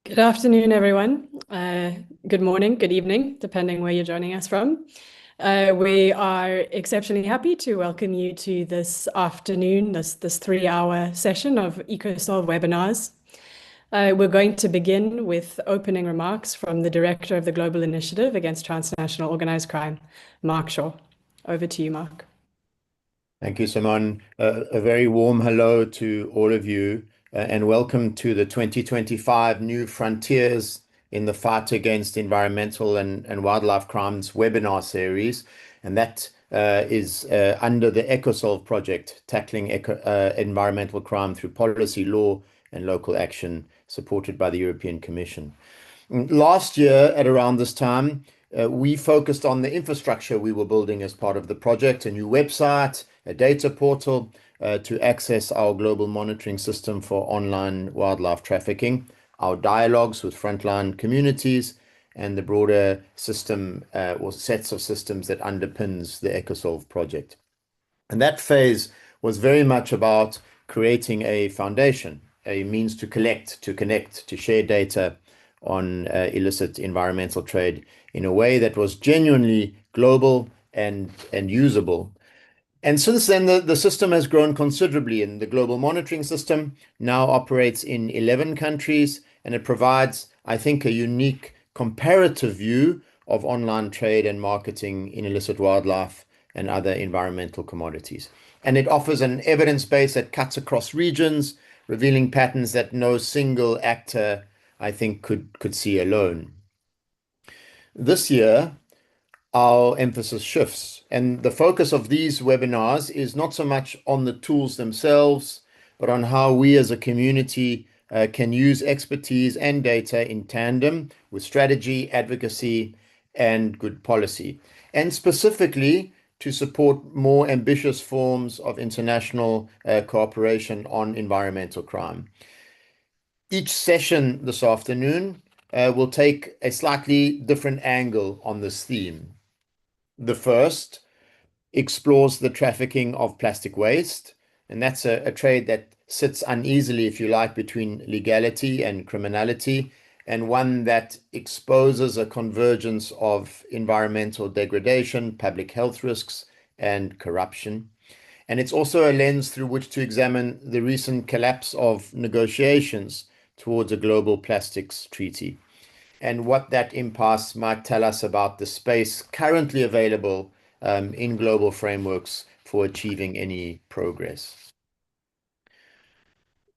Good afternoon, everyone. Good morning, good evening, depending where you're joining us from. We are exceptionally happy to welcome you to this afternoon, this 3-hour session of EcoSolve webinars. We're going to begin with opening remarks from the Director of the Global Initiative Against Transnational Organized Crime, Mark Shaw. Over to you, Mark. Thank you, Simone. A very warm hello to all of you, and welcome to the 2025 New Frontiers in the Fight Against Environmental and Wildlife Crimes webinar series. And that is under the EcoSolve project, tackling environmental crime through policy, law, and local action, supported by the European Commission. Last year, at around this time, we focused on the infrastructure we were building as part of the project, a new website, a data portal to access our global monitoring system for online wildlife trafficking, our dialogues with frontline communities, and the broader system or sets of systems that underpins the EcoSolve project. And that phase was very much about creating a foundation, a means to collect, to connect, to share data on illicit environmental trade in a way that was genuinely global and usable. And since then, the system has grown considerably, and the global monitoring system now operates in 11 countries, and it provides, I think, a unique comparative view of online trade and marketing in illicit wildlife and other environmental commodities. And it offers an evidence base that cuts across regions, revealing patterns that no single actor, I think, could see alone. This year, our emphasis shifts, and the focus of these webinars is not so much on the tools themselves, but on how we as a community can use expertise and data in tandem with strategy, advocacy, and good policy, and specifically to support more ambitious forms of international cooperation on environmental crime. Each session this afternoon will take a slightly different angle on this theme. The first explores the trafficking of plastic waste, and that's a trade that sits uneasily, if you like, between legality and criminality, and one that exposes a convergence of environmental degradation, public health risks, and corruption. And it's also a lens through which to examine the recent collapse of negotiations towards a global plastics treaty, and what that impasse might tell us about the space currently available in global frameworks for achieving any progress.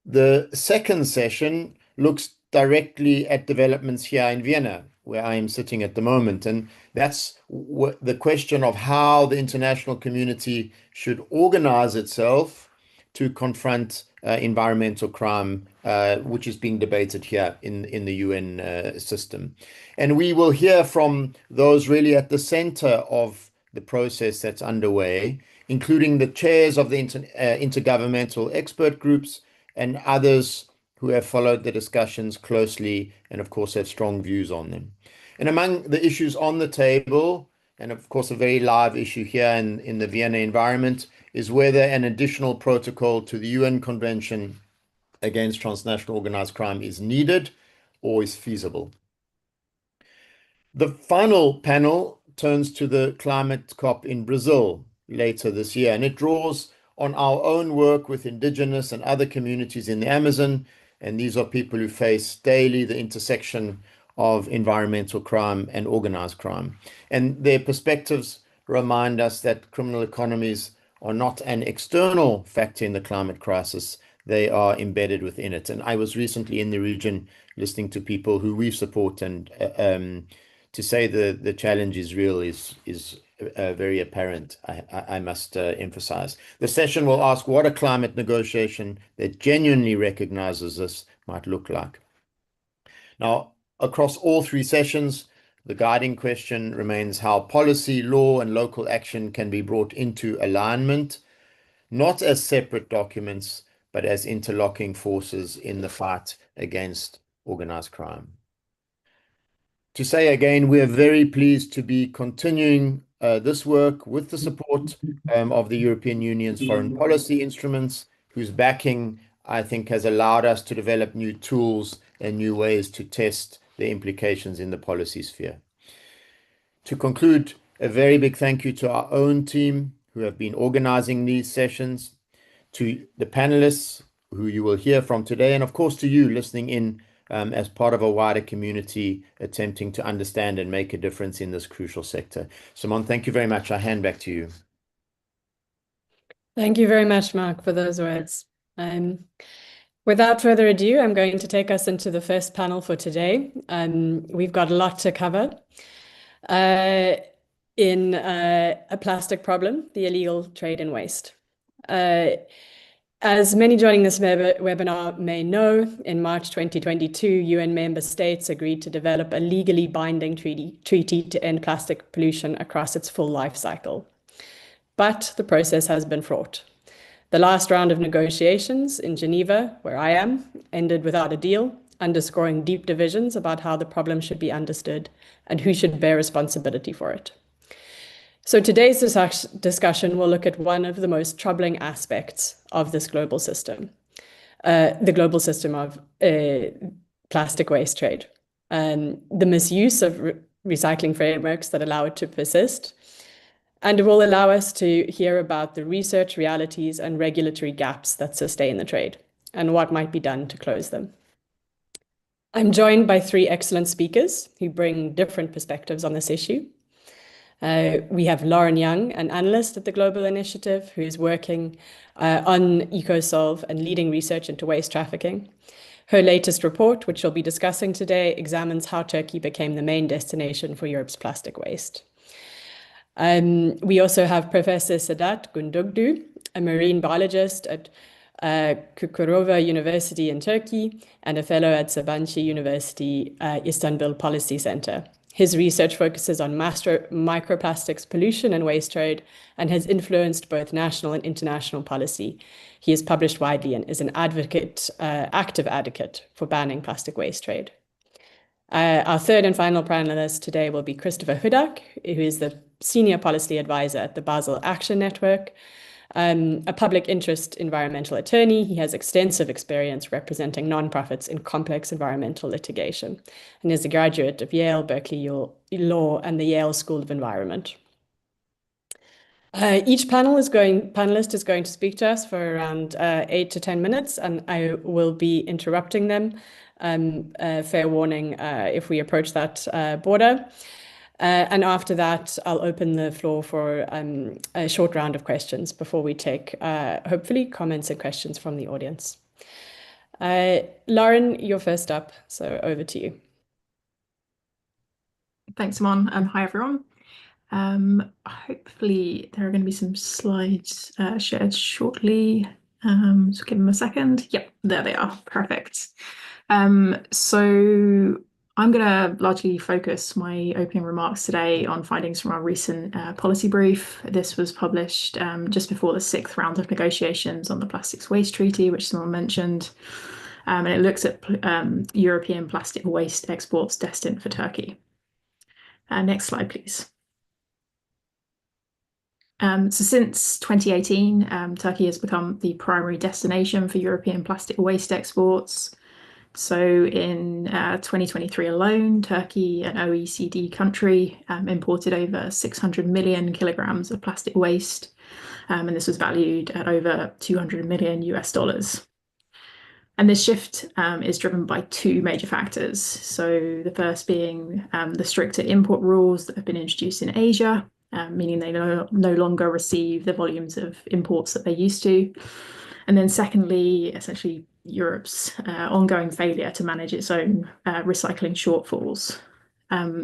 The second session looks directly at developments here in Vienna, where I am sitting at the moment, and that's the question of how the international community should organize itself to confront environmental crime, which is being debated here in the UN system. And we will hear from those really at the center of the process that's underway, including the chairs of the intergovernmental expert groups and others who have followed the discussions closely and, of course, have strong views on them. And among the issues on the table, and of course, a very live issue here in the Vienna environment, is whether an additional protocol to the UN Convention against transnational organized crime is needed or is feasible. The final panel turns to the climate COP in Brazil later this year, and it draws on our own work with indigenous and other communities in the Amazon. And these are people who face daily the intersection of environmental crime and organized crime. And their perspectives remind us that criminal economies are not an external factor in the climate crisis. They are embedded within it. And I was recently in the region listening to people who we support, and to say the challenge is real is very apparent, I must emphasize. The session will ask what a climate negotiation that genuinely recognizes this might look like. Now, across all three sessions, the guiding question remains how policy, law, and local action can be brought into alignment, not as separate documents, but as interlocking forces in the fight against organized crime. To say again, we are very pleased to be continuing this work with the support of the European Union's foreign policy instruments, whose backing, I think, has allowed us to develop new tools and new ways to test the implications in the policy sphere. To conclude, a very big thank you to our own team who have been organizing these sessions, to the panelists who you will hear from today, and of course to you listening in as part of a wider community attempting to understand and make a difference in this crucial sector. Simone, thank you very much. I hand back to you. Thank you very much, Mark, for those words. Without further ado, I'm going to take us into the first panel for today. We've got a lot to cover. In a plastic problem, the illegal trade in waste. As many joining this webinar may know, in March 2022, UN member states agreed to develop a legally binding treaty to end plastic pollution across its full life cycle. But the process has been fraught. The last round of negotiations in Geneva, where I am, ended without a deal, underscoring deep divisions about how the problem should be understood and who should bear responsibility for it. So today's discussion will look at one of the most troubling aspects of this global system, the global system of plastic waste trade, the misuse of recycling frameworks that allow it to persist. And it will allow us to hear about the research realities and regulatory gaps that sustain the trade and what might be done to close them. I'm joined by three excellent speakers who bring different perspectives on this issue. We have Lauren Young, an analyst at the Global Initiative, who is working on EcoSolve and leading research into waste trafficking. Her latest report, which we'll be discussing today, examines how Turkey became the main destination for Europe's plastic waste. We also have Professor Sedat Gundugdu, a marine biologist at Çukurova University in Turkey and a fellow at Sabancı University Istanbul Policy Center. His research focuses on microplastics pollution and waste trade and has influenced both national and international policy. He has published widely and is an active advocate for banning plastic waste trade. Our third and final panelist today will be Christopher Hudak, who is the Senior Policy Advisor at the Basel Action Network, a public interest environmental attorney. He has extensive experience representing nonprofits in complex environmental litigation and is a graduate of Yale, Berkeley Law, and the Yale School of Environment. Each panelist is going to speak to us for around 8 to 10 minutes, and I will be interrupting them. Fair warning if we approach that border. And after that, I'll open the floor for a short round of questions before we take, hopefully, comments and questions from the audience. Lauren, you're first up, so over to you. Thanks, Simon. Hi, everyone. Hopefully, there are going to be some slides shared shortly. So give them a second. Yep, there they are. Perfect. So I'm going to largely focus my opening remarks today on findings from our recent policy brief. This was published just before the 6th round of negotiations on the Plastics Waste Treaty, which someone mentioned. And it looks at European plastic waste exports destined for Turkey. Next slide, please. So since 2018, Turkey has become the primary destination for European plastic waste exports. So in 2023 alone, Turkey, an OECD country, imported over 600 million kilograms of plastic waste, and this was valued at over $200 million US. And this shift is driven by two major factors. So the first being the stricter import rules that have been introduced in Asia, meaning they no longer receive the volumes of imports that they used to. And then secondly, essentially Europe's ongoing failure to manage its own recycling shortfalls.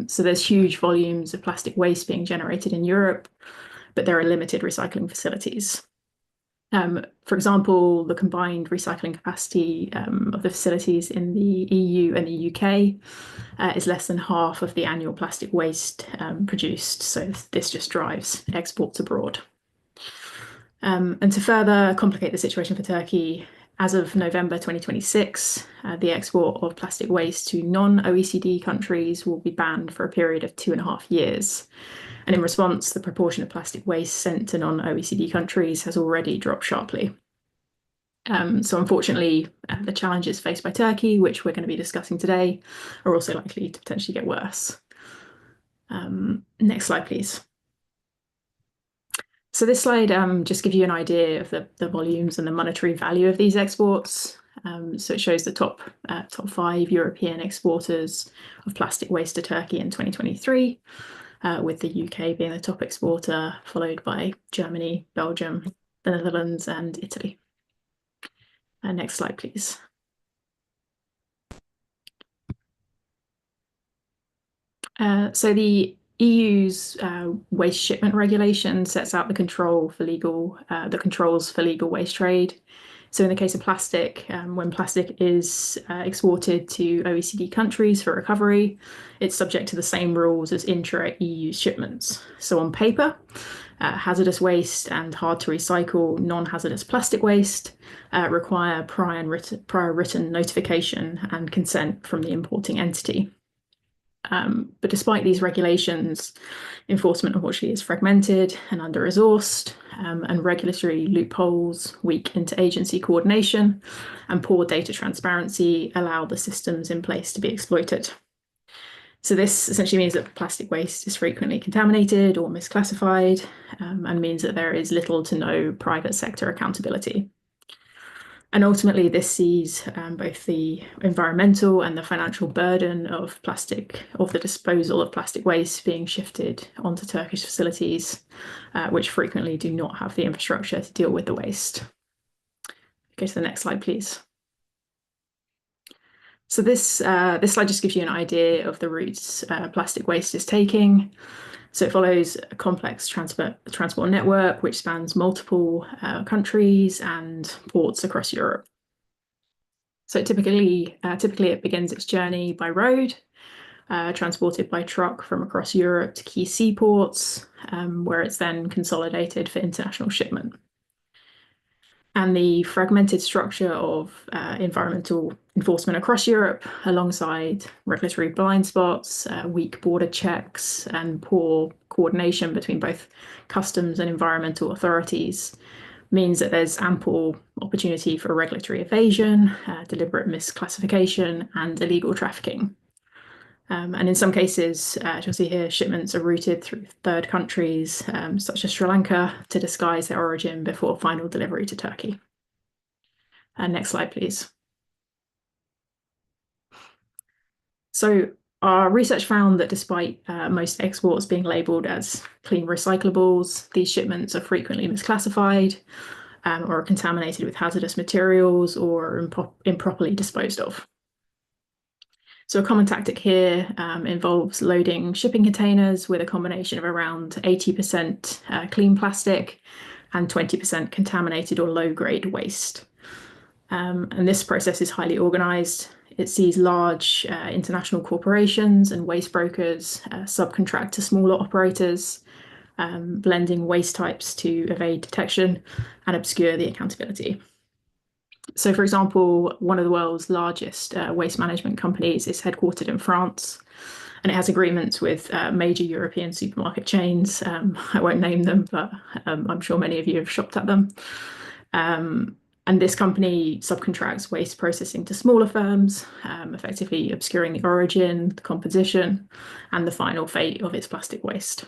So there's huge volumes of plastic waste being generated in Europe, but there are limited recycling facilities. For example, the combined recycling capacity of the facilities in the EU and the UK is less than half of the annual plastic waste produced. So this just drives exports abroad. And to further complicate the situation for Turkey, as of November 2026, the export of plastic waste to non-OECD countries will be banned for a period of 2.5 years. And in response, the proportion of plastic waste sent to non-OECD countries has already dropped sharply. So unfortunately, the challenges faced by Turkey, which we're going to be discussing today, are also likely to potentially get worse. Next slide, please. So this slide just gives you an idea of the volumes and the monetary value of these exports. So it shows the top 5 European exporters of plastic waste to Turkey in 2023, with the UK being the top exporter, followed by Germany, Belgium, the Netherlands, and Italy. Next slide, please. So the EU's waste shipment regulation sets out the controls for legal waste trade. So in the case of plastic, when plastic is exported to OECD countries for recovery, it's subject to the same rules as intra-EU shipments. So on paper, hazardous waste and hard to recycle non-hazardous plastic waste require prior written notification and consent from the importing entity. But despite these regulations, enforcement unfortunately is fragmented and under-resourced, and regulatory loopholes, weak interagency coordination, and poor data transparency allow the systems in place to be exploited. So this essentially means that plastic waste is frequently contaminated or misclassified, and means that there is little to no private sector accountability. And ultimately, this sees both the environmental and the financial burden of the disposal of plastic waste being shifted onto Turkish facilities, which frequently do not have the infrastructure to deal with the waste. Go to the next slide, please. So this slide just gives you an idea of the routes plastic waste is taking. So it follows a complex transport network which spans multiple countries and ports across Europe. So typically it begins its journey by road, transported by truck from across Europe to key seaports, where it's then consolidated for international shipment. And the fragmented structure of environmental enforcement across Europe, alongside regulatory blind spots, weak border checks, and poor coordination between both customs and environmental authorities, means that there's ample opportunity for regulatory evasion, deliberate misclassification, and illegal trafficking. And in some cases, as you'll see here, shipments are routed through third countries, such as Sri Lanka, to disguise their origin before final delivery to Turkey. Next slide, please. So our research found that despite most exports being labelled as clean recyclables, these shipments are frequently misclassified or contaminated with hazardous materials or improperly disposed of. So a common tactic here involves loading shipping containers with a combination of around 80% clean plastic and 20% contaminated or low-grade waste. And this process is highly organised. It sees large international corporations and waste brokers subcontract to smaller operators, blending waste types to evade detection and obscure the accountability. So, for example, one of the world's largest waste management companies is headquartered in France, and it has agreements with major European supermarket chains. I won't name them, but I'm sure many of you have shopped at them. And this company subcontracts waste processing to smaller firms, effectively obscuring the origin, the composition, and the final fate of its plastic waste.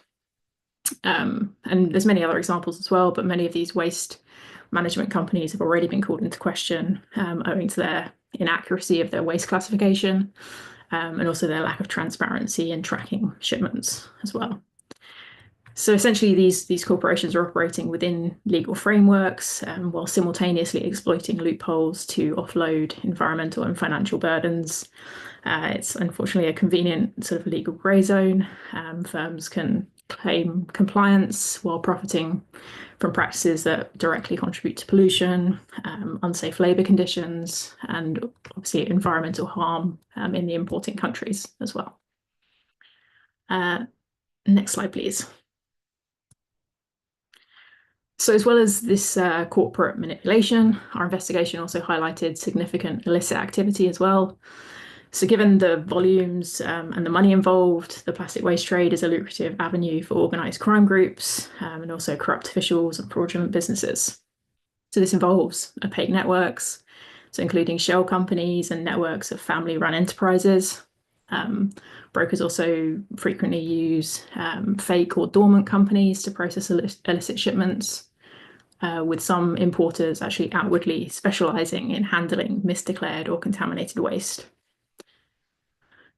And there's many other examples as well, but many of these waste management companies have already been called into question owing to their inaccuracy of their waste classification, and also their lack of transparency in tracking shipments as well. So essentially, these corporations are operating within legal frameworks while simultaneously exploiting loopholes to offload environmental and financial burdens. It's unfortunately a convenient sort of legal grey zone. Firms can claim compliance while profiting from practices that directly contribute to pollution, unsafe labour conditions, and obviously environmental harm in the importing countries as well. Next slide, please. So as well as this corporate manipulation, our investigation also highlighted significant illicit activity as well. So given the volumes and the money involved, the plastic waste trade is a lucrative avenue for organised crime groups and also corrupt officials and fraudulent businesses. So this involves opaque networks, so including shell companies and networks of family-run enterprises. Brokers also frequently use fake or dormant companies to process illicit shipments, with some importers actually outwardly specializing in handling misdeclared or contaminated waste.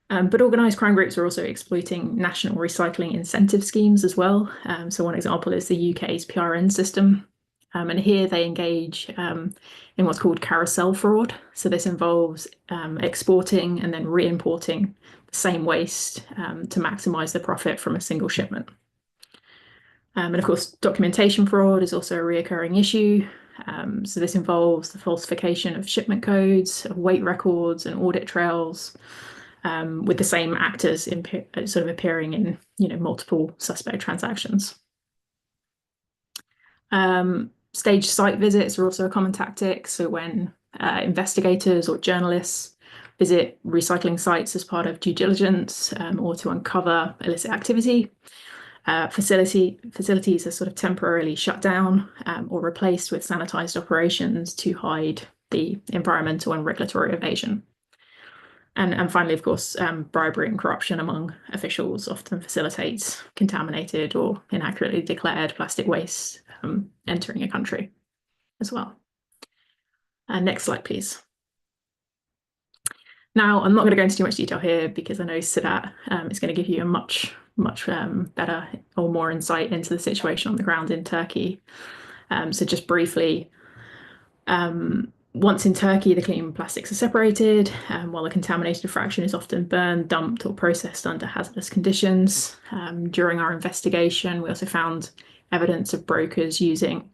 But organised crime groups are also exploiting national recycling incentive schemes as well. So one example is the UK's PRN system. And here they engage in what's called carousel fraud. So this involves exporting and then re-importing the same waste to maximise the profit from a single shipment. And of course, documentation fraud is also a reoccurring issue. So this involves the falsification of shipment codes, of weight records and audit trails, with the same actors sort of appearing in multiple suspect transactions. Staged site visits are also a common tactic. So when investigators or journalists visit recycling sites as part of due diligence or to uncover illicit activity, facilities are sort of temporarily shut down or replaced with sanitized operations to hide the environmental and regulatory evasion. And finally, of course, bribery and corruption among officials often facilitates contaminated or inaccurately declared plastic waste entering a country as well. Next slide, please. Now, I'm not going to go into too much detail here because I know Sedat is going to give you a much better or more insight into the situation on the ground in Turkey. So just briefly, once in Turkey, the clean plastics are separated, while the contaminated fraction is often burned, dumped, or processed under hazardous conditions. During our investigation, we also found evidence of brokers using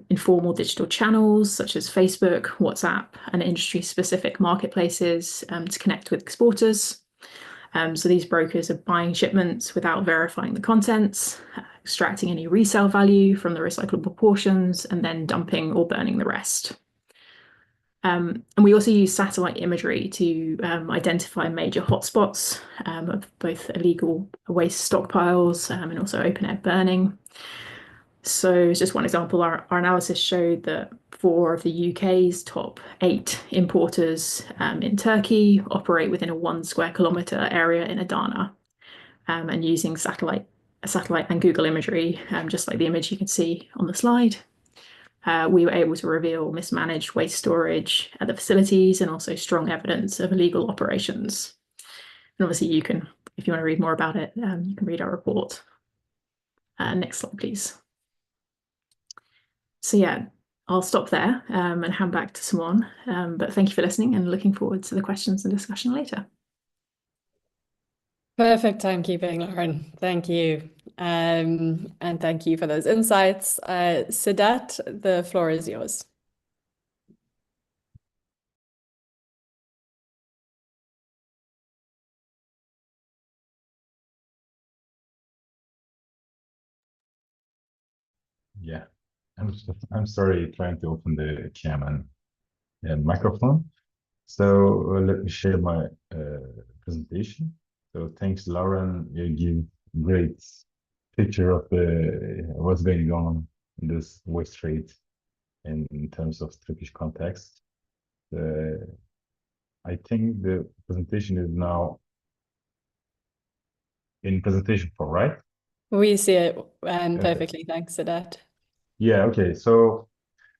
informal digital channels such as Facebook, WhatsApp, and industry-specific marketplaces to connect with exporters. So these brokers are buying shipments without verifying the contents, extracting any resale value from the recyclable portions, and then dumping or burning the rest. And we also use satellite imagery to identify major hotspots of both illegal waste stockpiles and also open-air burning. So as just one example, our analysis showed that 4 of the UK's top 8 importers in Turkey operate within a 1 square kilometre area in Adana. And using satellite and Google imagery, just like the image you can see on the slide, we were able to reveal mismanaged waste storage at the facilities and also strong evidence of illegal operations. And obviously you can, if you want to read more about it, you can read our report. Next slide, please. So yeah, I'll stop there and hand back to Simone. But thank you for listening and looking forward to the questions and discussion later. Perfect timekeeping, Lauren. Thank you. And thank you for those insights. Sedat, the floor is yours. Yeah, I'm sorry, trying to open the camera and microphone. So let me share my presentation. So thanks, Lauren. You give great picture of what's going on in this waste trade in terms of Turkish context. I think the presentation is now in presentation form, right? We see it perfectly. Thanks, Sedat. Yeah. Okay. So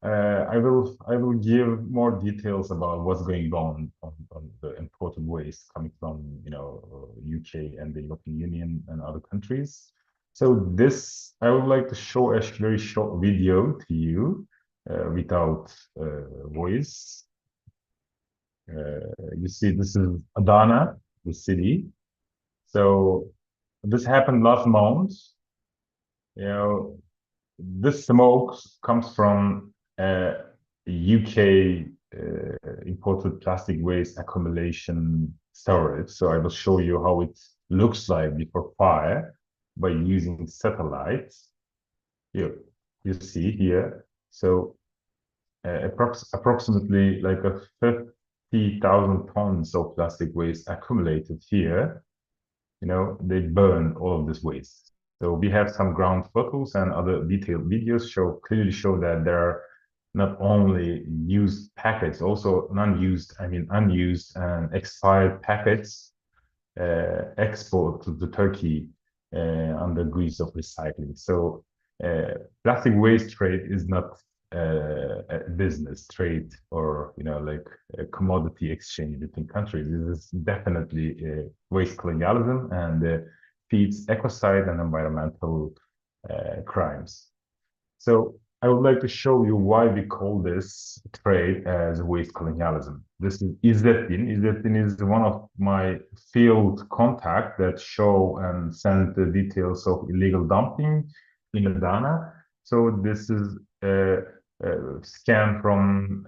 I will give more details about what's going on the imported waste coming from UK and the European Union and other countries. So this I would like to show a very short video to you without voice. You see, this is Adana, the city. So this happened last month. This smoke comes from UK imported plastic waste accumulation storage. So I will show you how it looks like before fire by using satellites. You see here. So approximately like 50,000 tons of plastic waste accumulated here. They burn all of this waste. So we have some ground photos and other detailed videos clearly show that there are not only used packets, also unused and expired packets export to Turkey under guise of recycling. So plastic waste trade is not a business trade or like a commodity exchange between countries. This is definitely waste colonialism and feeds ecocide and environmental crimes. So I would like to show you why we call this trade as waste colonialism. This is Izzettin. Izzettin is one of my field contact that show and send the details of illegal dumping in Adana. So this is a scan from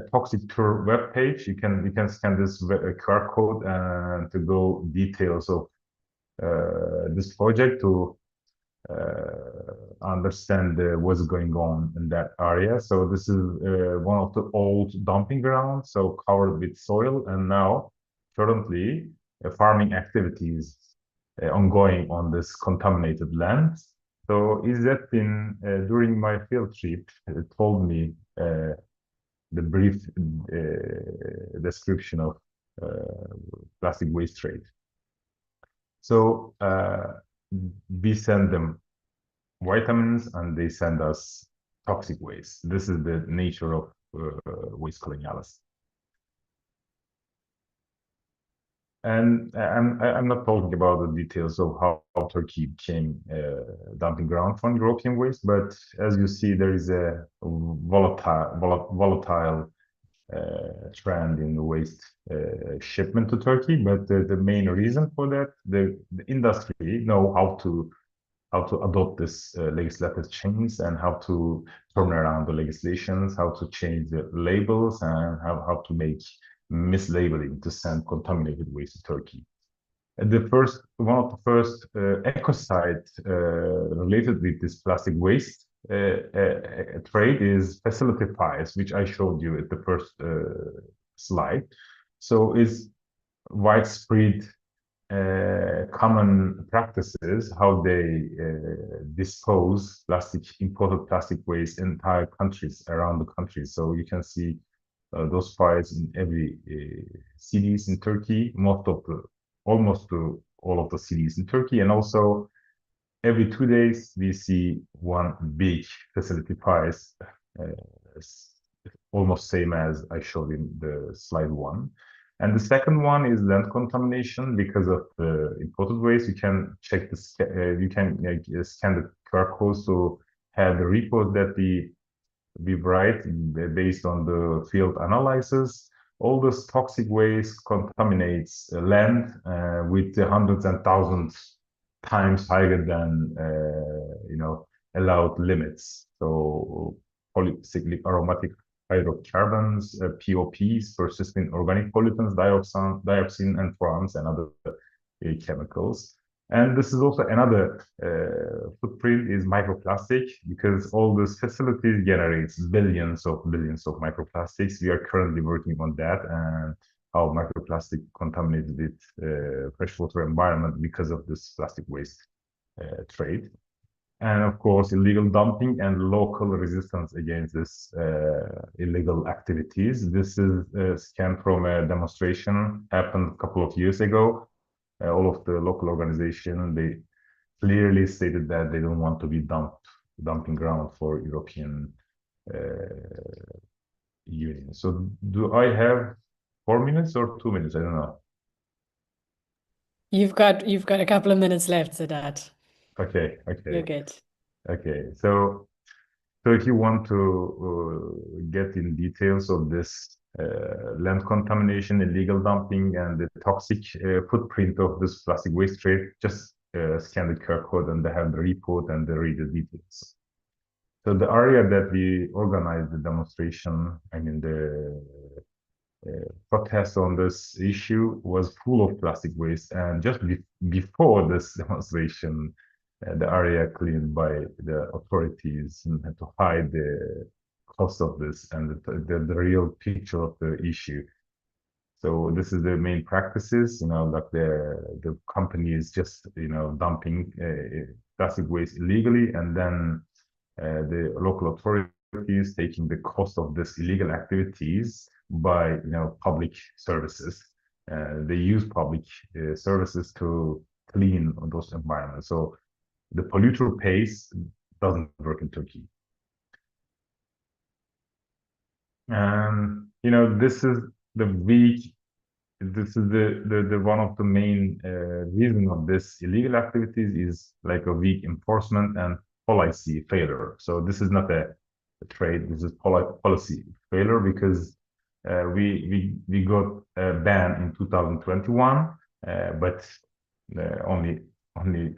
Toxic Tour webpage. You can scan this QR code and to go details of this project to understand what's going on in that area. So this is one of the old dumping grounds, so covered with soil, and now currently farming activities ongoing on this contaminated land. So Izzettin, during my field trip, told me the brief description of plastic waste trade. So we send them vitamins and they send us toxic waste. This is the nature of waste colonialism. And I'm not talking about the details of how Turkey became a dumping ground for European waste, but as you see, there is a volatile trend in the waste shipment to Turkey. But the main reason for that, the industry know how to adopt this legislative change and how to turn around the legislations, how to change the labels, and how to make mislabeling to send contaminated waste to Turkey. And one of the first ecocide related with this plastic waste trade is facility fires, which I showed you at the first slide. So is widespread common practices, how they dispose imported plastic waste in entire countries around the country. So you can see those fires in every cities in Turkey, almost all of the cities in Turkey, and also every 2 days we see one big facility fires, almost same as I showed in the slide 1. And the second one is land contamination because of the imported waste. You can check this. You can scan the QR codes to have the report that we write based on the field analysis. All this toxic waste contaminates land with hundreds and thousands times higher than allowed limits. So polycyclic aromatic hydrocarbons, POPs, persistent organic pollutants, dioxin, and furans, and other chemicals. And this is also another footprint is microplastic, because all these facilities generates billions of microplastics. We are currently working on that and how microplastic contaminates with freshwater environment because of this plastic waste trade. And of course, illegal dumping and local resistance against this illegal activities. This is a scan from a demonstration happened a couple of years ago. All of the local organization, they clearly stated that they don't want to be dumping ground for European Union. So do I have 4 minutes or 2 minutes? I don't know. You've got a couple of minutes left, Sadat. Okay. You're good. Okay. So if you want to get in details of this land contamination, illegal dumping, and the toxic footprint of this plastic waste trade, just scan the QR code and they have the report and they read the details. So the area that we organized the demonstration, the protest on this issue was full of plastic waste, and just before this demonstration, the area cleaned by the authorities and had to hide the cost of this and the real picture of the issue. So this is the main practices, like the company is just dumping plastic waste illegally, and then the local authorities is taking the cost of this illegal activities by public services. They use public services to clean those environments. So the polluter pays doesn't work in Turkey. And this is the weak. This is the one of the main reason of this illegal activities is like a weak enforcement and policy failure. So this is not a trade. This is policy failure because we got a ban in 2021, but only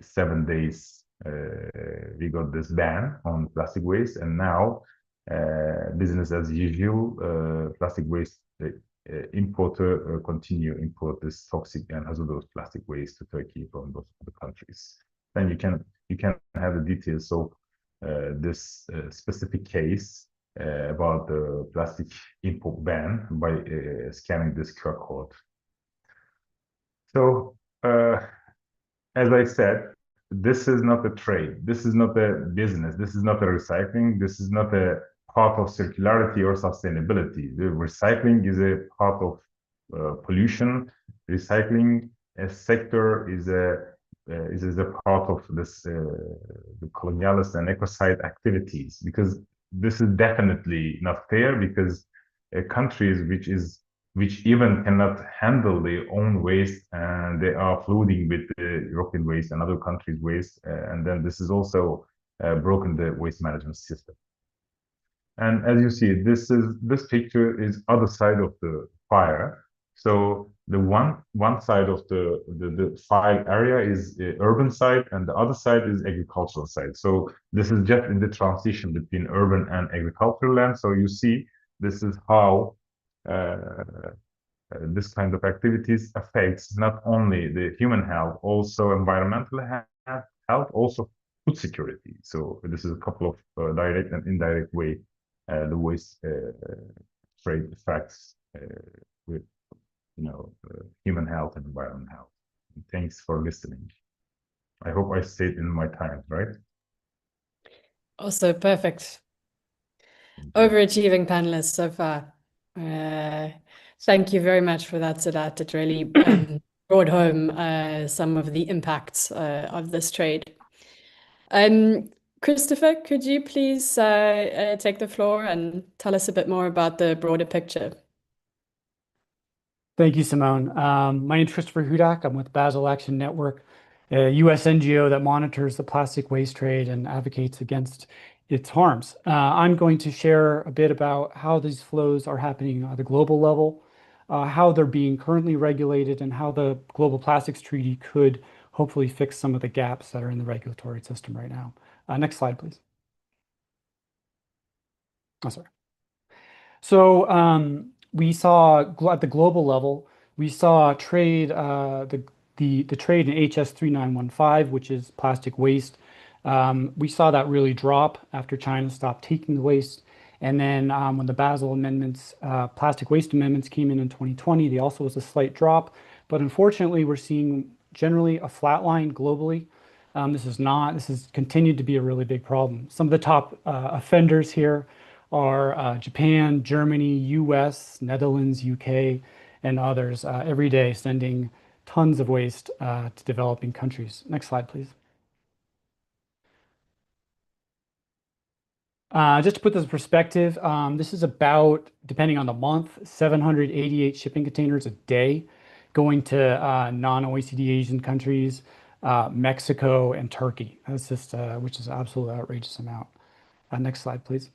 7 days we got this ban on plastic waste, and now business as usual. Plastic waste importer continue import this toxic and hazardous plastic waste to Turkey from those other countries. Then you can have the details of this specific case about the plastic import ban by scanning this QR code. So as I said, this is not a trade. This is not a business. This is not a recycling. This is not a part of circularity or sustainability. The recycling is a part of pollution. Recycling sector is a part of this the colonialist and ecocide activities, because this is definitely not fair, because countries which even cannot handle their own waste, and they are flooding with the European waste and other countries' waste, and then this is also broken the waste management system. And as you see, this picture is other side of the fire. So the one side of the fire area is the urban side, and the other side is agricultural side. So this is just in the transition between urban and agricultural land. So you see, this is how this kind of activities affects not only the human health, also environmental health, also food security. So this is a couple of direct and indirect way the waste trade affects with human health and environmental health. Thanks for listening. I hope I stayed in my time, right? Also perfect. Overachieving panelists so far. Thank you very much for that, Sadat. It really brought home some of the impacts of this trade. Christopher, could you please take the floor and tell us a bit more about the broader picture? Thank you, Simone. My name is Christopher Hudak. I'm with Basel Action Network, a U.S. NGO that monitors the plastic waste trade and advocates against its harms. I'm going to share a bit about how these flows are happening at the global level, how they're being currently regulated, and how the Global Plastics Treaty could hopefully fix some of the gaps that are in the regulatory system right now. Next slide, please. Oh, sorry. So we saw at the global level, we saw trade, the trade in HS 3915, which is plastic waste. We saw that really drop after China stopped taking the waste. And then when the Basel amendments, plastic waste amendments came in 2020, there also was a slight drop. But unfortunately, we're seeing generally a flat line globally. This has continued to be a really big problem. Some of the top offenders here are Japan, Germany, US, Netherlands, UK, and others every day sending tons of waste to developing countries. Next slide, please. Just to put this in perspective, this is about, depending on the month, 788 shipping containers a day going to non-OECD Asian countries, Mexico, and Turkey. That's just, which is an absolutely outrageous amount. Next slide, please.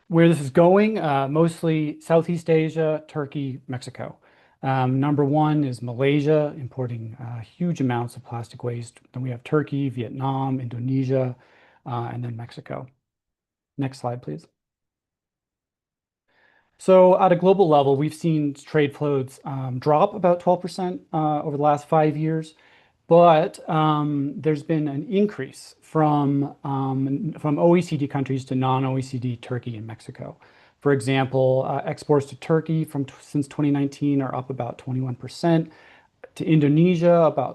Where this is going, mostly Southeast Asia, Turkey, Mexico. Number one is Malaysia, importing huge amounts of plastic waste. Then we have Turkey, Vietnam, Indonesia, and then Mexico. Next slide, please. So at a global level, we've seen trade flows drop about 12% over the last 5 years. But there's been an increase from OECD countries to non-OECD, Turkey and Mexico. For example, exports to Turkey since 2019 are up about 21%, to Indonesia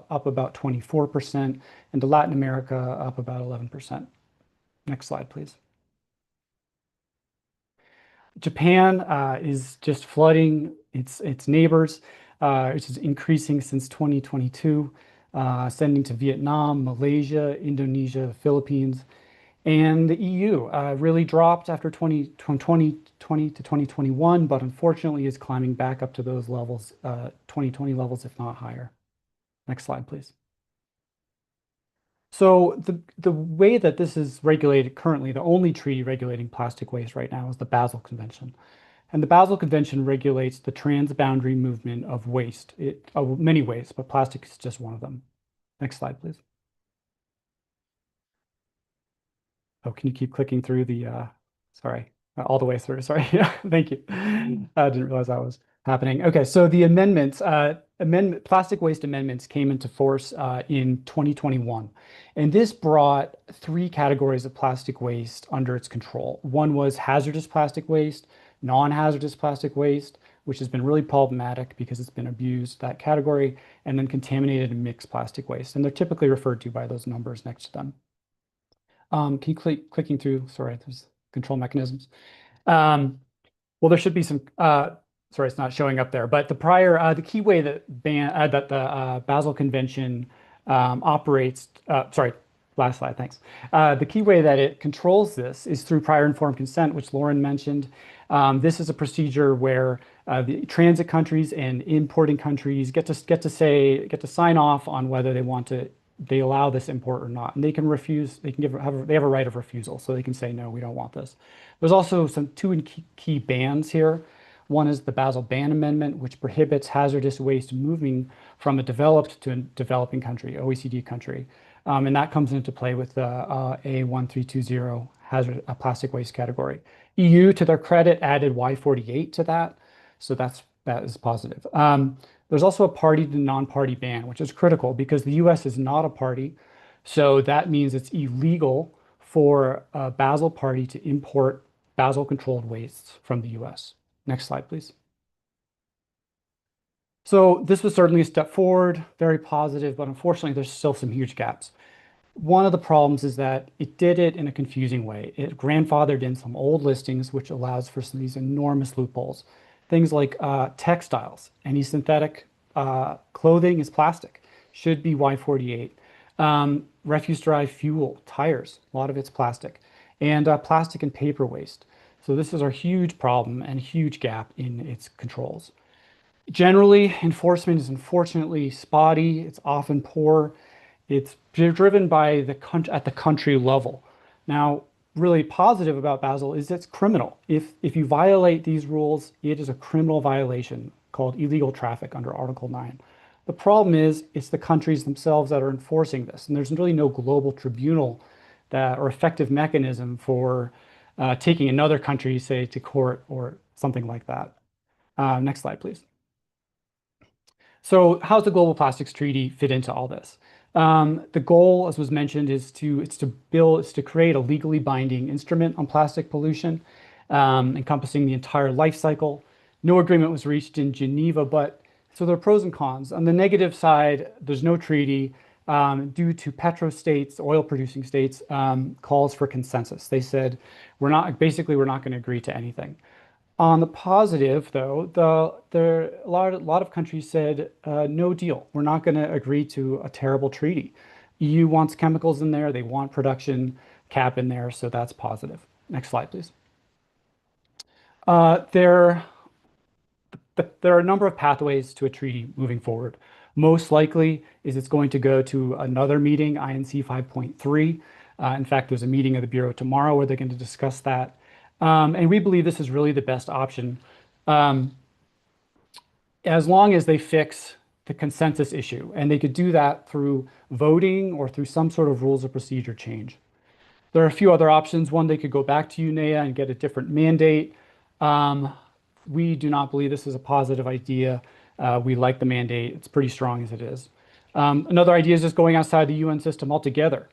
up about 24%, and to Latin America up about 11%. Next slide, please. Japan is just flooding its neighbors, which is increasing since 2022, sending to Vietnam, Malaysia, Indonesia, the Philippines. And the EU really dropped after 2020 to 2021, but unfortunately is climbing back up to those levels, 2020 levels, if not higher. Next slide, please. So the way that this is regulated currently, the only treaty regulating plastic waste right now is the Basel Convention. And the Basel Convention regulates the transboundary movement of waste, of many wastes, but plastic is just one of them. Next slide, please. Oh, can you keep clicking through the, sorry, all the way through, sorry. Yeah, thank you. I didn't realize that was happening. Okay, so the amendments, plastic waste amendments came into force in 2021. And this brought 3 categories of plastic waste under its control. One was hazardous plastic waste, non-hazardous plastic waste, which has been really problematic because it's been abused, that category, and then contaminated and mixed plastic waste. And they're typically referred to by those numbers next to them. Can you clicking through, sorry, there's control mechanisms. Well, there should be some, sorry, it's not showing up there, but the key way that the Basel Convention operates, sorry, last slide, thanks. The key way that it controls this is through prior informed consent, which Lauren mentioned. This is a procedure where the transit countries and importing countries get to sign off on whether they allow this import or not, and they can refuse. They have a right of refusal, so they can say no, we don't want this. There's also two key bans here. One is the Basel Ban Amendment, which prohibits hazardous waste moving from a developed to a developing country, OECD country, and that comes into play with the A1320 plastic waste category. EU, to their credit, added Y48 to that, so that is positive. There's also a party to non-party ban, which is critical because the US is not a party. So that means it's illegal for a Basel party to import Basel-controlled wastes from the US. Next slide, please. So this was certainly a step forward, very positive, but unfortunately, there's still some huge gaps. One of the problems is that it did it in a confusing way. It grandfathered in some old listings, which allows for some of these enormous loopholes. Things like textiles, any synthetic clothing is plastic, should be Y48. Refuse-derived fuel, tires, a lot of it's plastic, and plastic and paper waste. So this is a huge problem and a huge gap in its controls. Generally, enforcement is unfortunately spotty. It's often poor. It's driven by at the country level. Now, really positive about Basel is it's criminal. If you violate these rules, it is a criminal violation called illegal traffic under Article 9. The problem is it's the countries themselves that are enforcing this, and there's really no global tribunal or effective mechanism for taking another country, say, to court or something like that. Next slide, please. So how does the Global Plastics Treaty fit into all this? The goal, as was mentioned, is to create a legally binding instrument on plastic pollution, encompassing the entire life cycle. No agreement was reached in Geneva, so there are pros and cons. On the negative side, there's no treaty due to petro-states, oil-producing states, calls for consensus. They said, we're not going to agree to anything. On the positive, though, a lot of countries said, no deal. We're not going to agree to a terrible treaty. EU wants chemicals in there. They want production cap in there, so that's positive. Next slide, please. There are a number of pathways to a treaty moving forward. Most likely is it's going to go to another meeting, INC 5.3. In fact, there's a meeting of the Bureau tomorrow where they're going to discuss that. And we believe this is really the best option as long as they fix the consensus issue. And they could do that through voting or through some sort of rules of procedure change. There are a few other options. One, they could go back to UNEA and get a different mandate. We do not believe this is a positive idea. We like the mandate. It's pretty strong as it is. Another idea is just going outside the UN system altogether,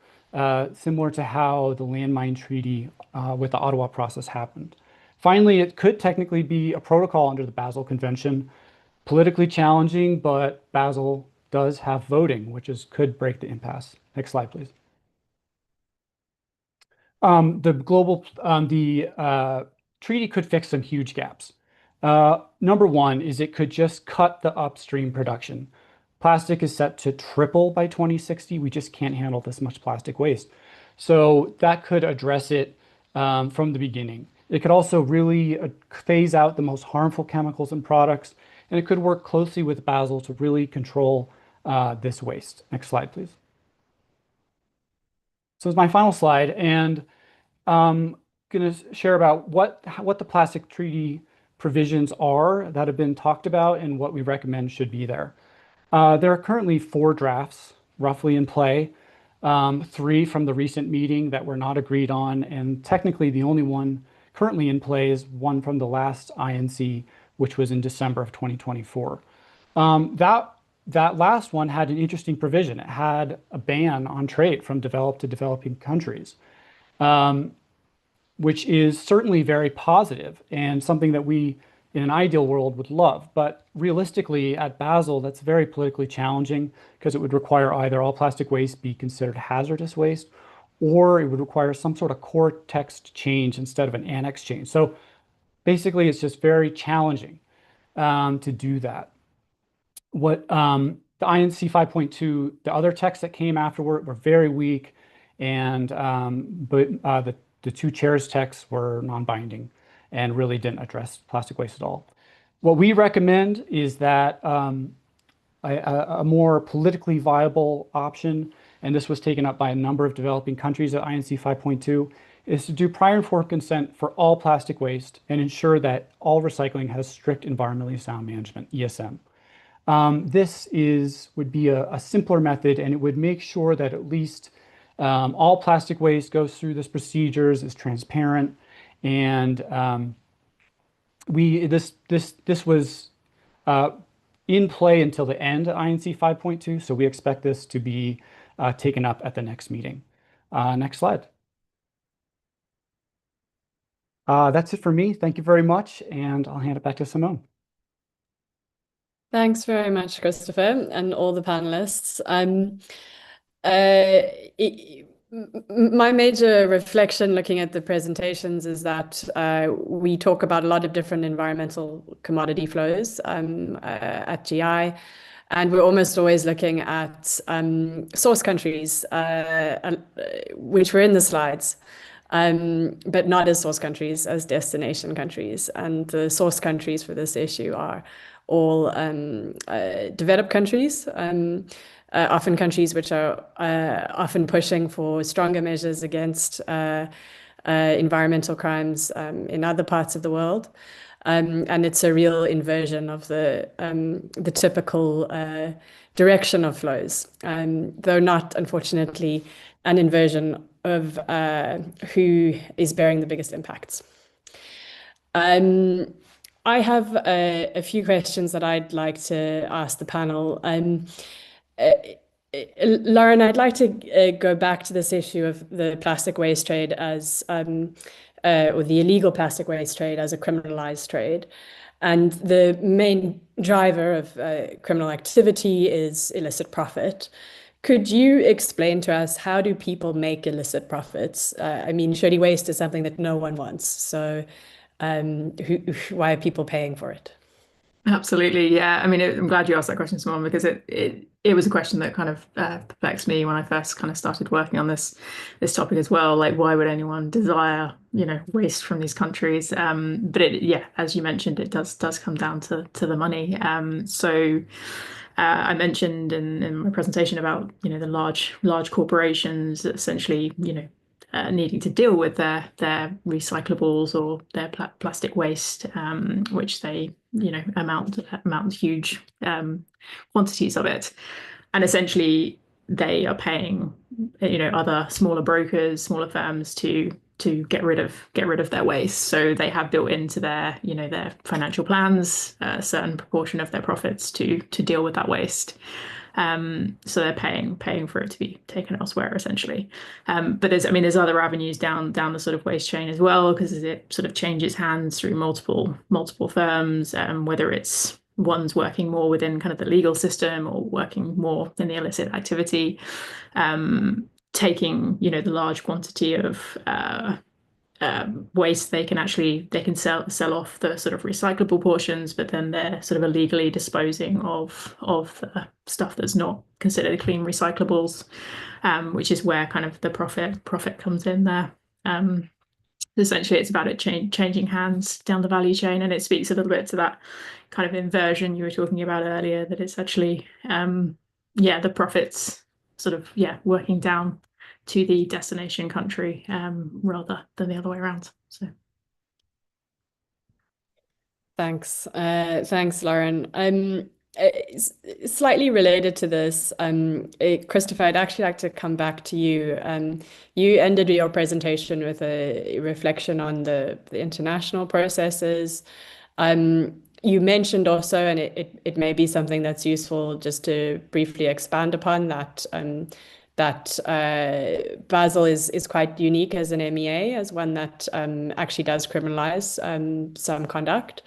similar to how the landmine treaty with the Ottawa process happened. Finally, it could technically be a protocol under the Basel Convention, politically challenging, but Basel does have voting, which could break the impasse. Next slide, please. The treaty could fix some huge gaps. Number one is it could just cut the upstream production. Plastic is set to triple by 2060. We just can't handle this much plastic waste. So that could address it from the beginning. It could also really phase out the most harmful chemicals and products, and it could work closely with Basel to really control this waste. Next slide, please. So it's my final slide, and I'm going to share about what the plastic treaty provisions are that have been talked about and what we recommend should be there. There are currently 4 drafts roughly in play, 3 from the recent meeting that were not agreed on, and technically the only one currently in play is one from the last INC, which was in December of 2024. That last one had an interesting provision. It had a ban on trade from developed to developing countries, which is certainly very positive and something that we, in an ideal world, would love. But realistically, at Basel, that's very politically challenging because it would require either all plastic waste be considered hazardous waste, or it would require some sort of core text change instead of an annex change. So basically, it's just very challenging to do that. What the INC 5.2, the other texts that came afterward were very weak, and the 2 chairs texts were non-binding and really didn't address plastic waste at all. What we recommend is that a more politically viable option, and this was taken up by a number of developing countries at INC 5.2, is to do prior informed consent for all plastic waste and ensure that all recycling has strict environmentally sound management, ESM. This would be a simpler method, and it would make sure that at least all plastic waste goes through this procedures, is transparent, and this was in play until the end of INC 5.2, so we expect this to be taken up at the next meeting. Next slide. That's it for me. Thank you very much, and I'll hand it back to Simone. Thanks very much, Christopher, and all the panelists. My major reflection looking at the presentations is that we talk about a lot of different environmental commodity flows at GI, and we're almost always looking at source countries, which were in the slides, but not as source countries, as destination countries. And the source countries for this issue are all developed countries, often countries which are often pushing for stronger measures against environmental crimes in other parts of the world. And it's a real inversion of the typical direction of flows, though not, unfortunately, an inversion of who is bearing the biggest impacts. I have a few questions that I'd like to ask the panel. Lauren, I'd like to go back to this issue of the plastic waste trade as, or the illegal plastic waste trade as a criminalized trade. And the main driver of criminal activity is illicit profit. Could you explain to us, how do people make illicit profits? I mean, shoddy waste is something that no one wants. So why are people paying for it? Absolutely, yeah. I mean, I'm glad you asked that question, Simone, because it was a question that kind of perplexed me when I first kind of started working on this topic as well. Like, why would anyone desire, waste from these countries? But yeah, as you mentioned, it does come down to the money. So I mentioned in my presentation about the large corporations essentially needing to deal with their recyclables or their plastic waste, which they amount to huge quantities of it, and essentially they are paying other smaller brokers, smaller firms to get rid of their waste. So they have built into their their financial plans a certain proportion of their profits to deal with that waste. So they're paying for it to be taken elsewhere, essentially. But there's other avenues down the sort of waste chain as well, because it sort of changes hands through multiple firms, whether it's one's working more within kind of the legal system or working more in the illicit activity, taking the large quantity of waste, they can sell off the sort of recyclable portions, but then they're sort of illegally disposing of the stuff that's not considered clean recyclables, which is where kind of the profit comes in there. Essentially, it's about it changing hands down the value chain, and it speaks a little bit to that kind of inversion you were talking about earlier, that it's actually the profits sort of working down to the destination country rather than the other way around. So thanks, Lauren. Slightly related to this, Christopher, I'd actually like to come back to you. You ended your presentation with a reflection on the international processes. You mentioned also, and it may be something that's useful just to briefly expand upon that, that Basel is quite unique as an MEA, as one that actually does criminalize some conduct.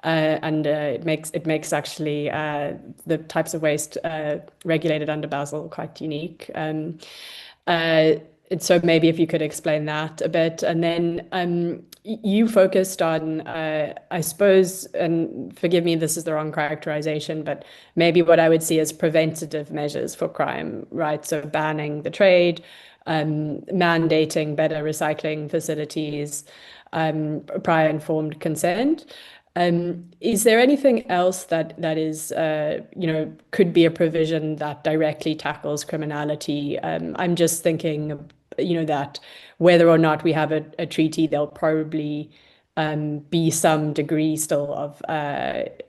And it makes actually the types of waste regulated under Basel quite unique. So maybe if you could explain that a bit. And then you focused on, I suppose, and forgive me, this is the wrong characterization, but maybe what I would see as preventative measures for crime, right? So banning the trade, mandating better recycling facilities, prior informed consent. Is there anything else that is, could be a provision that directly tackles criminality? I'm just thinking, that whether or not we have a treaty, there'll probably be some degree still of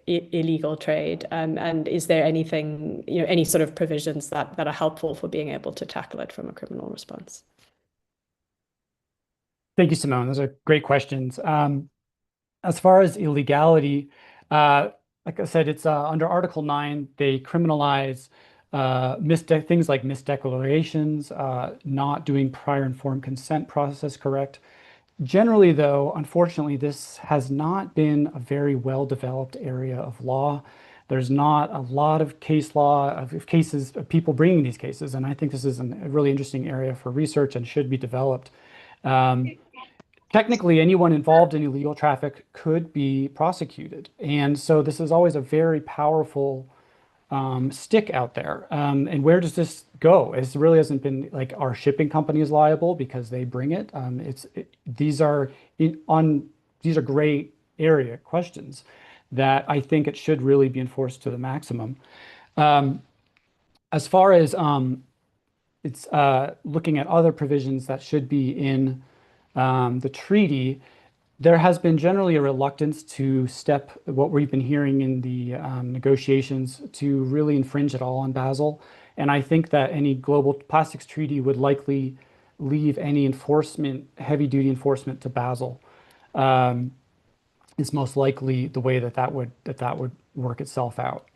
illegal trade. And is there anything, any sort of provisions that are helpful for being able to tackle it from a criminal response? Thank you, Simone. Those are great questions. As far as illegality, like I said, it's under Article 9, they criminalize things like misdeclarations, not doing prior informed consent process correct. Generally, though, unfortunately, this has not been a very well-developed area of law. There's not a lot of case law of cases of people bringing these cases, and I think this is a really interesting area for research and should be developed. Technically, anyone involved in illegal traffic could be prosecuted. And so this is always a very powerful stick out there. And where does this go? It really hasn't been like our shipping company is liable because they bring it. These are gray area questions that I think it should really be enforced to the maximum. As far as it's looking at other provisions that should be in the treaty, there has been generally a reluctance to step what we've been hearing in the negotiations to really infringe at all on Basel. And I think that any global plastics treaty would likely leave any enforcement, heavy duty enforcement to Basel. Is most likely the way that would work itself out.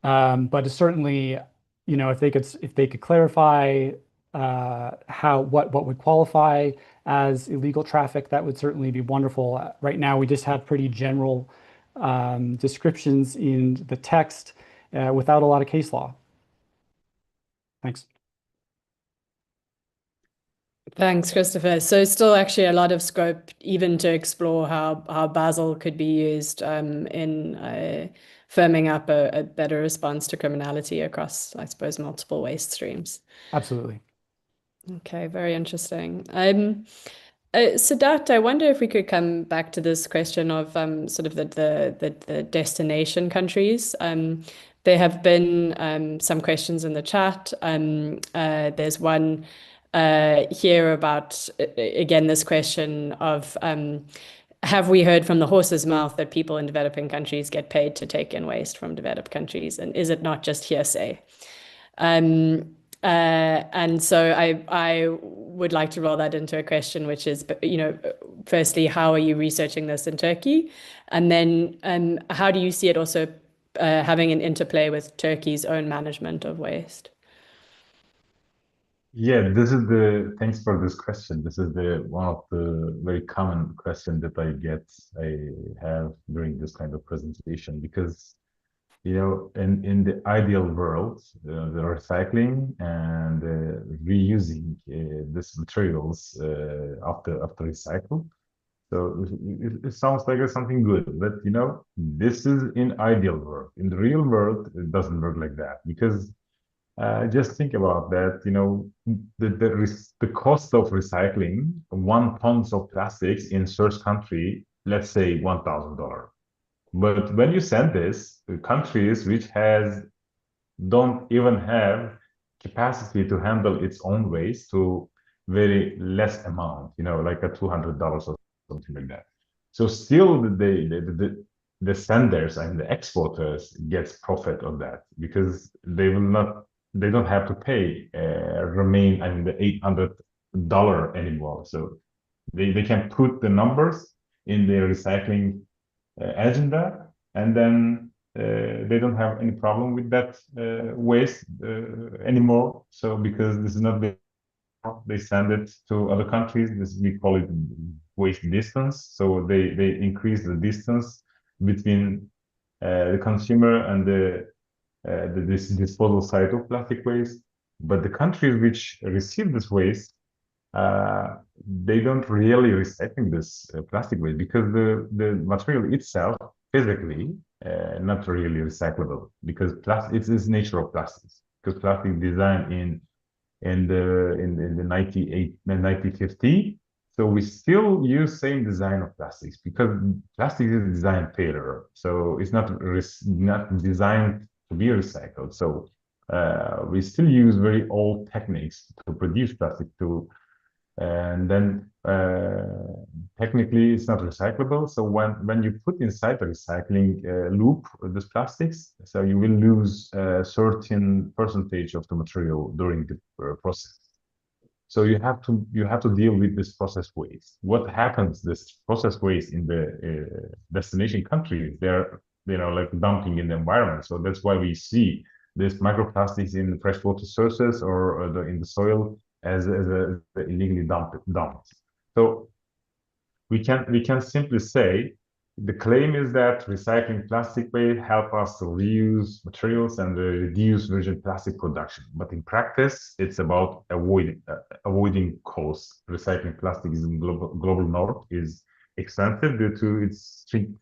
But it's certainly, if they could clarify what would qualify as illegal traffic, that would certainly be wonderful. Right now, we just have pretty general descriptions in the text without a lot of case law. Thanks. Thanks, Christopher. So still actually a lot of scope even to explore how Basel could be used in firming up a better response to criminality across, I suppose, multiple waste streams. Absolutely. Okay, very interesting. Sadat, I wonder if we could come back to this question of sort of the destination countries. There have been some questions in the chat. There's one here about, again, this question of have we heard from the horse's mouth that people in developing countries get paid to take in waste from developed countries? And is it not just hearsay? And so I would like to roll that into a question, which is, firstly, how are you researching this in Turkey? And then how do you see it also having an interplay with Turkey's own management of waste? Yeah, thanks for this question. This is one of the very common questions that I have during this kind of presentation, because in the ideal world, the recycling and reusing these materials after recycle. So it sounds like something good, but this is in ideal world. In the real world, it doesn't work like that, because just think about that. The cost of recycling 1 ton of plastics in source country, let's say $1,000. But when you send this to countries which don't even have capacity to handle its own waste to very less amount, like a $200 or something like that. So still the senders and the exporters gets profit on that, because they don't have to pay the $800 anymore. So they can put the numbers in their recycling agenda, and then they don't have any problem with that waste anymore. So because this is not they send it to other countries. We call it waste distance. So they increase the distance between the consumer and this disposal site of plastic waste. But the countries which receive this waste, they don't really recycling this plastic waste, because the material itself physically not really recyclable, because plastic, it's the nature of plastics, because plastic designed in the 1950. So we still use same design of plastics, because plastic is a design failure. So it's not designed to be recycled. So we still use very old techniques to produce plastic, and then technically it's not recyclable. So when you put inside the recycling loop this plastics, so you will lose a certain percentage of the material during the process. So you have to deal with this process waste. What happens, this process waste in the destination country, they're like dumping in the environment. So that's why we see this microplastics in freshwater sources or in the soil as illegally dumped. So we can simply say the claim is that recycling plastic waste help us to reuse materials and reduce virgin plastic production. But in practice, it's about avoiding costs. Recycling plastic in global north is expensive due to its strict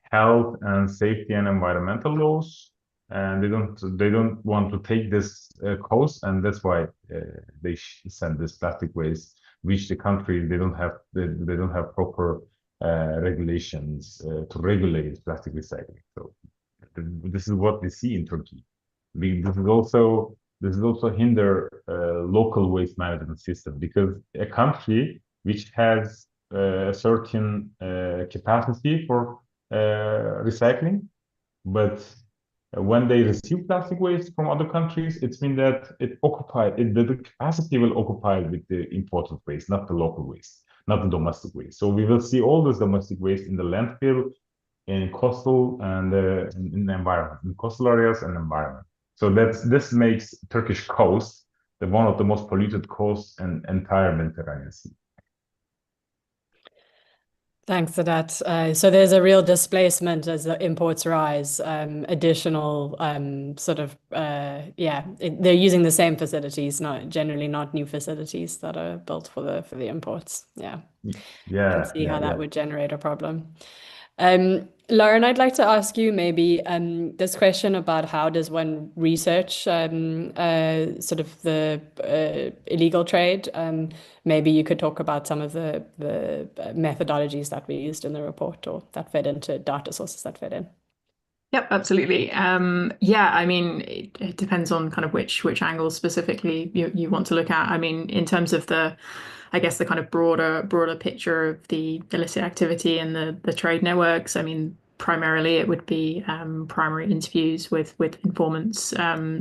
health and safety and environmental laws, and they don't want to take this cost, and that's why they send this plastic waste, which the country they don't have proper regulations to regulate plastic recycling. So this is what we see in Turkey. This is also hinder local waste management system, because a country which has a certain capacity for recycling, but when they receive plastic waste from other countries, it means that the capacity will occupy with the imported waste, not the local waste, not the domestic waste. So we will see all this domestic waste in the landfill, in coastal and in the environment, in coastal areas and environment. So this makes Turkish coast one of the most polluted coasts in entire Mediterranean Sea. Thanks for that. So there's a real displacement as the imports rise, additional they're using the same facilities, generally not new facilities that are built for the imports. Yeah. Yeah. Can see how that would generate a problem. Lauren, I'd like to ask you maybe this question about how does one research sort of the illegal trade. Maybe you could talk about some of the methodologies that we used in the report, or that fed into data sources that fed in. Yep, absolutely. Yeah, I mean, it depends on kind of which angles specifically you want to look at. I mean, in terms of I guess the kind of broader picture of the illicit activity and the trade networks, I mean, primarily it would be primary interviews with informants.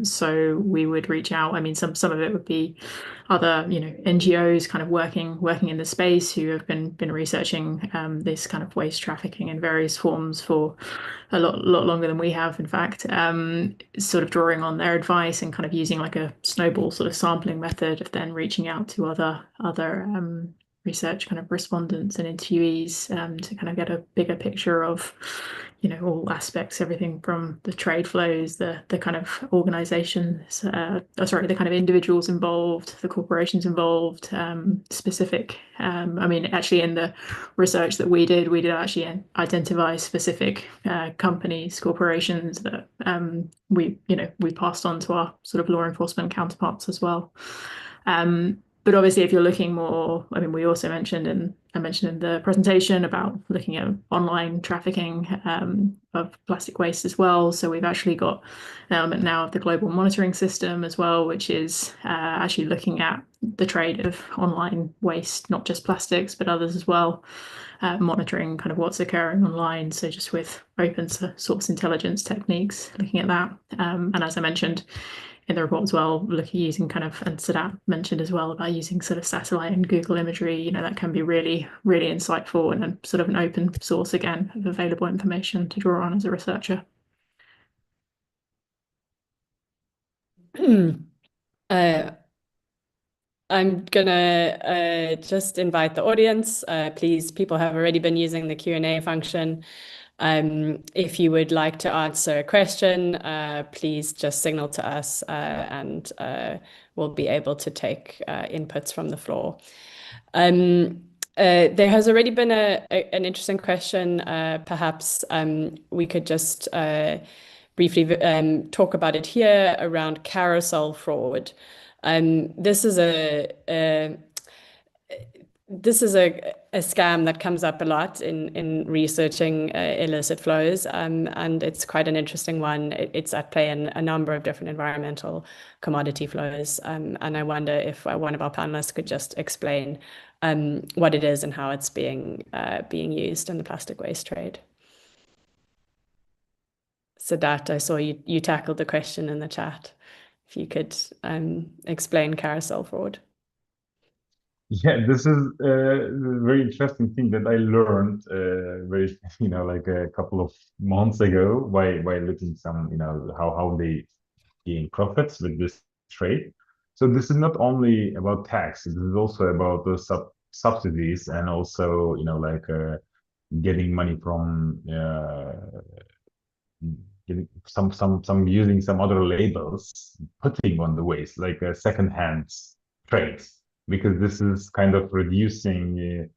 So we would reach out. I mean, some of it would be other NGOs kind of working in the space who have been researching this kind of waste trafficking in various forms for a lot longer than we have, in fact, sort of drawing on their advice and kind of using like a snowball sort of sampling method of then reaching out to other research kind of respondents and interviewees to kind of get a bigger picture of, you know, all aspects, everything from the trade flows, the kind of organizations, the kind of individuals involved, the corporations involved, specific. I mean, actually, in the research that we did actually identify specific companies, corporations that we passed on to our sort of law enforcement counterparts as well. But obviously, if you're looking more, I mean, we also mentioned, and I mentioned in the presentation about looking at online trafficking of plastic waste as well. So we've actually got an element now of the global monitoring system as well, which is actually looking at the trade of online waste, not just plastics, but others as well, monitoring kind of what's occurring online. So just with open source intelligence techniques, looking at that. And as I mentioned in the report as well, looking using kind of, and Sadat mentioned as well about using sort of satellite and Google imagery, you know, that can be really, really insightful and a sort of an open source again of available information to draw on as a researcher. I'm gonna just invite the audience. Please, people have already been using the Q&A function. If you would like to answer a question, please just signal to us and we'll be able to take inputs from the floor. There has already been an interesting question. Perhaps we could just briefly talk about it here around carousel fraud. This is a scam that comes up a lot in researching illicit flows, and it's quite an interesting one. It's at play in a number of different environmental commodity flows, and I wonder if one of our panelists could just explain what it is and how it's being used in the plastic waste trade. Sadat, I saw you tackled the question in the chat. If you could explain carousel fraud. Yeah, this is a very interesting thing that I learned very, like a couple of months ago by looking some, how they gain profits with this trade. So this is not only about tax, this is also about the subsidies and also, getting money from using some other labels, putting on the waste, like a second-hand trades, because this is kind of reducing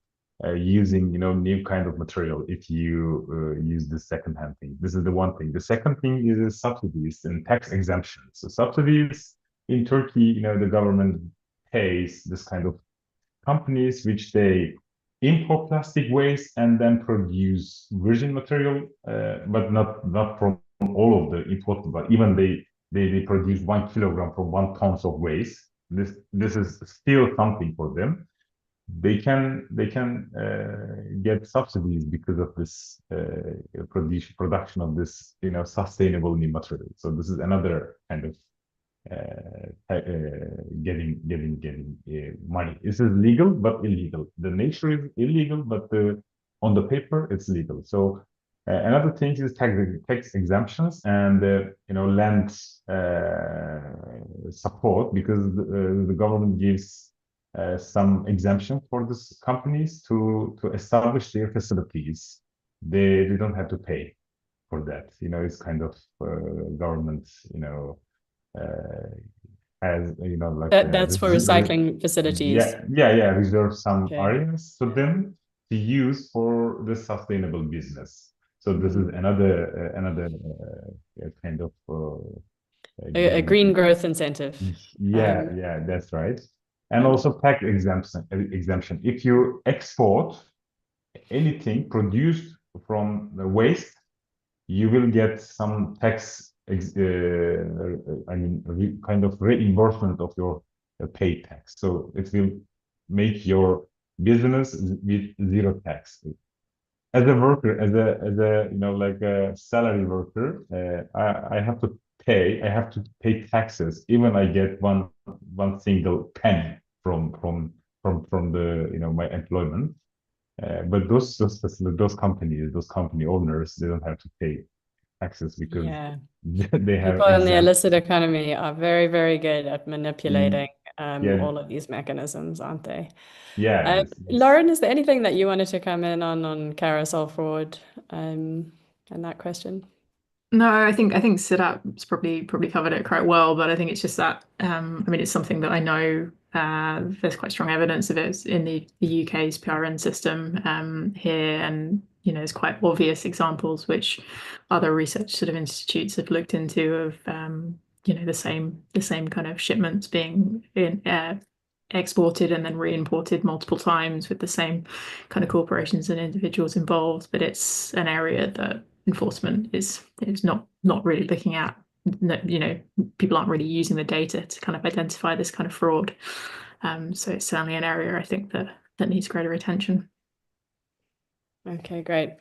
using new kind of material if you use the second-hand thing. This is the one thing. The second thing is subsidies and tax exemptions. So subsidies in Turkey, the government pays this kind of companies which they import plastic waste and then produce virgin material, but not from all of the imported, but even they produce 1 kilogram from 1 tons of waste. This is still something for them. They can get subsidies because of this production of this sustainable new material. So this is another kind of getting money. This is legal but illegal. The nature is illegal, but on the paper it's legal. So another thing is tax exemptions and land support, because the government gives some exemption for these companies to establish their facilities. They don't have to pay for that. It's kind of government as that's for recycling facilities. Reserve some areas for them to use for the sustainable business. So this is another kind of a green growth incentive. Yeah, that's right. And also tax exemption. If you export anything produced from the waste, you will get some tax kind of reimbursement of your paid tax. So it will make your business with zero tax. As a worker, as a like a salary worker, I have to pay taxes even I get one single penny from the my employment. But those companies, those company owners, they don't have to pay taxes because they have people in the illicit economy are very, very good at manipulating all of these mechanisms, aren't they? Yeah. Lauren, is there anything that you wanted to come in on carousel fraud and that question? No, I think Siddharth's probably covered it quite well, but I think it's just that I mean it's something that I know there's quite strong evidence of it in the UK's PRN system here, and there's quite obvious examples which other research sort of institutes have looked into of the same kind of shipments being exported and then re-imported multiple times with the same kind of corporations and individuals involved. But it's an area that enforcement is not really looking at. People aren't really using the data to kind of identify this kind of fraud. So it's certainly an area I think that needs greater attention. Okay, great.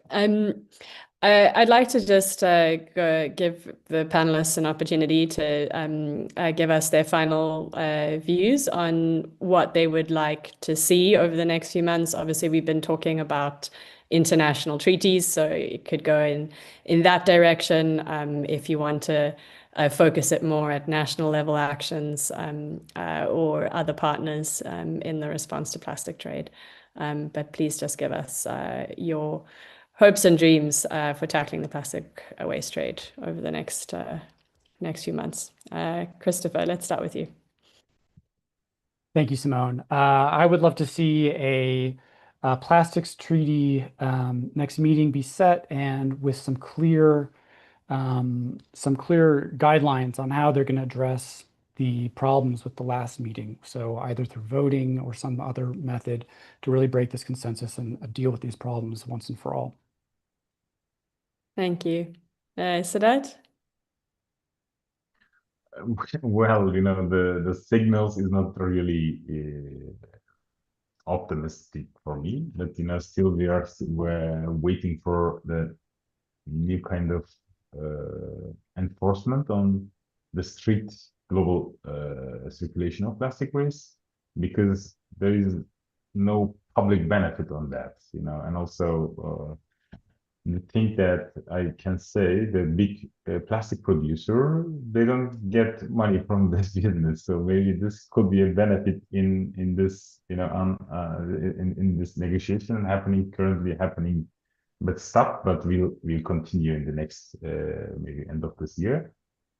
I'd like to just give the panelists an opportunity to give us their final views on what they would like to see over the next few months. Obviously, we've been talking about international treaties, so it could go in that direction. If you want to focus it more at national level actions or other partners in the response to plastic trade. But please just give us your hopes and dreams for tackling the plastic waste trade over the next few months. Christopher, let's start with you. Thank you, Simone. I would love to see a plastics treaty next meeting be set, and with some clear guidelines on how they're going to address the problems with the last meeting. So either through voting or some other method to really break this consensus and deal with these problems once and for all. Thank you. Sadat? Well, the signals is not really optimistic for me, but still we're waiting for the new kind of enforcement on the strict global circulation of plastic waste, because there is no public benefit on that, and also I think that I can say the big plastic producer, they don't get money from this business. So maybe this could be a benefit in this, in this negotiation currently happening, but we'll continue in the next maybe end of this year.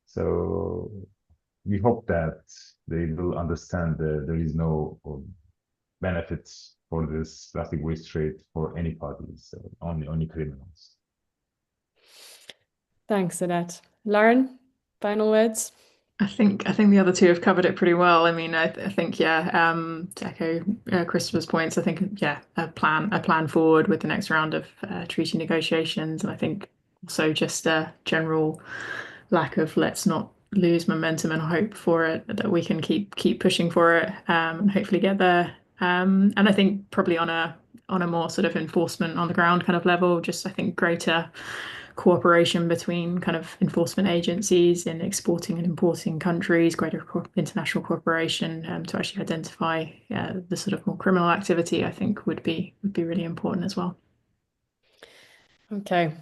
So we hope that they will understand that there is no benefits for this plastic waste trade for any parties, only criminals. Thanks, Sadat. Lauren, final words? I think the other two have covered it pretty well. I mean, I think to echo Christopher's points, I think a plan forward with the next round of treaty negotiations, and I think also just a general lack of let's not lose momentum and hope for it, that we can keep pushing for it and hopefully get there. And I think probably on a more sort of enforcement on the ground kind of level, just I think greater cooperation between kind of enforcement agencies in exporting and importing countries, greater international cooperation to actually identify the sort of more criminal activity, I think would be really important as well. Okay.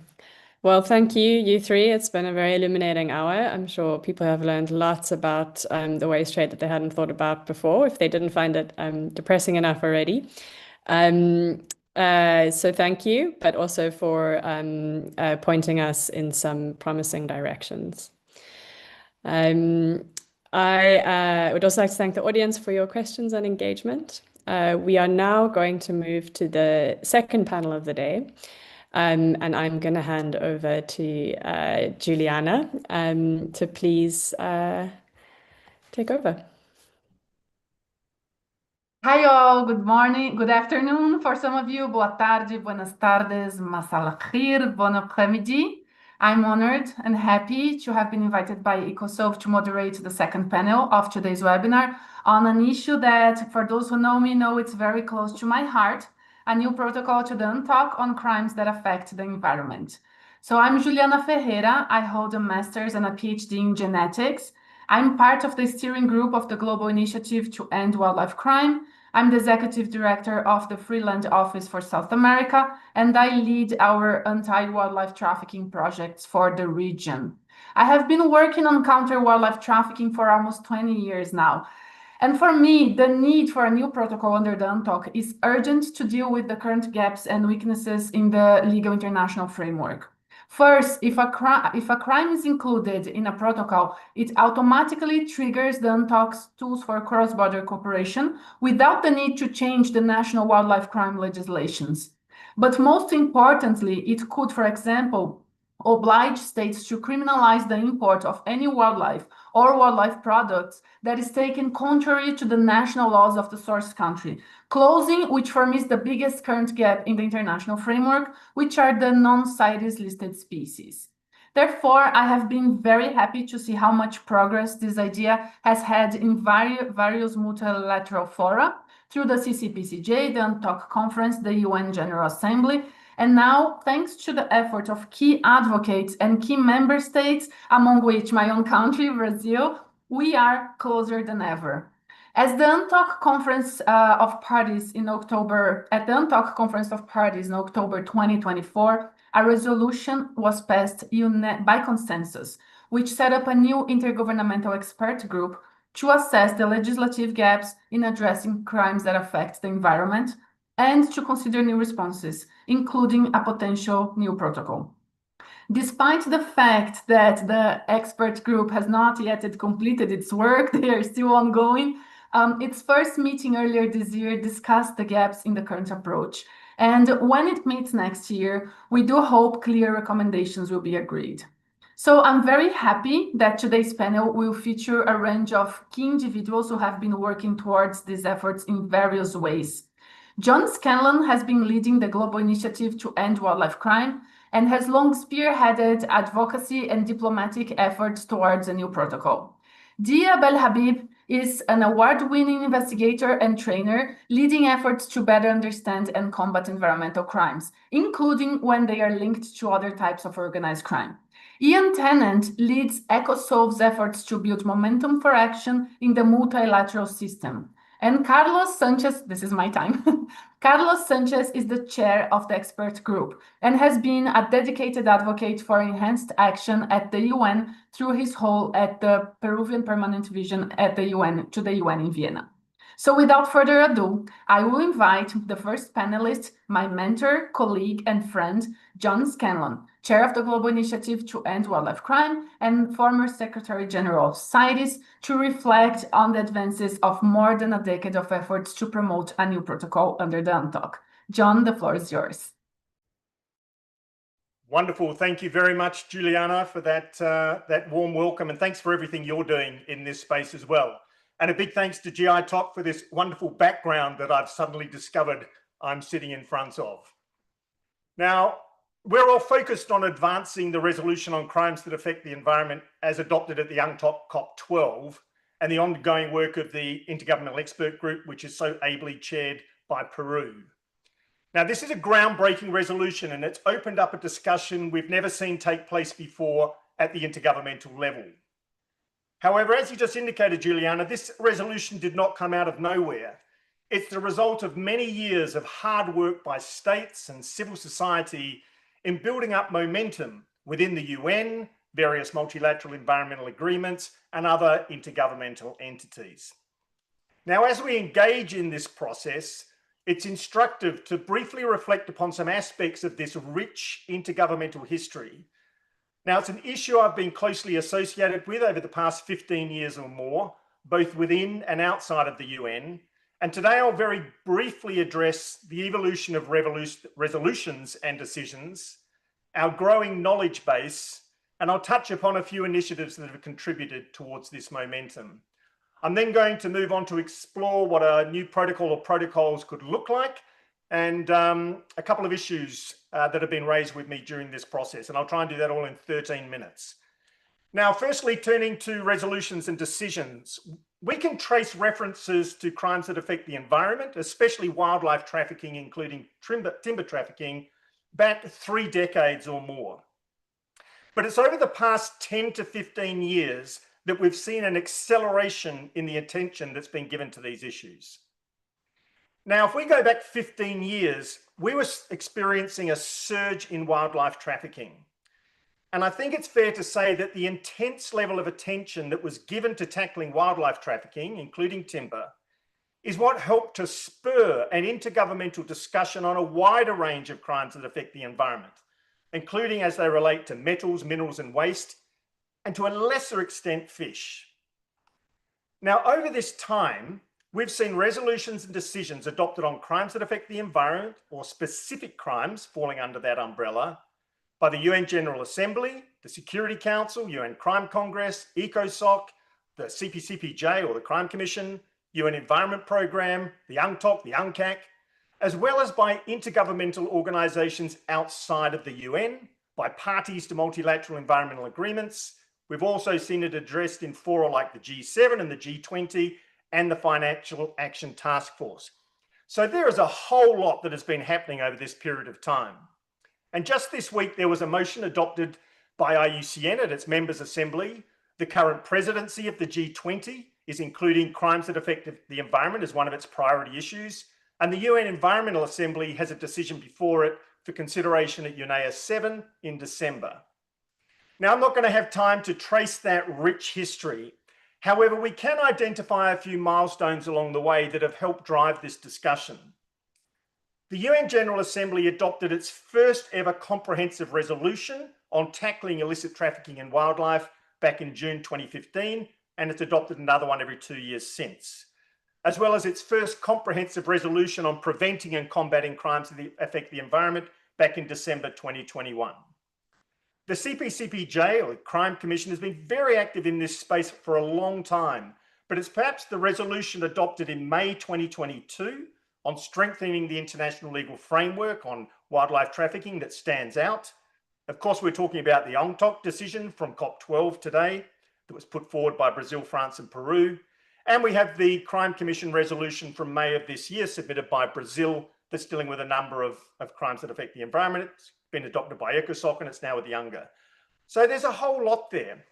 Well, thank you, you three. It's been a very illuminating hour. I'm sure people have learned lots about the waste trade that they hadn't thought about before, if they didn't find it depressing enough already. So thank you, but also for pointing us in some promising directions. I would also like to thank the audience for your questions and engagement. We are now going to move to the second panel of the day. And I'm going to hand over to Juliana to please take over. Hi all, good morning, good afternoon for some of you, boa tarde, buenas tardes, masal khair, bon après-midi. I'm honored and happy to have been invited by EcoSoap to moderate the second panel of today's webinar on an issue that, for those who know me, know it's very close to my heart, a new protocol to the GI-TOC on crimes that affect the environment. So I'm Juliana Ferreira. I hold a master's and a PhD in genetics. I'm part of the steering group of the Global Initiative to End Wildlife Crime. I'm the executive director of the Freeland Office for South America, and I lead our anti-wildlife trafficking projects for the region. I have been working on counter-wildlife trafficking for almost 20 years now. And for me, the need for a new protocol under the UNTOC is urgent to deal with the current gaps and weaknesses in the legal international framework. First, if a crime is included in a protocol, it automatically triggers the UNTOC's tools for cross-border cooperation without the need to change the national wildlife crime legislations. But most importantly, it could, for example, oblige states to criminalize the import of any wildlife or wildlife products that is taken contrary to the national laws of the source country, closing which for me is the biggest current gap in the international framework, which are the non-CITES listed species. Therefore, I have been very happy to see how much progress this idea has had in various multilateral fora, through the CCPCJ, the UNTOC Conference, the UN General Assembly, and now, thanks to the effort of key advocates and key member states, among which my own country, Brazil, we are closer than ever. As the UNTOC Conference of Parties in October, at the UNTOC Conference of Parties in October 2024, a resolution was passed by consensus, which set up a new intergovernmental expert group to assess the legislative gaps in addressing crimes that affect the environment and to consider new responses, including a potential new protocol. Despite the fact that the expert group has not yet completed its work, they are still ongoing, its first meeting earlier this year discussed the gaps in the current approach. And when it meets next year, we do hope clear recommendations will be agreed. So I'm very happy that today's panel will feature a range of key individuals who have been working towards these efforts in various ways. John Scanlon has been leading the global initiative to end wildlife crime and has long spearheaded advocacy and diplomatic efforts towards a new protocol. Dia Belhabib is an award-winning investigator and trainer, leading efforts to better understand and combat environmental crimes, including when they are linked to other types of organized crime. Ian Tennant leads EcoSolve's efforts to build momentum for action in the multilateral system. And Carlos Sanchez, this is my time, Carlos Sanchez is the chair of the expert group and has been a dedicated advocate for enhanced action at the UN through his role at the Peruvian Permanent Vision at the UN, to the UN in Vienna. So without further ado, I will invite the first panelist, my mentor, colleague, and friend, John Scanlon, chair of the Global Initiative to End Wildlife Crime and former Secretary General of CITES, to reflect on the advances of more than a decade of efforts to promote a new protocol under the UNTOC. John, the floor is yours. Wonderful. Thank you very much, Juliana, for that warm welcome, and thanks for everything you're doing in this space as well. And a big thanks to GI-TOC for this wonderful background that I've suddenly discovered I'm sitting in front of. Now, we're all focused on advancing the resolution on crimes that affect the environment as adopted at the UNTOC COP12 and the ongoing work of the Intergovernmental Expert Group, which is so ably chaired by Peru. Now, this is a groundbreaking resolution, and it's opened up a discussion we've never seen take place before at the intergovernmental level. However, as you just indicated, Juliana, this resolution did not come out of nowhere. It's the result of many years of hard work by states and civil society in building up momentum within the UN, various multilateral environmental agreements, and other intergovernmental entities. Now, as we engage in this process, it's instructive to briefly reflect upon some aspects of this rich intergovernmental history. Now, it's an issue I've been closely associated with over the past 15 years or more, both within and outside of the UN. And today I'll very briefly address the evolution of resolutions and decisions, our growing knowledge base, and I'll touch upon a few initiatives that have contributed towards this momentum. I'm then going to move on to explore what a new protocol or protocols could look like, and a couple of issues that have been raised with me during this process, and I'll try and do that all in 13 minutes. Now, firstly, turning to resolutions and decisions, we can trace references to crimes that affect the environment, especially wildlife trafficking, including timber trafficking, back 3 decades or more. But it's over the past 10 to 15 years that we've seen an acceleration in the attention that's been given to these issues. Now, if we go back 15 years, we were experiencing a surge in wildlife trafficking. And I think it's fair to say that the intense level of attention that was given to tackling wildlife trafficking, including timber, is what helped to spur an intergovernmental discussion on a wider range of crimes that affect the environment, including as they relate to metals, minerals, and waste, and to a lesser extent, fish. Now, over this time, we've seen resolutions and decisions adopted on crimes that affect the environment or specific crimes falling under that umbrella by the UN General Assembly, the Security Council, UN Crime Congress, GI-TOC, the CPCPJ or the Crime Commission, UN Environment Programme, the UNCTOC, the UNCAC, as well as by intergovernmental organisations outside of the UN, by parties to multilateral environmental agreements. We've also seen it addressed in fora like the G7 and the G20 and the Financial Action Task Force. So there is a whole lot that has been happening over this period of time. And just this week, there was a motion adopted by IUCN at its members' assembly. The current presidency of the G20 is including crimes that affect the environment as one of its priority issues. And the UN Environmental Assembly has a decision before it for consideration at UNEA 7 in December. Now, I'm not going to have time to trace that rich history. However, we can identify a few milestones along the way that have helped drive this discussion. The UN General Assembly adopted its first ever comprehensive resolution on tackling illicit trafficking in wildlife back in June 2015, and it's adopted another one every 2 years since, as well as its first comprehensive resolution on preventing and combating crimes that affect the environment back in December 2021. The CPCPJ, or the Crime Commission, has been very active in this space for a long time, but it's perhaps the resolution adopted in May 2022 on strengthening the international legal framework on wildlife trafficking that stands out. Of course, we're talking about the UNCTOC decision from COP12 today that was put forward by Brazil, France, and Peru. And we have the Crime Commission resolution from May of this year submitted by Brazil that's dealing with a number of crimes that affect the environment. It's been adopted by GI-TOC and it's now with the UNGA. So there's a whole lot there.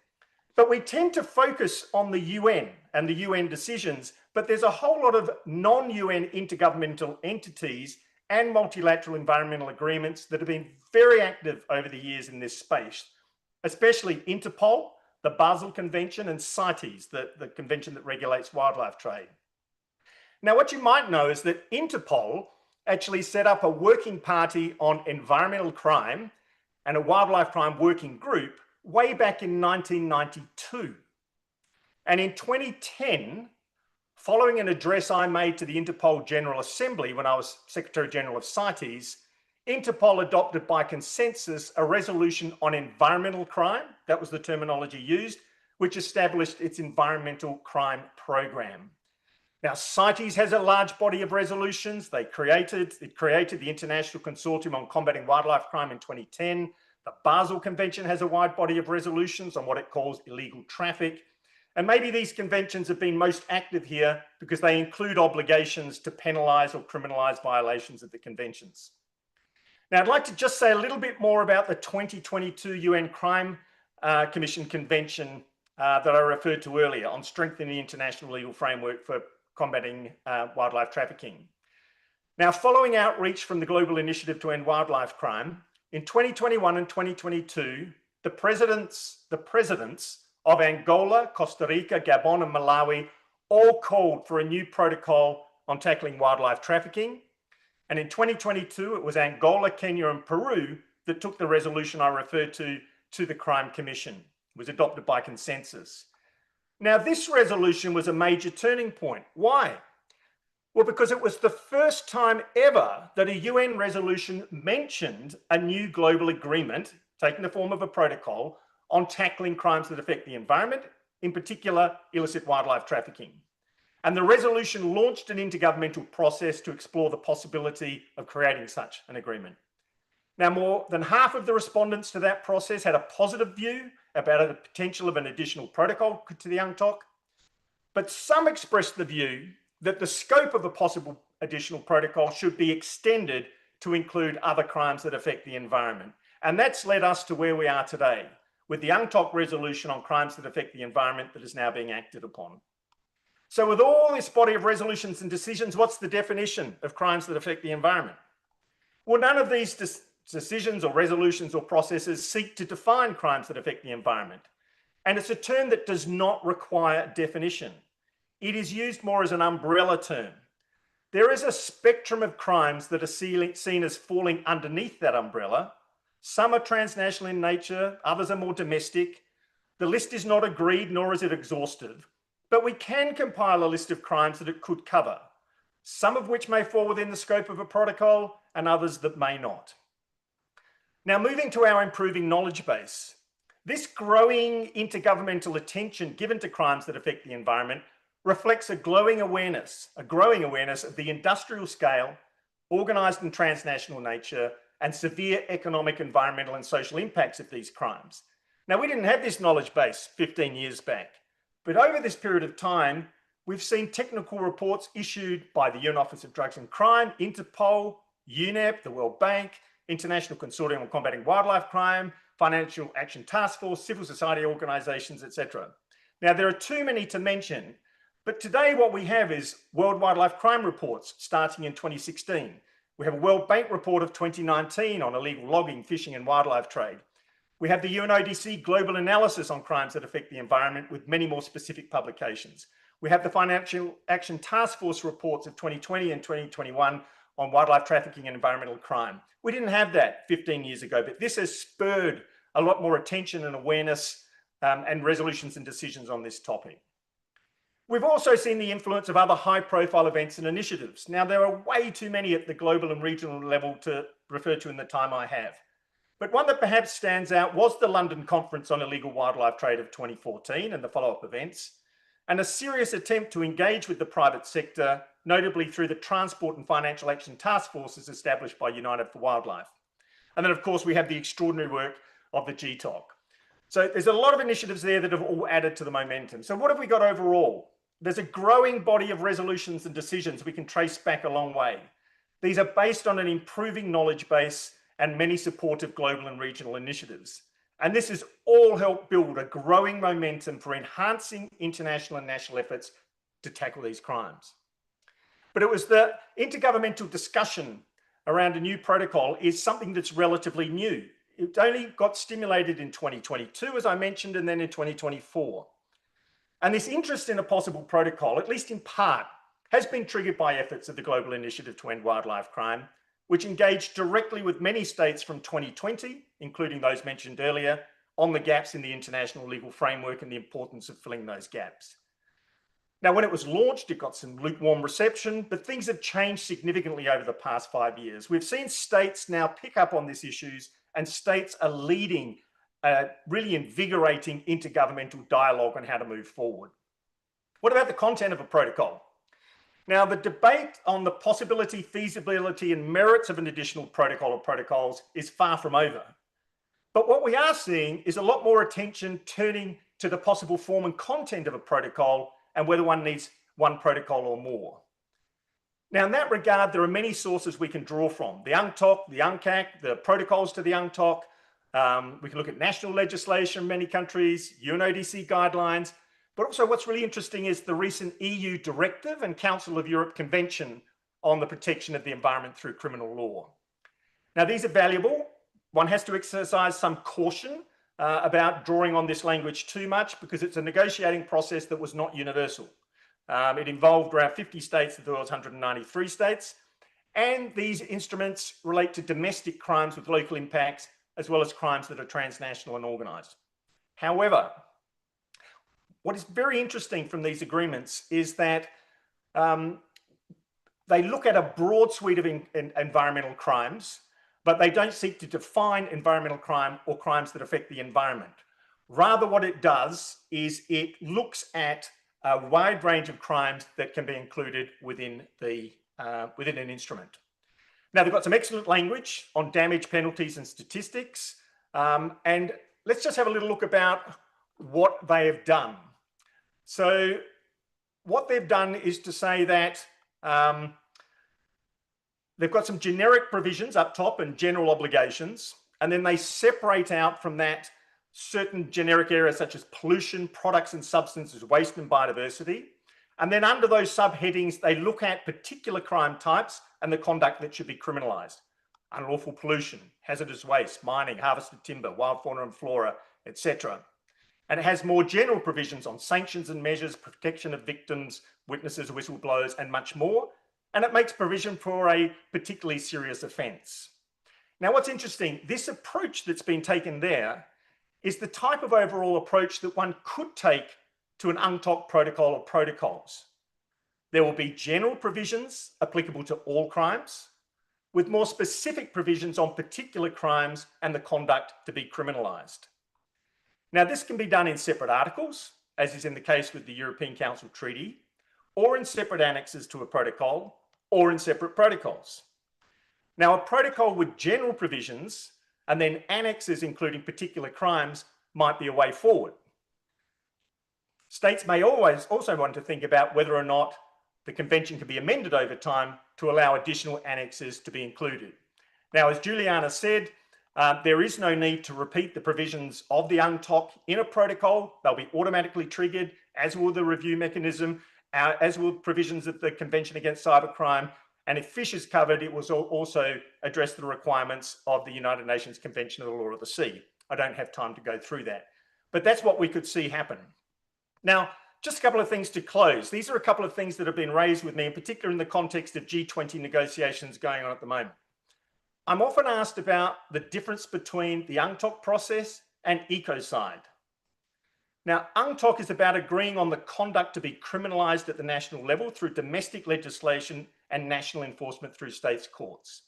But we tend to focus on the UN and the UN decisions, but there's a whole lot of non-UN intergovernmental entities and multilateral environmental agreements that have been very active over the years in this space, especially Interpol, the Basel Convention, and CITES, the convention that regulates wildlife trade. Now, what you might know is that Interpol actually set up a working party on environmental crime and a wildlife crime working group way back in 1992. And in 2010, following an address I made to the Interpol General Assembly when I was Secretary General of CITES, Interpol adopted by consensus a resolution on environmental crime, that was the terminology used, which established its environmental crime program. Now, CITES has a large body of resolutions. It created the International Consortium on Combating Wildlife Crime in 2010. The Basel Convention has a wide body of resolutions on what it calls illegal traffic. And maybe these conventions have been most active here because they include obligations to penalise or criminalise violations of the conventions. Now, I'd like to just say a little bit more about the 2022 UN Crime Commission Convention that I referred to earlier on strengthening the international legal framework for combating wildlife trafficking. Now, following outreach from the Global Initiative to End Wildlife Crime, in 2021 and 2022, the presidents of Angola, Costa Rica, Gabon, and Malawi all called for a new protocol on tackling wildlife trafficking. And in 2022, it was Angola, Kenya, and Peru that took the resolution I referred to the Crime Commission. It was adopted by consensus. Now, this resolution was a major turning point. Why? Well, because it was the first time ever that a UN resolution mentioned a new global agreement, taking the form of a protocol, on tackling crimes that affect the environment, in particular, illicit wildlife trafficking. And the resolution launched an intergovernmental process to explore the possibility of creating such an agreement. Now, more than half of the respondents to that process had a positive view about the potential of an additional protocol to the UNCTOC, but some expressed the view that the scope of a possible additional protocol should be extended to include other crimes that affect the environment. And that's led us to where we are today, with the UNCTOC resolution on crimes that affect the environment that is now being acted upon. So with all this body of resolutions and decisions, what's the definition of crimes that affect the environment? Well, none of these decisions or resolutions or processes seek to define crimes that affect the environment. And it's a term that does not require definition. It is used more as an umbrella term. There is a spectrum of crimes that are seen as falling underneath that umbrella. Some are transnational in nature, others are more domestic. The list is not agreed, nor is it exhaustive, but we can compile a list of crimes that it could cover, some of which may fall within the scope of a protocol and others that may not. Now, moving to our improving knowledge base, this growing intergovernmental attention given to crimes that affect the environment reflects a growing awareness of the industrial scale, organised and transnational nature, and severe economic, environmental and social impacts of these crimes. Now, we didn't have this knowledge base 15 years back, but over this period of time, we've seen technical reports issued by the UN Office of Drugs and Crime, Interpol, UNEP, the World Bank, International Consortium on Combating Wildlife Crime, Financial Action Task Force, civil society organisations, etc. Now, there are too many to mention, but today what we have is World Wildlife Crime reports starting in 2016. We have a World Bank report of 2019 on illegal logging, fishing and wildlife trade. We have the UNODC Global Analysis on Crimes that Affect the Environment with many more specific publications. We have the Financial Action Task Force reports of 2020 and 2021 on wildlife trafficking and environmental crime. We didn't have that 15 years ago, but this has spurred a lot more attention and awareness and resolutions and decisions on this topic. We've also seen the influence of other high-profile events and initiatives. Now, there are way too many at the global and regional level to refer to in the time I have. But one that perhaps stands out was the London Conference on Illegal Wildlife Trade of 2014 and the follow-up events, and a serious attempt to engage with the private sector, notably through the Transport and Financial Action Task Forces established by United for Wildlife. And then, of course, we have the extraordinary work of the GI-TOC. So there's a lot of initiatives there that have all added to the momentum. So what have we got overall? There's a growing body of resolutions and decisions we can trace back a long way. These are based on an improving knowledge base and many supportive global and regional initiatives. And this has all helped build a growing momentum for enhancing international and national efforts to tackle these crimes. But it was the intergovernmental discussion around a new protocol is something that's relatively new. It only got stimulated in 2022, as I mentioned, and then in 2024. And this interest in a possible protocol, at least in part, has been triggered by efforts of the Global Initiative to End Wildlife Crime, which engaged directly with many states from 2020, including those mentioned earlier, on the gaps in the international legal framework and the importance of filling those gaps. Now, when it was launched, it got some lukewarm reception, but things have changed significantly over the past 5 years. We've seen states now pick up on these issues, and states are leading really invigorating intergovernmental dialogue on how to move forward. What about the content of a protocol? Now, the debate on the possibility, feasibility, and merits of an additional protocol or protocols is far from over. But what we are seeing is a lot more attention turning to the possible form and content of a protocol and whether one needs one protocol or more. Now, in that regard, there are many sources we can draw from. The UNCTOC, the UNCAC, the protocols to the UNCTOC. We can look at national legislation in many countries, UNODC guidelines, but also what's really interesting is the recent EU directive and Council of Europe Convention on the protection of the environment through criminal law. Now, these are valuable. One has to exercise some caution about drawing on this language too much because it's a negotiating process that was not universal. It involved around 50 states of the world's 193 states, and these instruments relate to domestic crimes with local impacts as well as crimes that are transnational and organised. However, what is very interesting from these agreements is that they look at a broad suite of environmental crimes, but they don't seek to define environmental crime or crimes that affect the environment. Rather, what it does is it looks at a wide range of crimes that can be included within an instrument. Now, they've got some excellent language on damage, penalties, and statistics. And let's just have a little look about what they have done. So what they've done is to say that they've got some generic provisions up top and general obligations, and then they separate out from that certain generic areas such as pollution, products and substances, waste and biodiversity. And then under those subheadings, they look at particular crime types and the conduct that should be criminalised. unlawful pollution, hazardous waste, mining, harvested timber, wild fauna and flora, etc. And it has more general provisions on sanctions and measures, protection of victims, witnesses, whistleblowers, and much more. And it makes provision for a particularly serious offence. Now, what's interesting, this approach that's been taken there is the type of overall approach that one could take to an UNCTOC protocol or protocols. There will be general provisions applicable to all crimes, with more specific provisions on particular crimes and the conduct to be criminalised. Now, this can be done in separate articles, as is in the case with the European Council Treaty, or in separate annexes to a protocol, or in separate protocols. Now, a protocol with general provisions and then annexes including particular crimes might be a way forward. States may always also want to think about whether or not the convention can be amended over time to allow additional annexes to be included. Now, as Juliana said, there is no need to repeat the provisions of the UNCTOC in a protocol. They'll be automatically triggered, as will the review mechanism, as will provisions of the Convention Against Cybercrime. And if fish is covered, it will also address the requirements of the United Nations Convention of the Law of the Sea. I don't have time to go through that, but that's what we could see happen. Now, just a couple of things to close. These are a couple of things that have been raised with me, in particular in the context of G20 negotiations going on at the moment. I'm often asked about the difference between the UNCTOC process and ecocide. Now, UNCTOC is about agreeing on the conduct to be criminalised at the national level through domestic legislation and national enforcement through states' courts.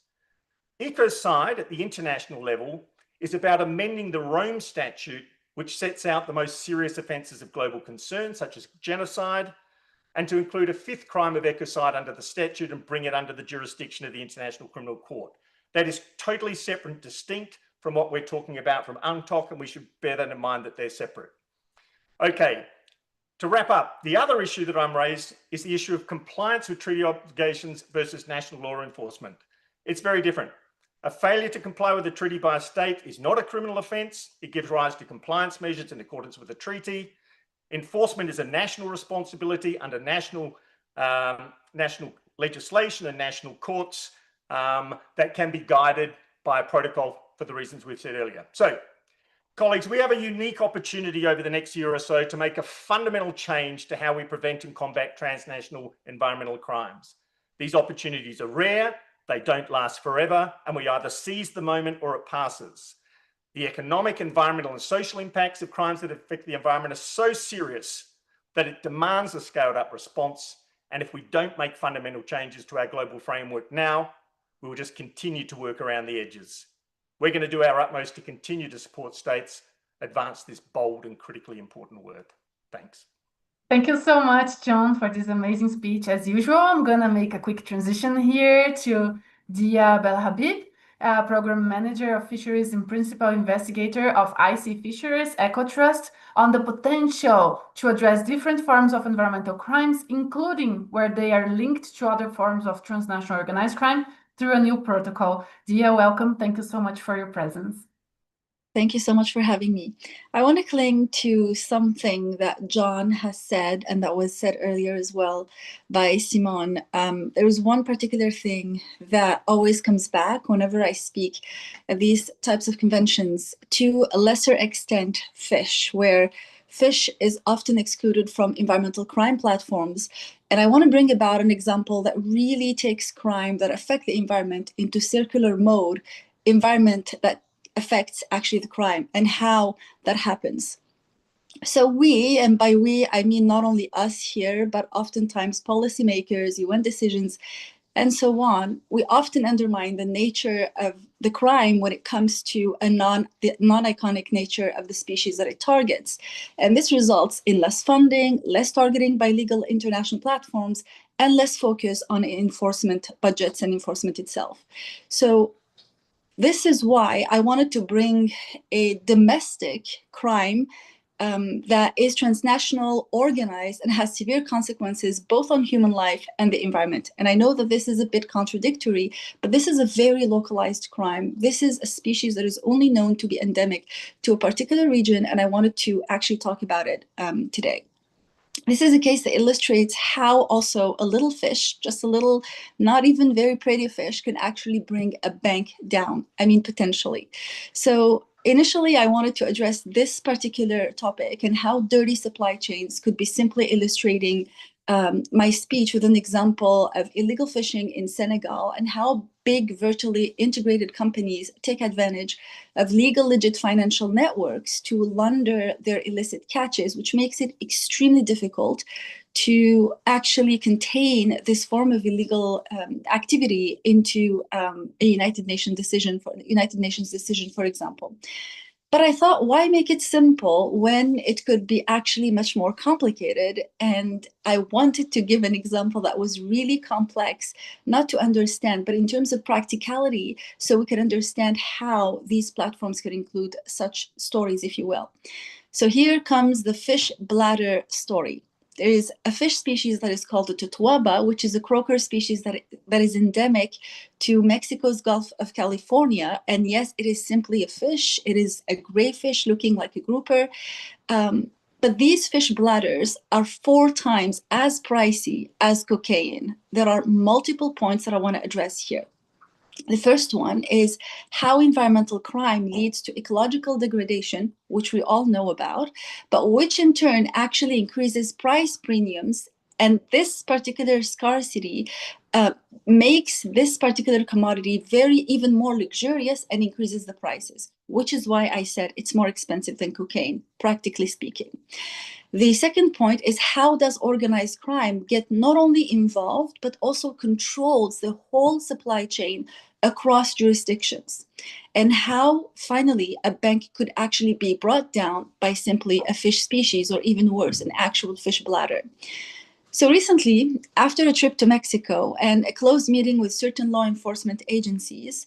Ecocide at the international level is about amending the Rome Statute, which sets out the most serious offences of global concern, such as genocide, and to include a fifth crime of ecocide under the statute and bring it under the jurisdiction of the International Criminal Court. That is totally separate and distinct from what we're talking about from UNCTOC, and we should bear that in mind that they're separate. Okay, to wrap up, the other issue that I'm raised is the issue of compliance with treaty obligations versus national law enforcement. It's very different. A failure to comply with a treaty by a state is not a criminal offence. It gives rise to compliance measures in accordance with the treaty. Enforcement is a national responsibility under national legislation and national courts that can be guided by a protocol for the reasons we've said earlier. So, colleagues, we have a unique opportunity over the next year or so to make a fundamental change to how we prevent and combat transnational environmental crimes. These opportunities are rare, they don't last forever, and we either seize the moment or it passes. The economic, environmental, and social impacts of crimes that affect the environment are so serious that it demands a scaled-up response, and if we don't make fundamental changes to our global framework now, we will just continue to work around the edges. We're going to do our utmost to continue to support states advance this bold and critically important work. Thanks. Thank you so much, John, for this amazing speech. As usual, I'm going to make a quick transition here to Dia Belhabib, Program Manager of Fisheries and Principal Investigator of IC Fisheries EcoTrust, on the potential to address different forms of environmental crimes, including where they are linked to other forms of transnational organized crime, through a new protocol. Dia, welcome. Thank you so much for your presence. Thank you so much for having me. I want to cling to something that John has said and that was said earlier as well by Simon. There's one particular thing that always comes back whenever I speak at these types of conventions, to a lesser extent fish, where fish is often excluded from environmental crime platforms. And I want to bring about an example that really takes crime that affect the environment into circular mode, environment that affects actually the crime and how that happens. So we, and by we, I mean not only us here, but oftentimes policymakers, UN decisions, and so on, we often undermine the nature of the crime when it comes to the non-iconic nature of the species that it targets. And this results in less funding, less targeting by legal international platforms, and less focus on enforcement budgets and enforcement itself. So this is why I wanted to bring a domestic crime that is transnational, organized, and has severe consequences both on human life and the environment. And I know that this is a bit contradictory, but this is a very localized crime. This is a species that is only known to be endemic to a particular region, and I wanted to actually talk about it today. This is a case that illustrates how also a little fish, just a little, not even very pretty fish, can actually bring a bank down. I mean, potentially. So initially, I wanted to address this particular topic and how dirty supply chains could be simply illustrating my speech with an example of illegal fishing in Senegal and how big vertically integrated companies take advantage of legal legit financial networks to launder their illicit catches, which makes it extremely difficult to actually contain this form of illegal activity into a United Nations decision, for example. But I thought, why make it simple when it could be actually much more complicated? And I wanted to give an example that was really complex, not to understand, but in terms of practicality, so we could understand how these platforms could include such stories, if you will. So here comes the fish bladder story. There is a fish species that is called the totoaba, which is a croaker species that is endemic to Mexico's Gulf of California. And yes, it is simply a fish. It is a gray fish looking like a grouper. But these fish bladders are 4 times as pricey as cocaine. There are multiple points that I want to address here. The first one is how environmental crime leads to ecological degradation, which we all know about, but which in turn actually increases price premiums. And this particular scarcity makes this particular commodity even more luxurious and increases the prices, which is why I said it's more expensive than cocaine, practically speaking. The second point is how does organized crime get not only involved, but also controls the whole supply chain across jurisdictions, and how finally a bank could actually be brought down by simply a fish species, or even worse, an actual fish bladder. So recently, after a trip to Mexico and a close meeting with certain law enforcement agencies,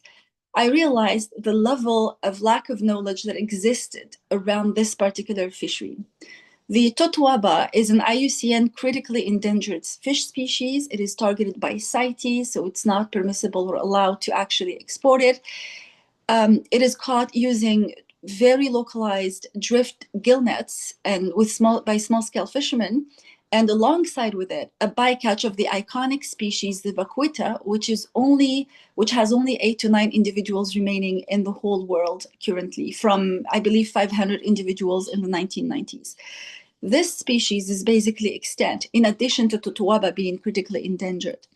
I realized the level of lack of knowledge that existed around this particular fishery. The totoaba is an IUCN critically endangered fish species. It is targeted by CITES, so it's not permissible or allowed to actually export it. It is caught using very localized drift gill nets and by small-scale fishermen, and alongside with it, a bycatch of the iconic species, the vaquita, which has only 8 to 9 individuals remaining in the whole world currently, from I believe 500 individuals in the 1990s. This species is basically extant, in addition to totoaba being critically endangered.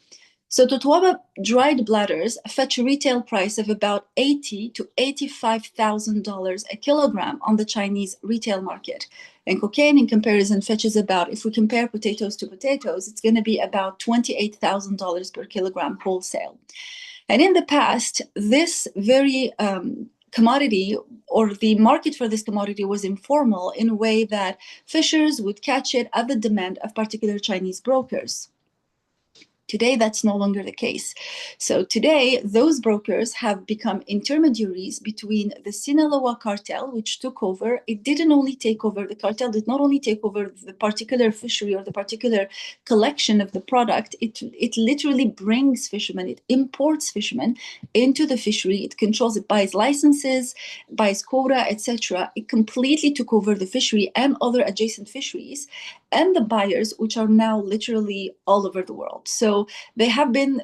So totoaba dried bladders fetch a retail price of about $80,000 to $85,000 a kilogram on the Chinese retail market. And cocaine, in comparison, fetches about, if we compare potatoes to potatoes, it's going to be about $28,000 per kilogram wholesale. And in the past, this very commodity, or the market for this commodity, was informal in a way that fishers would catch it at the demand of particular Chinese brokers. Today, that's no longer the case. So today, those brokers have become intermediaries between the Sinaloa cartel, which took over. It didn't only take over, the cartel did not only take over the particular fishery or the particular collection of the product, it literally brings fishermen, it imports fishermen into the fishery, it controls, it buys licenses, buys quota, etc. It completely took over the fishery and other adjacent fisheries, and the buyers, which are now literally all over the world. So they have been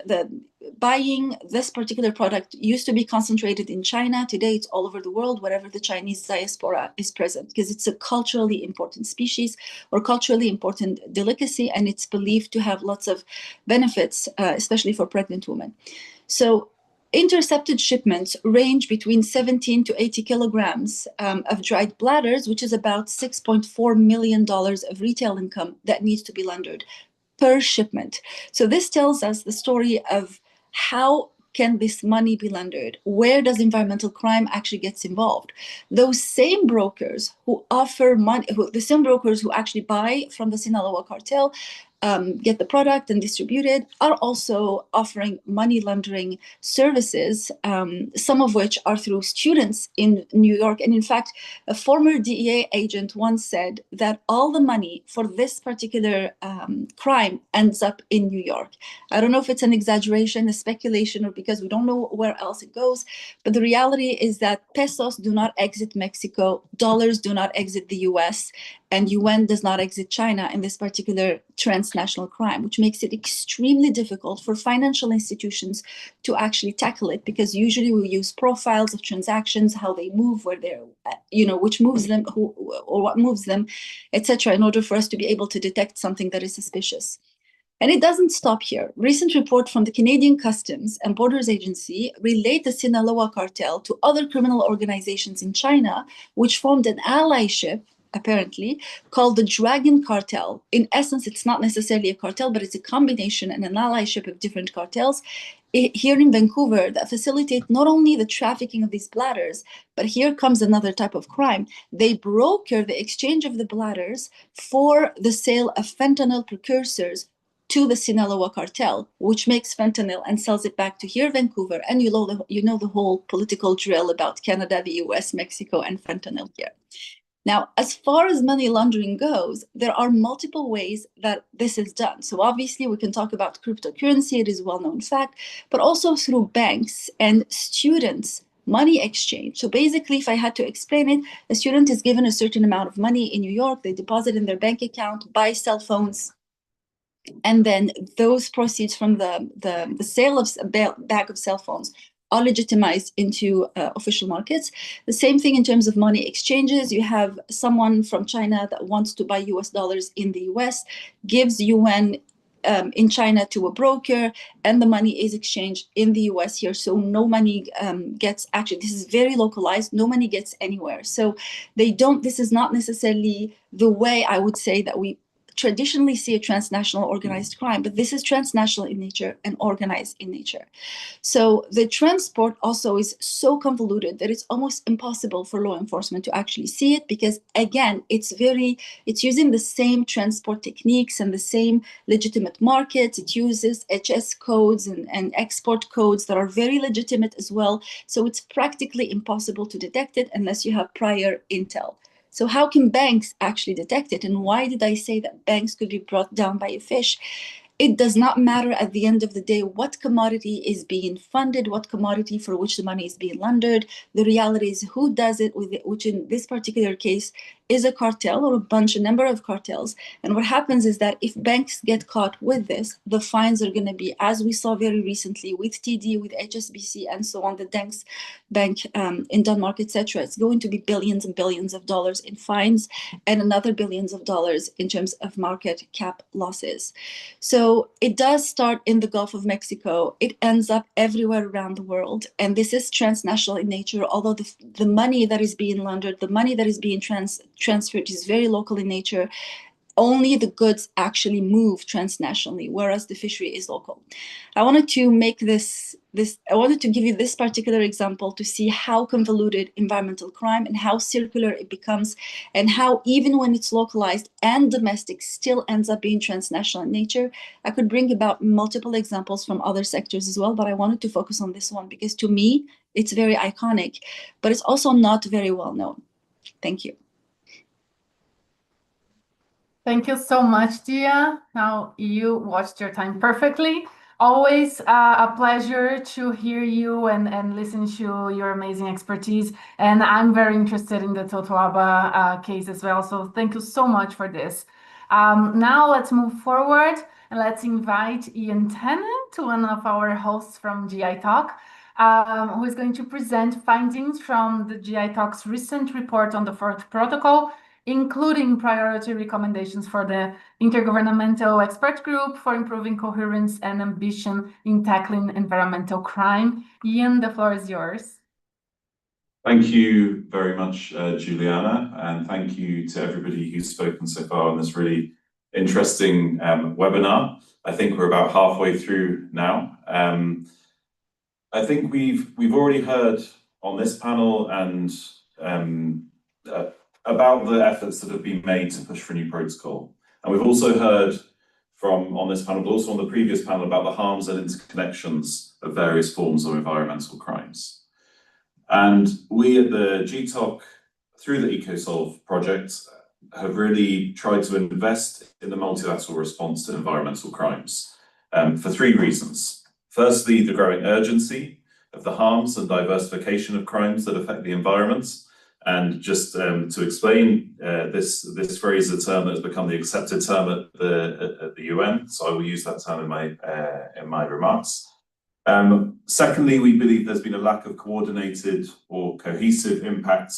buying this particular product, used to be concentrated in China. Today, it's all over the world, wherever the Chinese diaspora is present, because it's a culturally important species or culturally important delicacy, and it's believed to have lots of benefits, especially for pregnant women. So intercepted shipments range between 17 to 80 kilograms of dried bladders, which is about $6.4 million of retail income that needs to be laundered per shipment. So this tells us the story of how can this money be laundered? Where does environmental crime actually gets involved? Those same brokers who offer money, the same brokers who actually buy from the Sinaloa cartel, get the product and distribute it, are also offering money laundering services, some of which are through students in New York. And in fact, a former DEA agent once said that all the money for this particular crime ends up in New York. I don't know if it's an exaggeration, a speculation, or because we don't know where else it goes, but the reality is that pesos do not exit Mexico, dollars do not exit the US, and UN does not exit China in this particular transnational crime, which makes it extremely difficult for financial institutions to actually tackle it, because usually we use profiles of transactions, how they move, where they're, which moves them, who, or what moves them, etc., in order for us to be able to detect something that is suspicious. And it doesn't stop here. Recent report from the Canadian Customs and Borders Agency relate the Sinaloa cartel to other criminal organizations in China, which formed an allyship, apparently, called the Dragon Cartel. In essence, it's not necessarily a cartel, but it's a combination and an allyship of different cartels here in Vancouver that facilitate not only the trafficking of these bladders, but here comes another type of crime. They broker the exchange of the bladders for the sale of fentanyl precursors to the Sinaloa cartel, which makes fentanyl and sells it back to here, Vancouver. And you know the whole political drill about Canada, the US, Mexico, and fentanyl here. Now, as far as money laundering goes, there are multiple ways that this is done. So obviously we can talk about cryptocurrency, it is a well-known fact, but also through banks and students' money exchange. So basically, if I had to explain it, a student is given a certain amount of money in New York, they deposit in their bank account, buy cell phones, and then those proceeds from the sale of a bag of cell phones are legitimized into official markets. The same thing in terms of money exchanges. You have someone from China that wants to buy US dollars in the US, gives yuan in China to a broker, and the money is exchanged in the US here. So no money gets, actually, this is very localized, no money gets anywhere. So this is not necessarily the way I would say that we traditionally see a transnational organized crime, but this is transnational in nature and organized in nature. So the transport also is so convoluted that it's almost impossible for law enforcement to actually see it, because again, it's using the same transport techniques and the same legitimate markets. It uses HS codes and export codes that are very legitimate as well. So it's practically impossible to detect it unless you have prior intel. So how can banks actually detect it? And why did I say that banks could be brought down by a fish? It does not matter at the end of the day what commodity is being funded, what commodity for which the money is being laundered. The reality is who does it, which in this particular case is a cartel or a number of cartels. And what happens is that if banks get caught with this, the fines are going to be, as we saw very recently with TD, with HSBC, and so on, the Danske Bank in Denmark, etc. It's going to be billions and billions of dollars in fines and another billions of dollars in terms of market cap losses. So it does start in the Gulf of Mexico. It ends up everywhere around the world. And this is transnational in nature, although the money that is being laundered, the money that is being transferred is very local in nature. Only the goods actually move transnationally, whereas the fishery is local. I wanted to give you this particular example to see how convoluted environmental crime and how circular it becomes, and how even when it's localized and domestic still ends up being transnational in nature. I could bring about multiple examples from other sectors as well, but I wanted to focus on this one because to me, it's very iconic, but it's also not very well known. Thank you. Thank you so much, Dia. Now you watched your time perfectly. Always a pleasure to hear you and listen to your amazing expertise. And I'm very interested in the Totoaba case as well. So thank you so much for this. Now let's move forward and let's invite Ian Tennant, one of our hosts from GI-TOC, who is going to present findings from the GI-TOC's recent report on the fourth protocol, including priority recommendations for the Intergovernmental Expert Group for improving coherence and ambition in tackling environmental crime. Ian, the floor is yours. Thank you very much, Juliana, and thank you to everybody who's spoken so far on this really interesting webinar. I think we're about halfway through now. I think we've already heard on this panel and about the efforts that have been made to push for a new protocol. And we've also heard on this panel, but also on the previous panel, about the harms and interconnections of various forms of environmental crimes. And we at the GI-TOC, through the EcoSolve project, have really tried to invest in the multilateral response to environmental crimes for three reasons. Firstly, the growing urgency of the harms and diversification of crimes that affect the environment, And just to explain, this phrase is a term that has become the accepted term at the UN, so I will use that term in my remarks. Secondly, we believe there's been a lack of coordinated or cohesive impact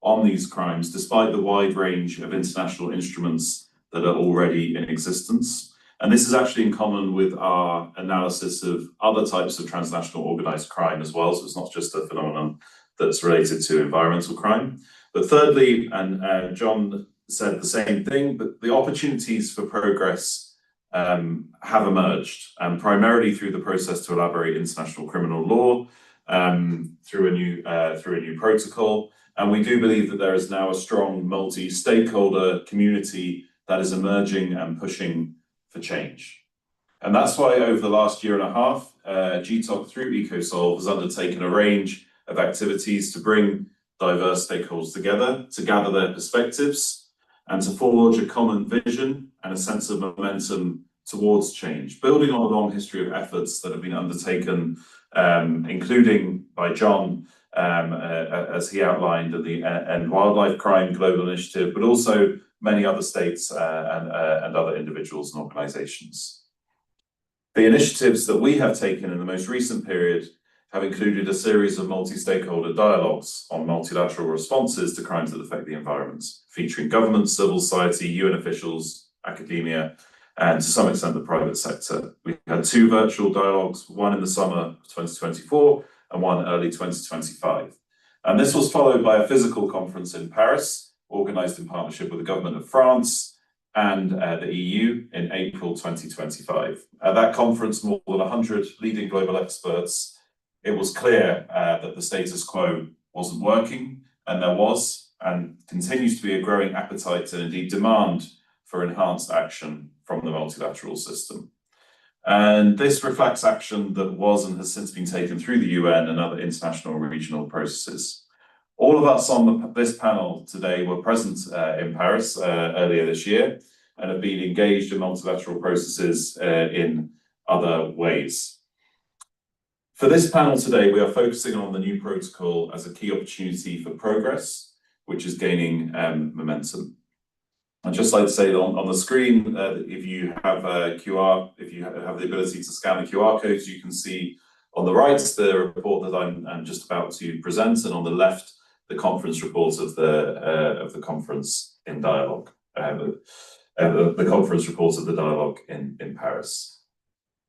on these crimes, despite the wide range of international instruments that are already in existence. And this is actually in common with our analysis of other types of transnational organized crime as well, so it's not just a phenomenon that's related to environmental crime. But thirdly, and John said the same thing, but the opportunities for progress have emerged, primarily through the process to elaborate international criminal law, through a new protocol. And we do believe that there is now a strong multi-stakeholder community that is emerging and pushing for change. And that's why over the last year and a half, GI-TOC through EcoSolve has undertaken a range of activities to bring diverse stakeholders together, to gather their perspectives, and to forge a common vision and a sense of momentum towards change, building on a long history of efforts that have been undertaken, including by John, as he outlined, at the End Wildlife Crime Global Initiative, but also many other states and other individuals and organizations. The initiatives that we have taken in the most recent period have included a series of multi-stakeholder dialogues on multilateral responses to crimes that affect the environment, featuring governments, civil society, UN officials, academia, and to some extent the private sector. We had 2 virtual dialogues, one in the summer of 2024 and one early 2025. And this was followed by a physical conference in Paris, organized in partnership with the government of France and the EU in April 2025. At that conference, more than 100 leading global experts, it was clear that the status quo wasn't working, and there was and continues to be a growing appetite and indeed demand for enhanced action from the multilateral system. And this reflects action that was and has since been taken through the UN and other international and regional processes. All of us on this panel today were present in Paris earlier this year and have been engaged in multilateral processes in other ways. For this panel today, we are focusing on the new protocol as a key opportunity for progress, which is gaining momentum. I'd just like to say that on the screen, if you have a QR, if you have the ability to scan the QR codes, you can see on the right the report that I'm just about to present, and on the left the conference report of the conference in dialogue, the conference report of the dialogue in Paris.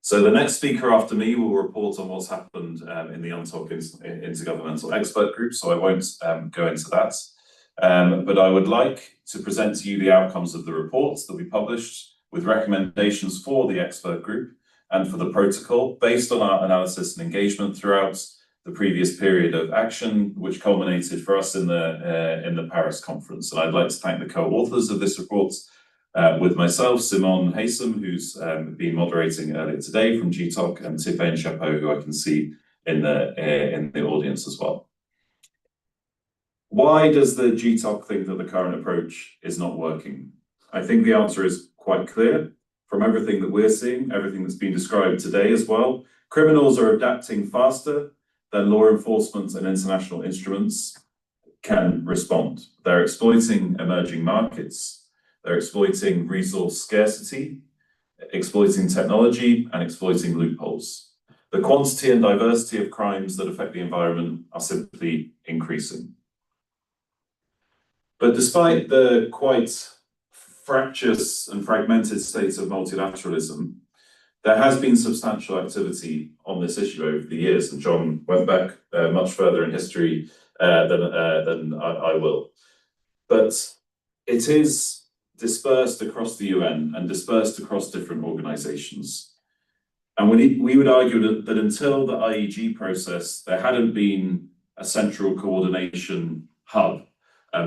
So the next speaker after me will report on what's happened in the UNTOC Intergovernmental Expert Group, so I won't go into that. But I would like to present to you the outcomes of the reports that we published with recommendations for the expert group and for the protocol based on our analysis and engagement throughout the previous period of action, which culminated for us in the Paris conference. And I'd like to thank the co-authors of this report, with myself, Simon Haysom, who's been moderating earlier today from GI-TOC, and Tiffaine Chapeau, who I can see in the audience as well. Why does the GI-TOC think that the current approach is not working? I think the answer is quite clear from everything that we're seeing, everything that's been described today as well. Criminals are adapting faster than law enforcement and international instruments can respond. They're exploiting emerging markets. They're exploiting resource scarcity, exploiting technology, and exploiting loopholes. The quantity and diversity of crimes that affect the environment are simply increasing. But despite the quite fractious and fragmented state of multilateralism, there has been substantial activity on this issue over the years, and John went back much further in history than I will. But it is dispersed across the UN and dispersed across different organizations. And we would argue that until the IEG process, there hadn't been a central coordination hub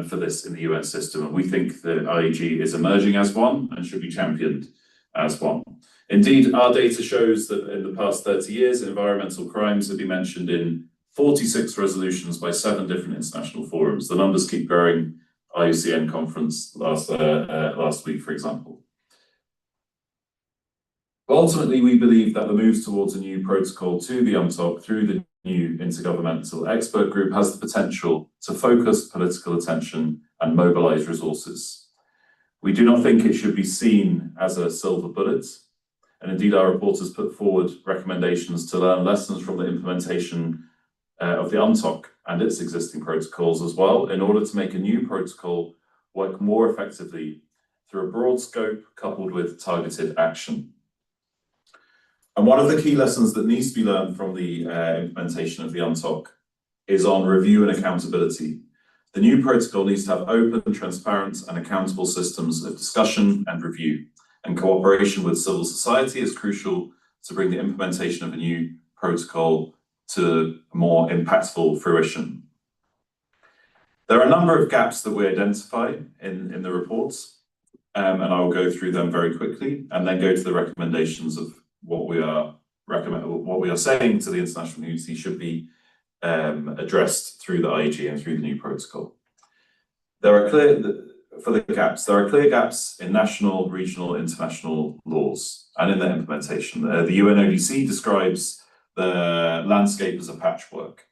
for this in the UN system. And we think that IEG is emerging as one and should be championed as one. Indeed, our data shows that in the past 30 years, environmental crimes have been mentioned in 46 resolutions by 7 different international forums. The numbers keep growing. IUCN conference last week, for example. But ultimately, we believe that the moves towards a new protocol to the UNTOC through the new intergovernmental expert group has the potential to focus political attention and mobilize resources. We do not think it should be seen as a silver bullet, and indeed our report has put forward recommendations to learn lessons from the implementation of the GI-TOC and its existing protocols as well, in order to make a new protocol work more effectively through a broad scope coupled with targeted action. And one of the key lessons that needs to be learned from the implementation of the GI-TOC is on review and accountability. The new protocol needs to have open, transparent, and accountable systems of discussion and review, and cooperation with civil society is crucial to bring the implementation of a new protocol to more impactful fruition. There are a number of gaps that we identify in the reports, and I will go through them very quickly, and then go to the recommendations of what we are saying to the international community should be addressed through the IEG and through the new protocol. There are clear gaps in national, regional, international laws and in their implementation. The UNODC describes the landscape as a patchwork.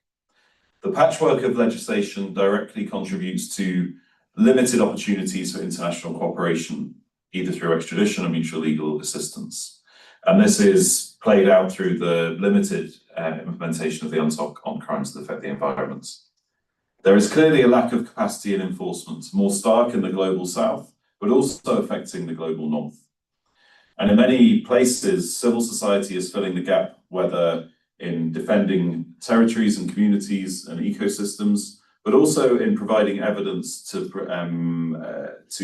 The patchwork of legislation directly contributes to limited opportunities for international cooperation, either through extradition or mutual legal assistance. And this is played out through the limited implementation of the GI-TOC on crimes that affect the environment. There is clearly a lack of capacity in enforcement, more stark in the global south, but also affecting the global north. And in many places, civil society is filling the gap, whether in defending territories and communities and ecosystems, but also in providing evidence to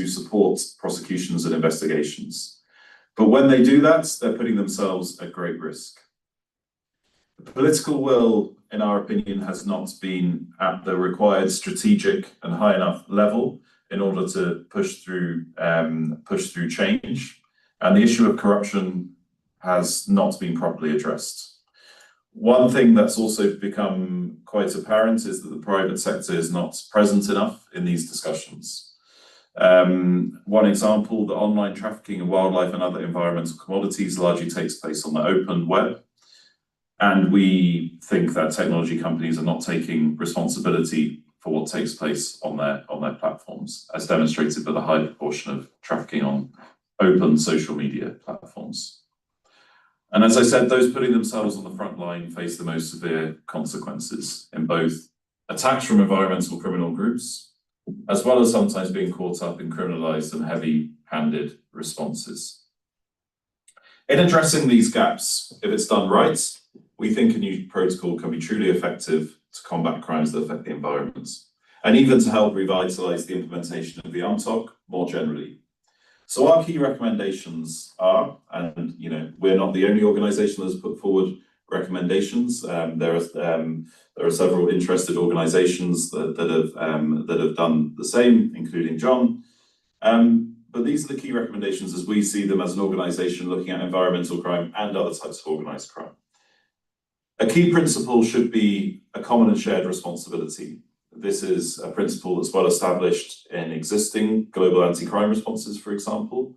support prosecutions and investigations. But when they do that, they're putting themselves at great risk. The political will, in our opinion, has not been at the required strategic and high enough level in order to push through change. And the issue of corruption has not been properly addressed. One thing that's also become quite apparent is that the private sector is not present enough in these discussions. One example, the online trafficking of wildlife and other environmental commodities largely takes place on the open web. And we think that technology companies are not taking responsibility for what takes place on their platforms, as demonstrated by the high proportion of trafficking on open social media platforms. And as I said, those putting themselves on the front line face the most severe consequences in both attacks from environmental criminal groups, as well as sometimes being caught up in criminalized and heavy-handed responses. In addressing these gaps, if it's done right, we think a new protocol can be truly effective to combat crimes that affect the environment, and even to help revitalize the implementation of the GI-TOC more generally. So our key recommendations are, and we're not the only organization that's put forward recommendations. There are several interested organizations that have done the same, including John. But these are the key recommendations as we see them as an organization looking at environmental crime and other types of organized crime. A key principle should be a common and shared responsibility. This is a principle that's well established in existing global anti-crime responses, for example.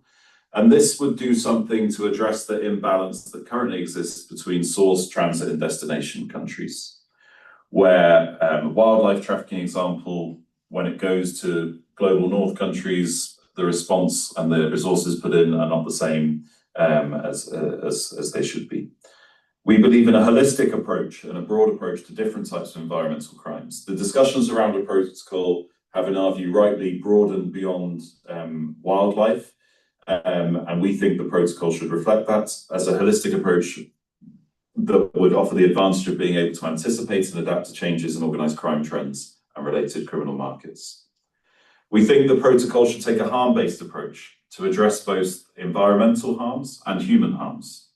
And this would do something to address the imbalance that currently exists between source, transit, and destination countries, where wildlife trafficking example, when it goes to global north countries, the response and the resources put in are not the same as they should be. We believe in a holistic approach and a broad approach to different types of environmental crimes. The discussions around the protocol have, in our view, rightly broadened beyond wildlife. And we think the protocol should reflect that as a holistic approach that would offer the advantage of being able to anticipate and adapt to changes in organized crime trends and related criminal markets. We think the protocol should take a harm-based approach to address both environmental harms and human harms.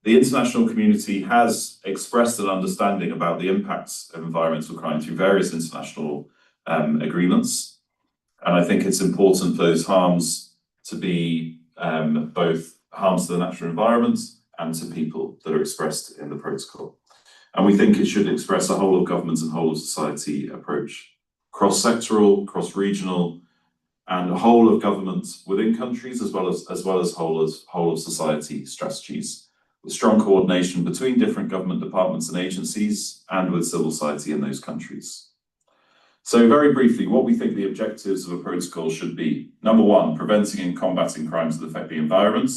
The international community has expressed an understanding about the impacts of environmental crime through various international agreements. And I think it's important for those harms to be both harms to the natural environment and to people that are expressed in the protocol. And we think it should express a whole of government and whole of society approach, cross-sectoral, cross-regional, and whole of government within countries, as well as whole of society strategies with strong coordination between different government departments and agencies and with civil society in those countries. So very briefly, what we think the objectives of a protocol should be. Number one, preventing and combating crimes that affect the environment.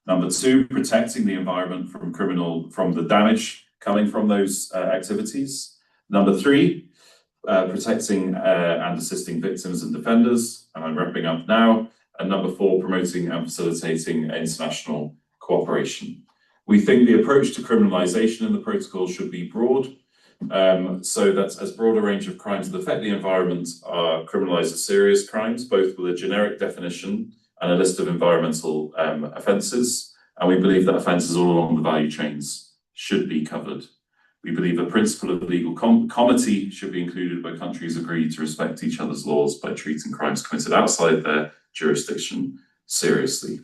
Number two, protecting the environment from the damage coming from those activities. Number three, protecting and assisting victims and defenders, and I'm wrapping up now. And number four, promoting and facilitating international cooperation. We think the approach to criminalization in the protocol should be broad, so that as broad a range of crimes that affect the environment are criminalized as serious crimes, both with a generic definition and a list of environmental offences. And we believe that offences all along the value chains should be covered. We believe a principle of legal comity should be included where countries agree to respect each other's laws by treating crimes committed outside their jurisdiction seriously.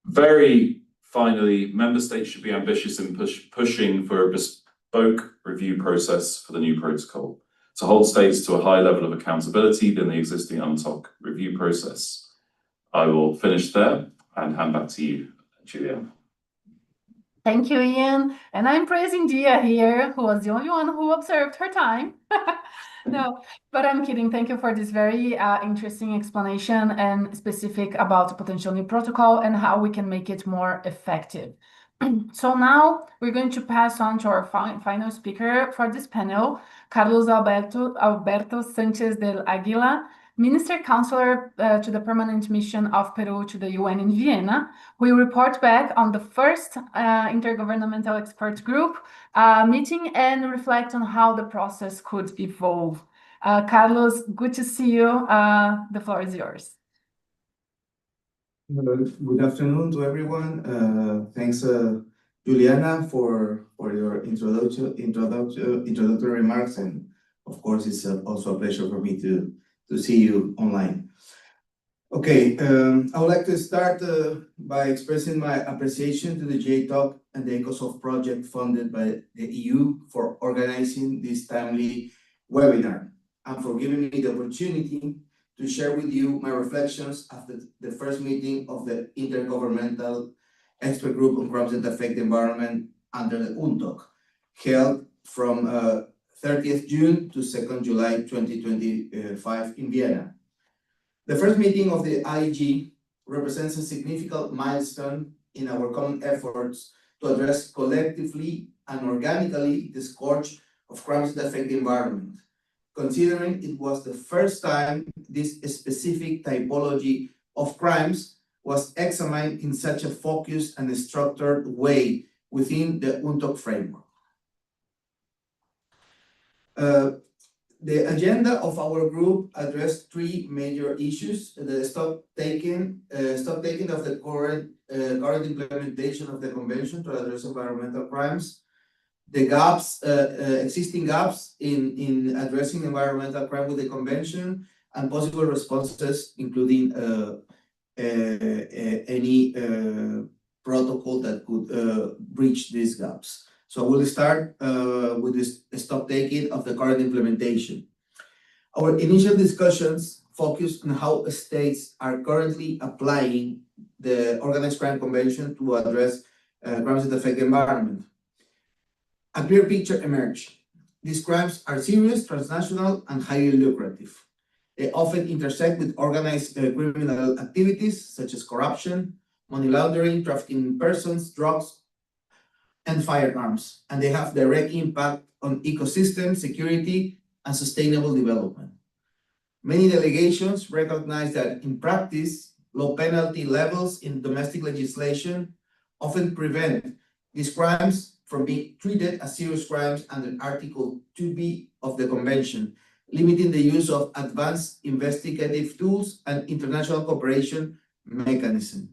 Very finally, member states should be ambitious in pushing for a bespoke review process for the new protocol to hold states to a high level of accountability than the existing UNTOC review process. I will finish there and hand back to you, Juliana. Thank you, Ian. And I'm praising Dia here, who was the only one who observed her time. No, but I'm kidding. Thank you for this very interesting explanation and specific about the potential new protocol and how we can make it more effective. So now we're going to pass on to our final speaker for this panel, Carlos Alberto Sanchez del Aguila, Minister Counselor to the Permanent Mission of Peru to the UN in Vienna, who will report back on the first Intergovernmental Expert Group meeting and reflect on how the process could evolve. Carlos, good to see you. The floor is yours. Good afternoon to everyone. Thanks, Juliana, for your introductory remarks, and of course, it's also a pleasure for me to see you online. Okay, I would like to start by expressing my appreciation to the GI-TOC and the EcoSoft project funded by the EU for organizing this timely webinar and for giving me the opportunity to share with you my reflections after the first meeting of the Intergovernmental Expert Group on Crimes that Affect the Environment under the UNTOC, held from 30th June to 2nd July 2025 in Vienna. The first meeting of the IEG represents a significant milestone in our common efforts to address collectively and organically the scourge of crimes that affect the environment, considering it was the first time this specific typology of crimes was examined in such a focused and structured way within the UNTOC framework. The agenda of our group addressed three major issues: the stock taking of the current implementation of the Convention to address environmental crimes, the existing gaps in addressing environmental crime with the Convention, and possible responses, including any protocol that could breach these gaps. So we'll start with this stock taking of the current implementation. Our initial discussions focused on how states are currently applying the Organized Crime Convention to address crimes that affect the environment. A clear picture emerged. These crimes are serious, transnational, and highly lucrative. They often intersect with organized criminal activities such as corruption, money laundering, trafficking in persons, drugs, and firearms, and they have direct impact on ecosystem security and sustainable development. Many delegations recognize that in practice, low penalty levels in domestic legislation often prevent these crimes from being treated as serious crimes under Article 2B of the Convention, limiting the use of advanced investigative tools and international cooperation mechanisms.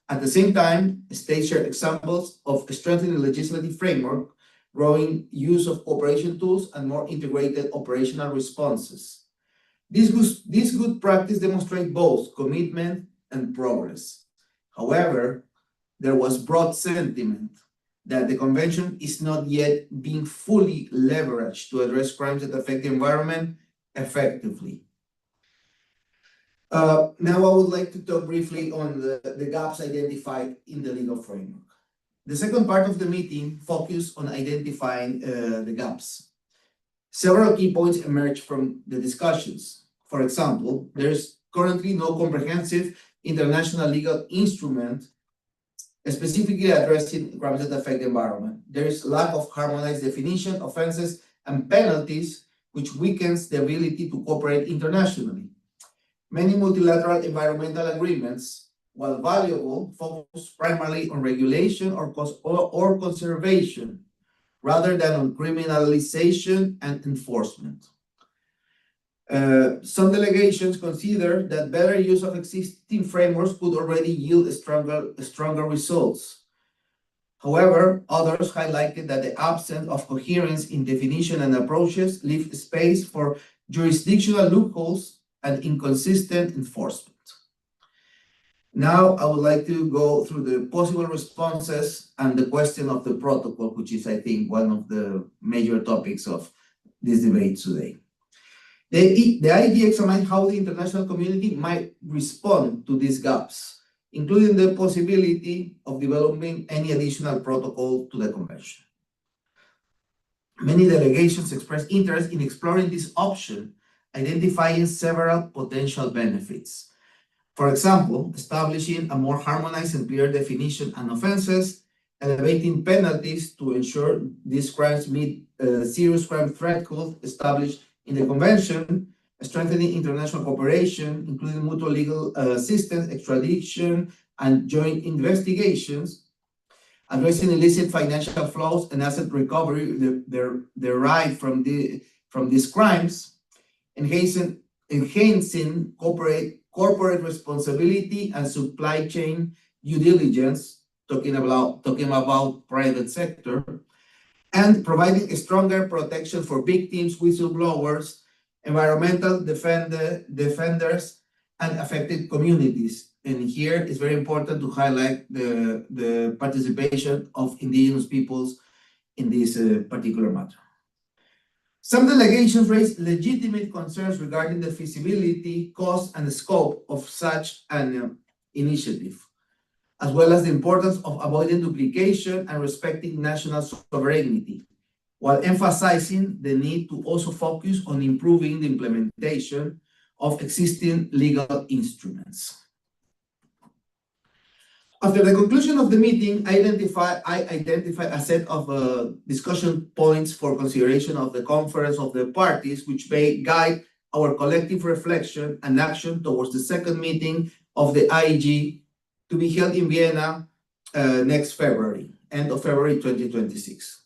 At the same time, states share examples of strengthening the legislative framework, growing use of cooperation tools, and more integrated operational responses. This good practice demonstrates both commitment and progress. However, there was broad sentiment that the Convention is not yet being fully leveraged to address crimes that affect the environment effectively. Now I would like to talk briefly on the gaps identified in the legal framework. The second part of the meeting focused on identifying the gaps. Several key points emerged from the discussions. For example, there's currently no comprehensive international legal instrument specifically addressing crimes that affect the environment. There is lack of harmonized definition, offenses, and penalties, which weakens the ability to cooperate internationally. Many multilateral environmental agreements, while valuable, focus primarily on regulation or conservation, rather than on criminalization and enforcement. Some delegations consider that better use of existing frameworks could already yield stronger results. However, others highlighted that the absence of coherence in definition and approaches leave space for jurisdictional loopholes and inconsistent enforcement. Now, I would like to go through the possible responses and the question of the protocol, which is, I think, one of the major topics of this debate today. The IEG examined how the international community might respond to these gaps, including the possibility of developing any additional protocol to the convention. Many delegations expressed interest in exploring this option, identifying several potential benefits. For example, establishing a more harmonized and clear definition and offenses, elevating penalties to ensure these crimes meet serious crime threshold established in the convention, strengthening international cooperation, including mutual legal assistance, extradition, and joint investigations, addressing illicit financial flows and asset recovery derived from these crimes, enhancing corporate responsibility and supply chain due diligence, talking about private sector, and providing a stronger protection for victims, whistleblowers, environmental defenders, and affected communities. And here it's very important to highlight the participation of indigenous peoples in this particular matter. Some delegations raised legitimate concerns regarding the feasibility, cost, and scope of such an initiative, as well as the importance of avoiding duplication and respecting national sovereignty, while emphasizing the need to also focus on improving the implementation of existing legal instruments. After the conclusion of the meeting, I identified a set of discussion points for consideration of the conference of the parties, which may guide our collective reflection and action towards the second meeting of the IEG to be held in Vienna next February, end of February 2026.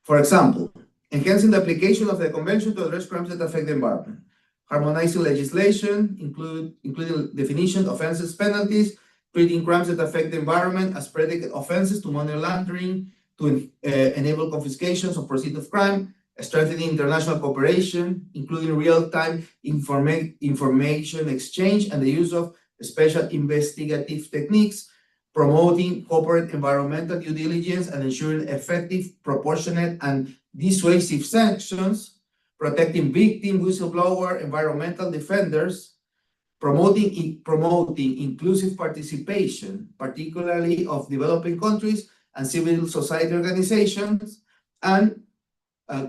For example, enhancing the application of the Convention to address crimes that affect the environment, harmonizing legislation, including definition, offenses, penalties, treating crimes that affect the environment as predicate offenses to money laundering, to enable confiscations of proceeds of crime, strengthening international cooperation, including real-time information exchange and the use of special investigative techniques, promoting corporate environmental due diligence and ensuring effective, proportionate, and dissuasive sanctions, protecting victims, whistleblower, environmental defenders, promoting inclusive participation, particularly of developing countries and civil society organizations, and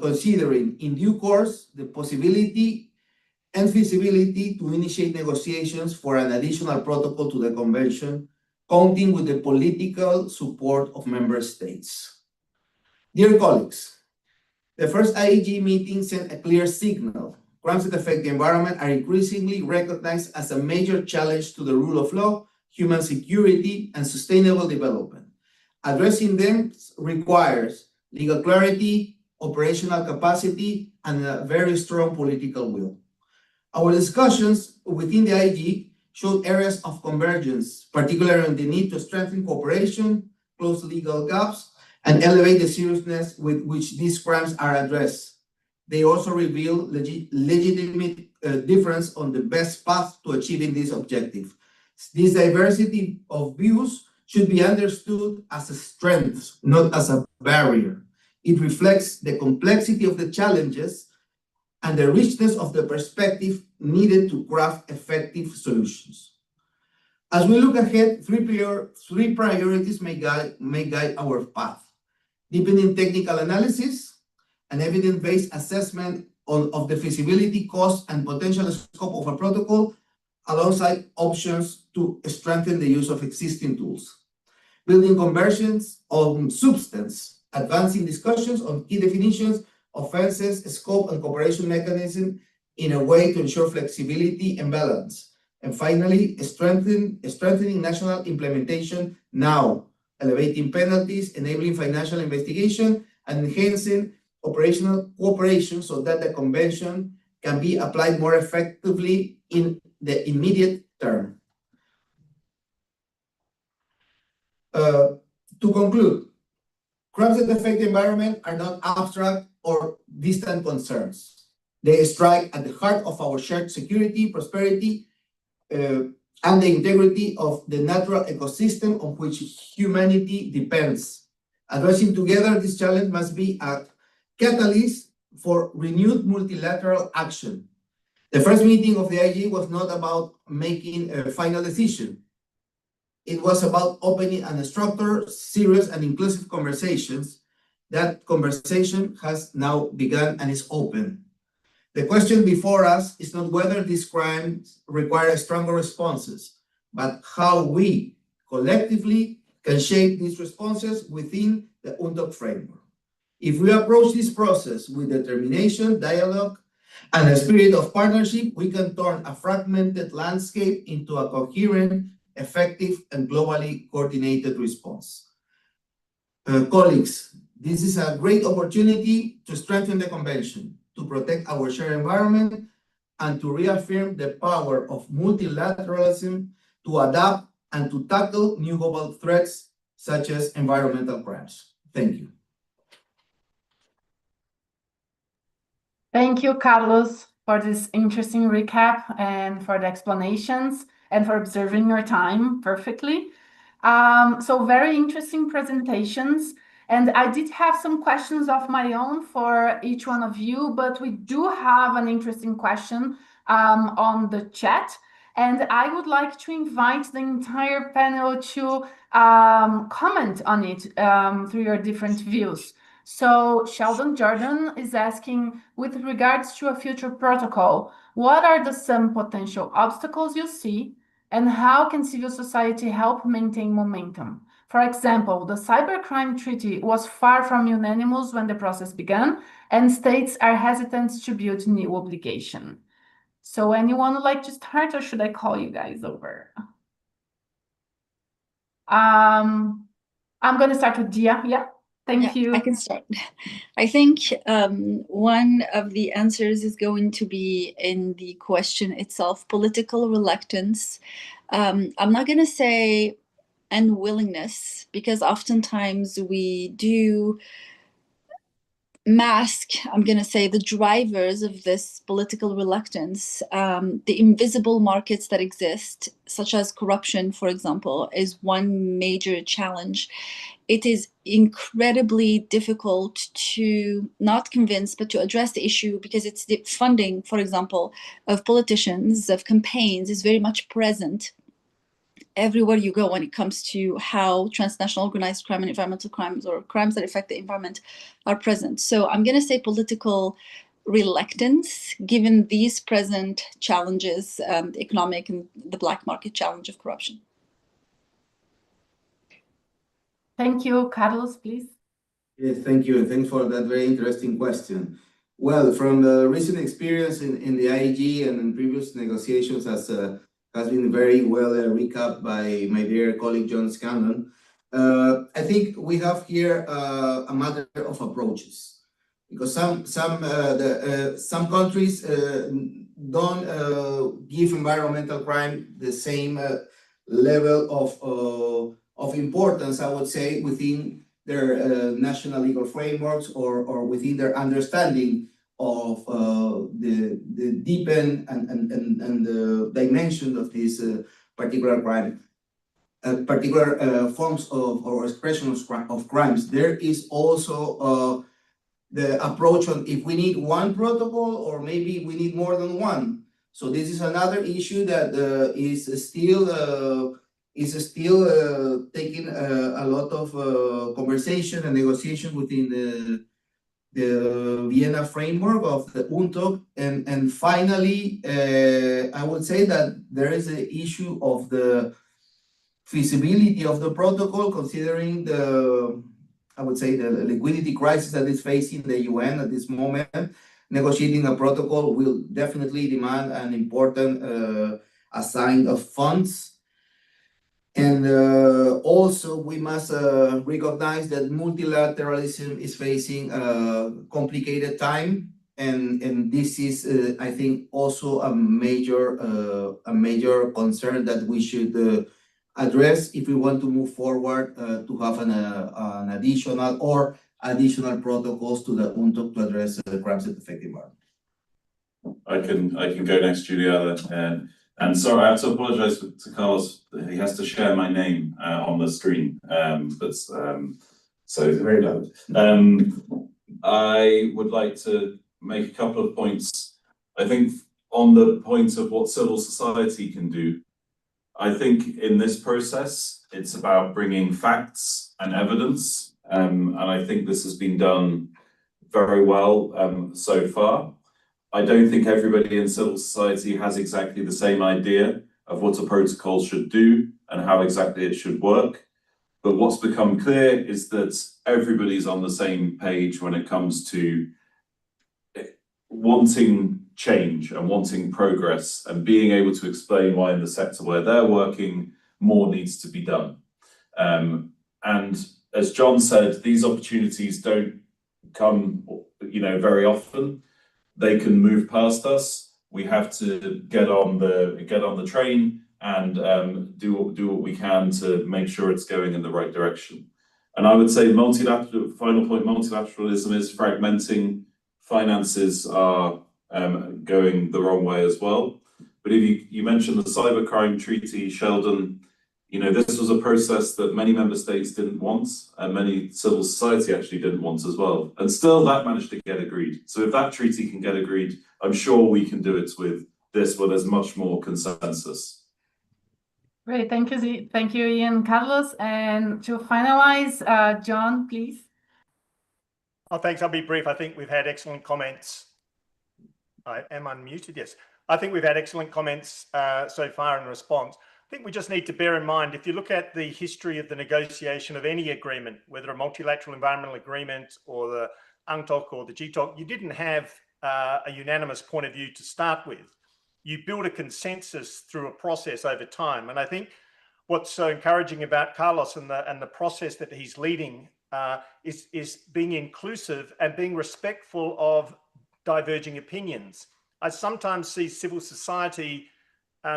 considering in due course the possibility and feasibility to initiate negotiations for an additional protocol to the convention, counting with the political support of member states. Dear colleagues, the first IEG meeting sent a clear signal. Crimes that affect the environment are increasingly recognized as a major challenge to the rule of law, human security, and sustainable development. Addressing them requires legal clarity, operational capacity, and a very strong political will. Our discussions within the IEG showed areas of convergence, particularly on the need to strengthen cooperation, close legal gaps, and elevate the seriousness with which these crimes are addressed. They also reveal legitimate difference on the best path to achieving this objective. This diversity of views should be understood as a strength, not as a barrier. It reflects the complexity of the challenges and the richness of the perspective needed to craft effective solutions. As we look ahead, three priorities may guide our path: deepening technical analysis, an evidence-based assessment of the feasibility, cost, and potential scope of a protocol, alongside options to strengthen the use of existing tools, building conversions on substance, advancing discussions on key definitions, offenses, scope, and cooperation mechanism in a way to ensure flexibility and balance. And finally, strengthening national implementation now, elevating penalties, enabling financial investigation, and enhancing operational cooperation so that the convention can be applied more effectively in the immediate term. To conclude, crimes that affect the environment are not abstract or distant concerns. They strike at the heart of our shared security, prosperity, and the integrity of the natural ecosystem on which humanity depends. Addressing together this challenge must be a catalyst for renewed multilateral action. The first meeting of the IG was not about making a final decision. It was about opening and structured, serious, and inclusive conversations. That conversation has now begun and is open. The question before us is not whether these crimes require stronger responses, but how we collectively can shape these responses within the UNTOC framework. If we approach this process with determination, dialogue, and a spirit of partnership, we can turn a fragmented landscape into a coherent, effective, and globally coordinated response. Colleagues, this is a great opportunity to strengthen the convention, to protect our shared environment, and to reaffirm the power of multilateralism to adapt and to tackle new global threats such as environmental crimes. Thank you. Thank you, Carlos, for this interesting recap and for the explanations and for observing your time perfectly. So very interesting presentations. And I did have some questions of my own for each one of you, but we do have an interesting question on the chat. And I would like to invite the entire panel to comment on it through your different views. So Sheldon Jordan is asking, with regards to a future protocol, what are some potential obstacles you see, and how can civil society help maintain momentum? For example, the Cybercrime Treaty was far from unanimous when the process began, and states are hesitant to build new obligation. So anyone would like to start, or should I call you guys over? I'm going to start with Dia. Yeah, thank you. I can start. I think one of the answers is going to be in the question itself, political reluctance. I'm not going to say unwillingness, because oftentimes we do mask, I'm going to say, the drivers of this political reluctance. The invisible markets that exist, such as corruption, for example, is one major challenge. It is incredibly difficult to not convince, but to address the issue, because it's the funding, for example, of politicians, of campaigns, is very much present everywhere you go when it comes to how transnational organized crime and environmental crimes, or crimes that affect the environment, are present. So I'm going to say political reluctance, given these present challenges, the economic and the black market challenge of corruption. Thank you. Carlos, please. Yes, thank you, and thanks for that very interesting question. Well, from the recent experience in the IEG and in previous negotiations, as has been very well recapped by my dear colleague John Scanlon, I think we have here a matter of approaches, because some countries don't give environmental crime the same level of importance, I would say, within their national legal frameworks, or within their understanding of the deepen and the dimension of this particular crime, particular forms of or expressions of crimes. There is also the approach on if we need one protocol or maybe we need more than one. So this is another issue that is still taking a lot of conversation and negotiation within the Vienna framework of the UNTOC. And finally, I would say that there is an issue of the feasibility of the protocol, considering the liquidity crisis that is facing the UN at this moment. Negotiating a protocol will definitely demand an important assign of funds. And also we must recognize that multilateralism is facing a complicated time. And this is, I think, also a major concern that we should address if we want to move forward to have an additional protocols to the UNTOC to address crimes at effective environment. I can go next, Juliana. And sorry, I have to apologize to Carlos. He has to share my name on the screen. So very loud. I would like to make a couple of points. I think on the point of what civil society can do, I think in this process, it's about bringing facts and evidence. And I think this has been done very well so far. I don't think everybody in civil society has exactly the same idea of what a protocol should do and how exactly it should work. But what's become clear is that everybody's on the same page when it comes to wanting change and wanting progress and being able to explain why in the sector where they're working, more needs to be done. And as John said, these opportunities don't come, very often. They can move past us. We have to get on the train and do what we can to make sure it's going in the right direction. And I would say multilateralism is fragmenting. Finances are going the wrong way as well. But if you mentioned the cybercrime treaty, Sheldon, this was a process that many member states didn't want, and many civil society actually didn't want as well. And still that managed to get agreed. So if that treaty can get agreed, I'm sure we can do it with this, where there's much more consensus. Great, thank you, Ian, Carlos. And to finalize, John, please. Oh, thanks. I'll be brief. I think we've had excellent comments. I am unmuted, yes. I think we've had excellent comments so far in response. I think we just need to bear in mind, if you look at the history of the negotiation of any agreement, whether a multilateral environmental agreement or the UNTOC or the GI-TOC, you didn't have a unanimous point of view to start with. You build a consensus through a process over time. And I think what's so encouraging about Carlos and the process that he's leading is being inclusive and being respectful of diverging opinions. I sometimes see civil society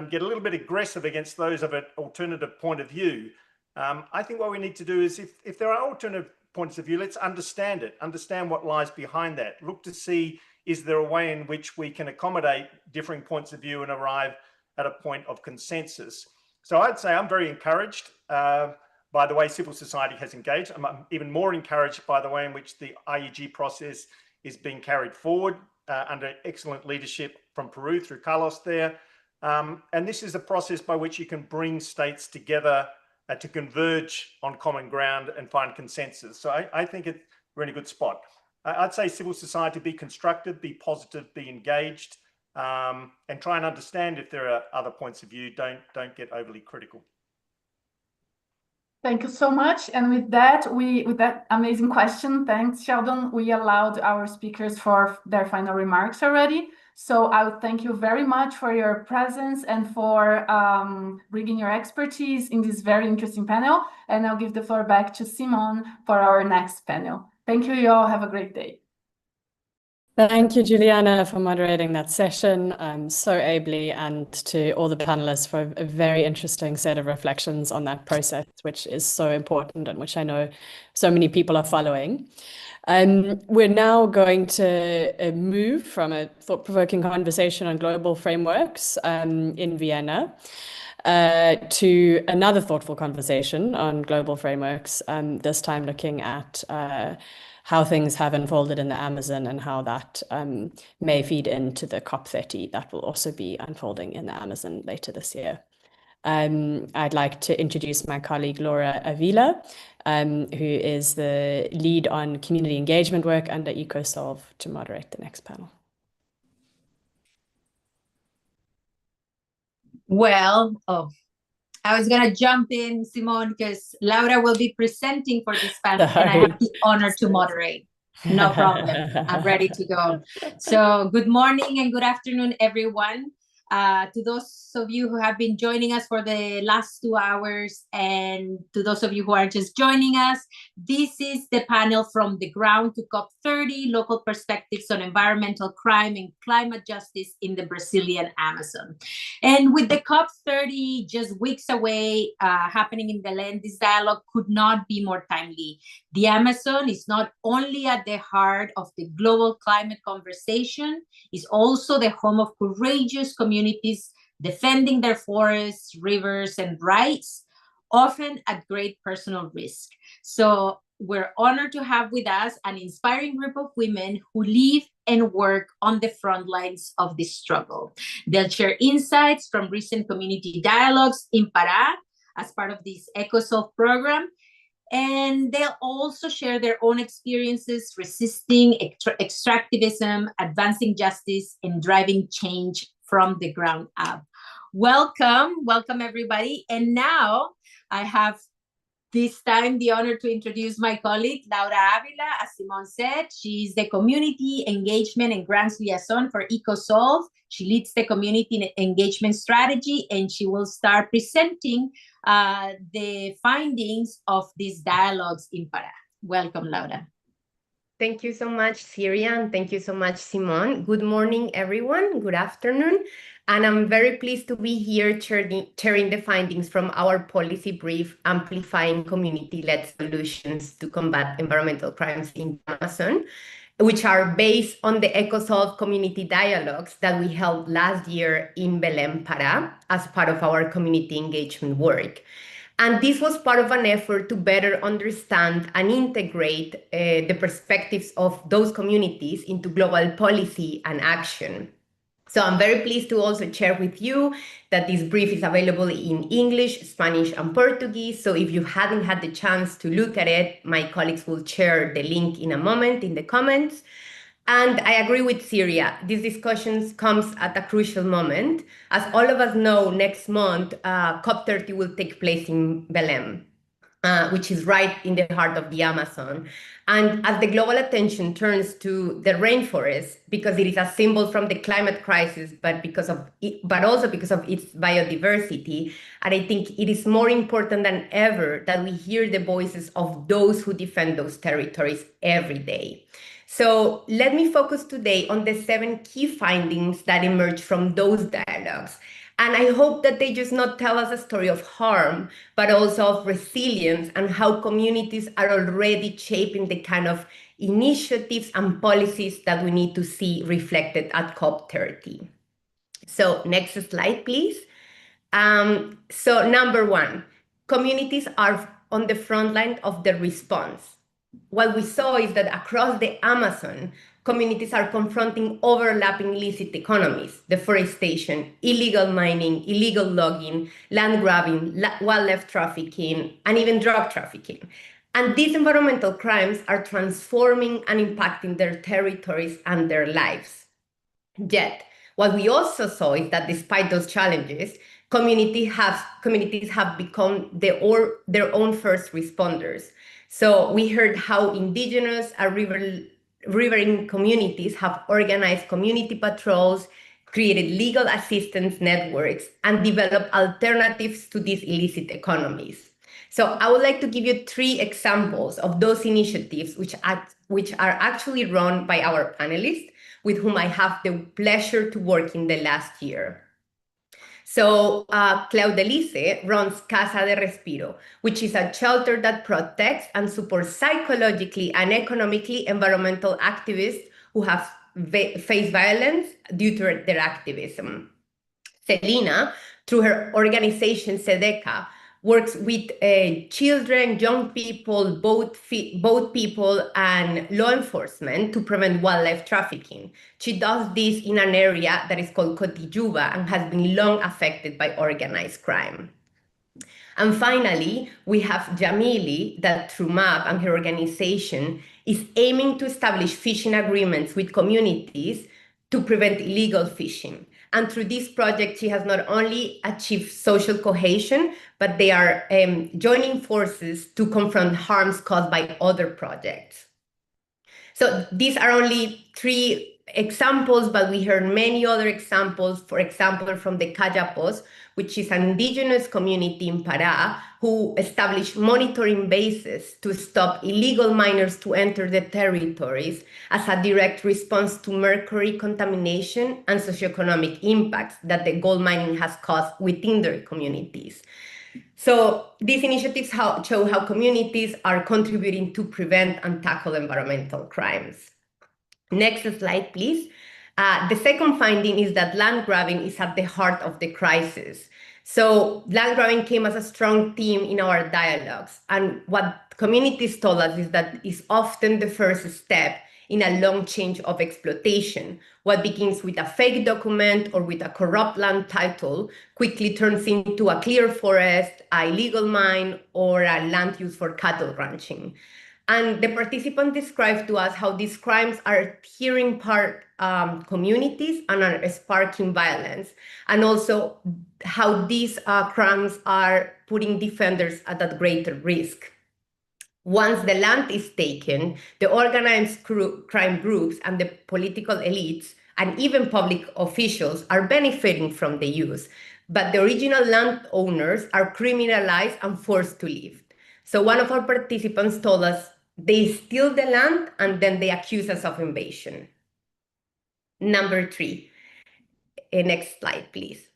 get a little bit aggressive against those of an alternative point of view. I think what we need to do is, if there are alternative points of view, let's understand it, understand what lies behind that. Look to see, is there a way in which we can accommodate differing points of view and arrive at a point of consensus? So I'd say I'm very encouraged by the way civil society has engaged. I'm even more encouraged by the way in which the IEG process is being carried forward under excellent leadership from Peru through Carlos there. And this is a process by which you can bring states together to converge on common ground and find consensus. So I think we're in a good spot. I'd say civil society, be constructive, be positive, be engaged, and try and understand if there are other points of view. Don't get overly critical. Thank you so much. And with that amazing question, thanks, Sheldon, we allowed our speakers for their final remarks already. So I would thank you very much for your presence and for bringing your expertise in this very interesting panel. And I'll give the floor back to Simon for our next panel. Thank you, you all. Have a great day. Thank you, Juliana, for moderating that session so ably, and to all the panelists for a very interesting set of reflections on that process, which is so important and which I know so many people are following. We're now going to move from a thought-provoking conversation on global frameworks in Vienna to another thoughtful conversation on global frameworks, this time looking at how things have unfolded in the Amazon and how that may feed into the COP30 that will also be unfolding in the Amazon later this year. I'd like to introduce my colleague Laura Avila, who is the lead on community engagement work under EcoSolve, to moderate the next panel. Well, I was going to jump in, Simone, because Laura will be presenting for this panel, and I have the honor to moderate. No problem. I'm ready to go. So good morning and good afternoon, everyone. To those of you who have been joining us for the last 2 hours, and to those of you who are just joining us, this is the panel From the Ground to COP30, Local Perspectives on Environmental Crime and Climate Justice in the Brazilian Amazon. And with the COP30 just weeks away, happening in Belém, this dialogue could not be more timely. The Amazon is not only at the heart of the global climate conversation, it's also the home of courageous communities defending their forests, rivers, and rights, often at great personal risk. So we're honored to have with us an inspiring group of women who live and work on the front lines of this struggle. They'll share insights from recent community dialogues in Pará as part of this EcoSolve program. And they'll also share their own experiences resisting extractivism, advancing justice, and driving change from the ground up. Welcome, welcome everybody. And now I have this time the honor to introduce my colleague, Laura Avila. As Simone said, she's the Community Engagement and Grants Liaison for EcoSolve. She leads the community engagement strategy, and she will start presenting the findings of these dialogues in Pará. Welcome, Laura. Thank you so much, Syria, and thank you so much, Simone. Good morning, everyone. Good afternoon. And I'm very pleased to be here sharing the findings from our policy brief, Amplifying Community-Led Solutions to Combat Environmental Crimes in the Amazon, which are based on the EcoSolve community dialogues that we held last year in Belém, Pará, as part of our community engagement work. And this was part of an effort to better understand and integrate the perspectives of those communities into global policy and action. So I'm very pleased to also share with you that this brief is available in English, Spanish, and Portuguese. So if you haven't had the chance to look at it, my colleagues will share the link in a moment in the comments. And I agree with Syria. These discussions comes at a crucial moment. As all of us know, next month, COP30 will take place in Belém, which is right in the heart of the Amazon. And as the global attention turns to the rainforest, because it is a symbol from the climate crisis, but also because of its biodiversity, and I think it is more important than ever that we hear the voices of those who defend those territories every day. So let me focus today on the 7 key findings that emerged from those dialogues. And I hope that they just not tell us a story of harm, but also of resilience and how communities are already shaping the kind of initiatives and policies that we need to see reflected at COP30. So next slide, please. So number 1, communities are on the front line of the response. What we saw is that across the Amazon, communities are confronting overlapping illicit economies, deforestation, illegal mining, illegal logging, land grabbing, wildlife trafficking, and even drug trafficking. And these environmental crimes are transforming and impacting their territories and their lives. Yet, what we also saw is that despite those challenges, communities have become their own first responders. So we heard how indigenous and riverine communities have organized community patrols, created legal assistance networks, and developed alternatives to these illicit economies. So I would like to give you 3 examples of those initiatives which are actually run by our panelists, with whom I have the pleasure to work in the last year. So Claudelice runs Casa de Respiro, which is a shelter that protects and supports psychologically and economically environmental activists who have faced violence due to their activism. Selena, through her organization SEDECA, works with children, young people, both people and law enforcement to prevent wildlife trafficking. She does this in an area that is called Cotijuba and has been long affected by organized crime. And finally, we have Jamili, that through MAP and her organization is aiming to establish fishing agreements with communities to prevent illegal fishing. And through this project, she has not only achieved social cohesion, but they are joining forces to confront harms caused by other projects. So these are only 3 examples, but we heard many other examples, for example, from the Cayapos, which is an indigenous community in Pará, who established monitoring bases to stop illegal miners to enter the territories as a direct response to mercury contamination and socioeconomic impacts that the gold mining has caused within their communities. So these initiatives show how communities are contributing to prevent and tackle environmental crimes. Next slide, please. The second finding is that land grabbing is at the heart of the crisis. So land grabbing came as a strong theme in our dialogues. And what communities told us is that it's often the first step in a long chain of exploitation. What begins with a fake document or with a corrupt land title quickly turns into a clear forest, a illegal mine, or a land used for cattle ranching. And the participant described to us how these crimes are tearing apart communities and are sparking violence, and also how these crimes are putting defenders at a greater risk. Once the land is taken, the organized crime groups and the political elites and even public officials are benefiting from the use, but the original landowners are criminalized and forced to leave. So one of our participants told us they steal the land and then they accuse us of invasion. Number 3. Next slide, please.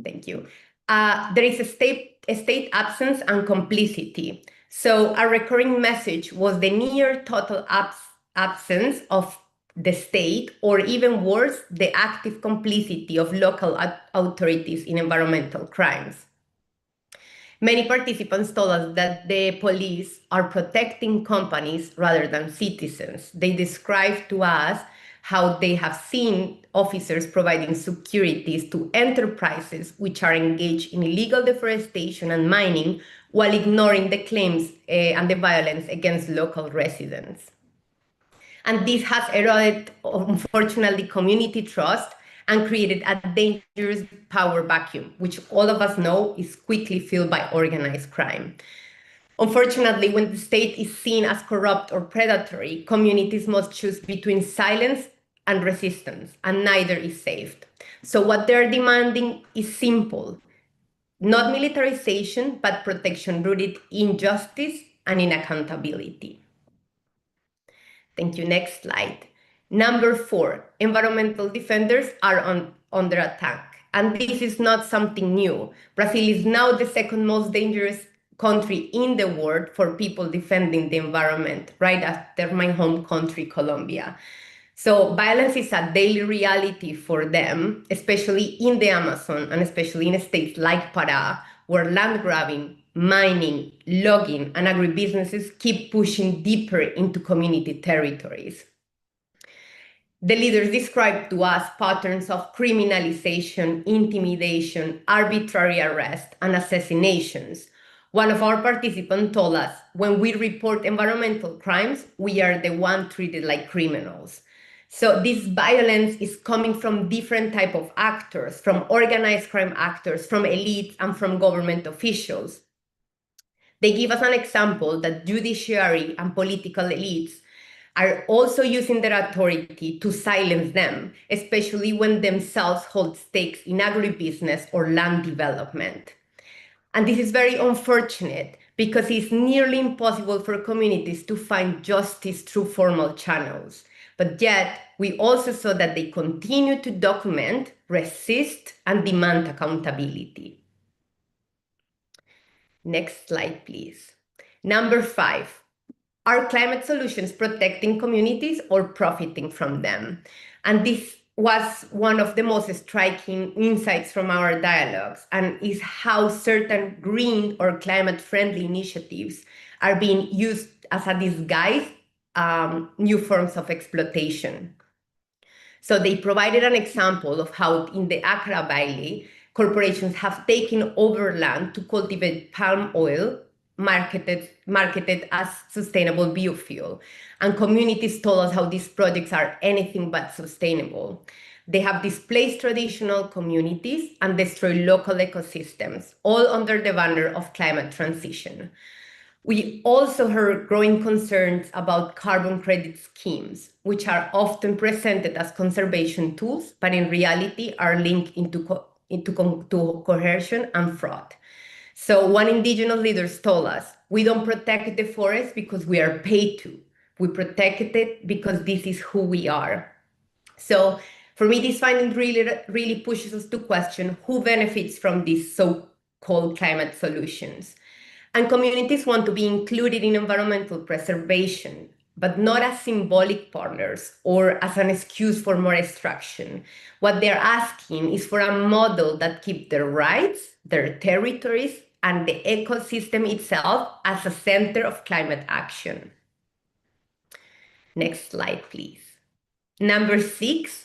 Thank you. There is a state absence and complicity. So a recurring message was the near total absence of the state, or even worse, the active complicity of local authorities in environmental crimes. Many participants told us that the police are protecting companies rather than citizens. They described to us how they have seen officers providing securities to enterprises which are engaged in illegal deforestation and mining while ignoring the claims and the violence against local residents. And this has eroded, unfortunately, community trust and created a dangerous power vacuum, which all of us know is quickly filled by organized crime. Unfortunately, when the state is seen as corrupt or predatory, communities must choose between silence and resistance, and neither is safe. So what they're demanding is simple: not militarization, but protection rooted in justice and in accountability. Thank you. Next slide. Number 4, environmental defenders are under attack. And this is not something new. Brazil is now the second most dangerous country in the world for people defending the environment, right after my home country, Colombia. So violence is a daily reality for them, especially in the Amazon and especially in states like Pará, where land grabbing, mining, logging, and agribusinesses keep pushing deeper into community territories. The leaders described to us patterns of criminalization, intimidation, arbitrary arrest, and assassinations. One of our participants told us, when we report environmental crimes, we are the one treated like criminals. So this violence is coming from different types of actors, from organized crime actors, from elites, and from government officials. They give us an example that judiciary and political elites are also using their authority to silence them, especially when themselves hold stakes in agribusiness or land development. And this is very unfortunate because it's nearly impossible for communities to find justice through formal channels. But yet, we also saw that they continue to document, resist, and demand accountability. Next slide, please. Number 5, are climate solutions protecting communities or profiting from them? And this was one of the most striking insights from our dialogues, and is how certain green or climate-friendly initiatives are being used as a disguise, new forms of exploitation. So they provided an example of how in the Accra Valley, corporations have taken over land to cultivate palm oil, marketed as sustainable biofuel. And communities told us how these projects are anything but sustainable. They have displaced traditional communities and destroyed local ecosystems, all under the banner of climate transition. We also heard growing concerns about carbon credit schemes, which are often presented as conservation tools, but in reality are linked to coercion and fraud. So one indigenous leader told us, we don't protect the forest because we are paid to. We protect it because this is who we are. So for me, this finding really pushes us to question who benefits from these so-called climate solutions. And communities want to be included in environmental preservation, but not as symbolic partners or as an excuse for more extraction. What they're asking is for a model that keeps their rights, their territories, and the ecosystem itself as a center of climate action. Next slide, please. Number 6,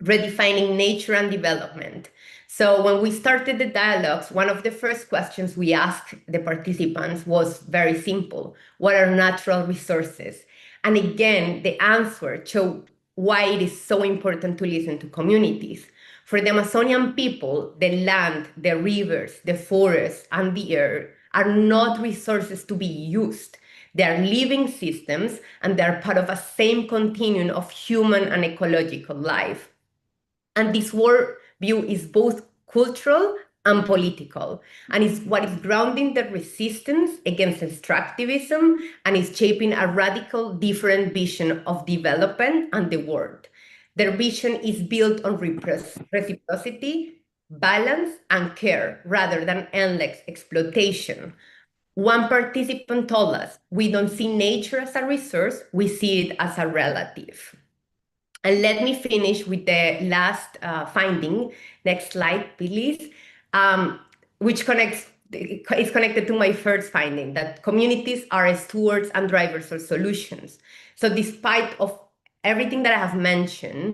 redefining nature and development. So when we started the dialogues, one of the first questions we asked the participants was very simple. What are natural resources? And again, the answer showed why it is so important to listen to communities. For the Amazonian people, the land, the rivers, the forests, and the air are not resources to be used. They are living systems, and they are part of a same continuum of human and ecological life. And this worldview is both cultural and political, and is what is grounding the resistance against extractivism and is shaping a radical different vision of development and the world. Their vision is built on reciprocity, balance, and care rather than endless exploitation. One participant told us, we don't see nature as a resource, we see it as a relative. And let me finish with the last finding. Next slide, please, which is connected to my first finding, that communities are stewards and drivers of solutions. So despite of everything that I have mentioned,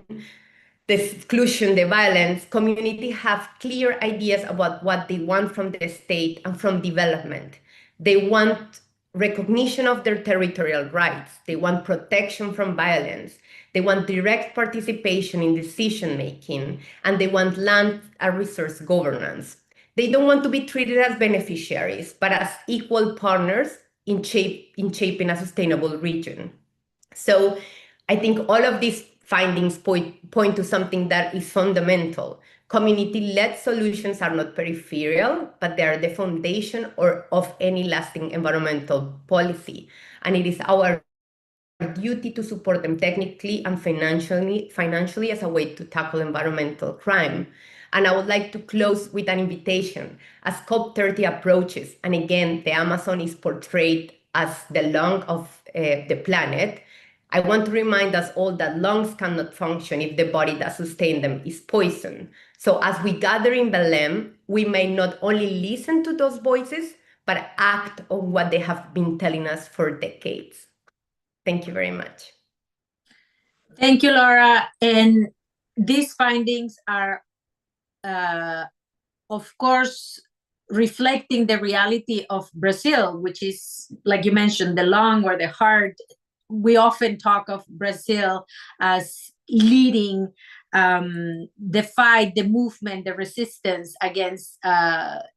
the exclusion, the violence, community have clear ideas about what they want from the state and from development. They want recognition of their territorial rights. They want protection from violence. They want direct participation in decision-making, and they want land and resource governance. They don't want to be treated as beneficiaries, but as equal partners in shaping a sustainable region. So I think all of these findings point to something that is fundamental. Community-led solutions are not peripheral, but they are the foundation of any lasting environmental policy. And it is our duty to support them technically and financially as a way to tackle environmental crime. And I would like to close with an invitation. As COP30 approaches, and again, the Amazon is portrayed as the lung of the planet, I want to remind us all that lungs cannot function if the body that sustains them is poison. So as we gather in Belém, we may not only listen to those voices, but act on what they have been telling us for decades. Thank you very much. Thank you, Laura. And these findings are, of course, reflecting the reality of Brazil, which is, like you mentioned, the lung or the heart. We often talk of Brazil as leading the fight, the movement, the resistance against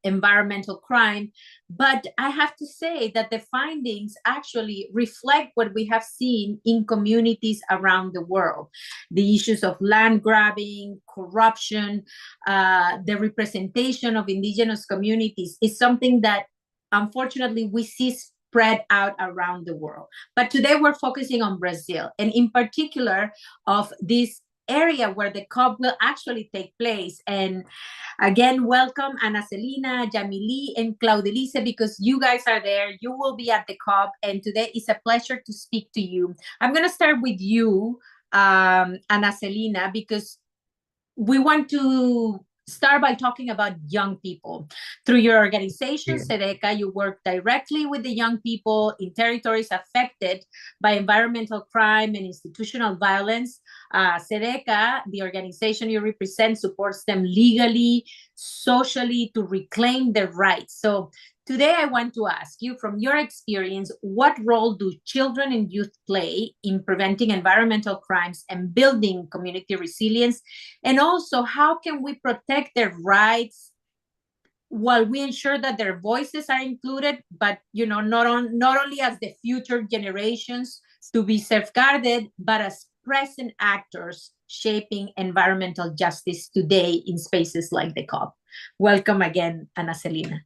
environmental crime. But I have to say that the findings actually reflect what we have seen in communities around the world. The issues of land grabbing, corruption, the representation of indigenous communities is something that unfortunately we see spread out around the world. But today we're focusing on Brazil, and in particular of this area where the COP will actually take place. And again, welcome Ana Celina, Jamili, and Claudelise, because you guys are there. You will be at the COP, and today is a pleasure to speak to you. I'm going to start with you, Ana Celina, because we want to start by talking about young people. Through your organization, SEDECA, you work directly with the young people in territories affected by environmental crime and institutional violence. SEDECA, the organization you represent, supports them legally, socially, to reclaim their rights. So today I want to ask you, from your experience, what role do children and youth play in preventing environmental crimes and building community resilience? And also, how can we protect their rights while we ensure that their voices are included, but not only as the future generations to be safeguarded, but as present actors shaping environmental justice today in spaces like the COP? Welcome again, Ana Celina.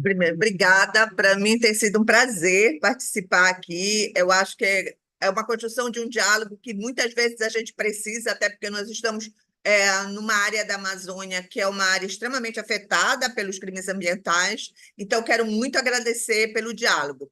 Primeiro, obrigada. Para mim tem sido um prazer participar aqui. Eu acho que é uma construção de um diálogo que muitas vezes a gente precisa, até porque nós estamos numa área da Amazônia que é uma área extremamente afetada pelos crimes ambientais. Então, quero muito agradecer pelo diálogo.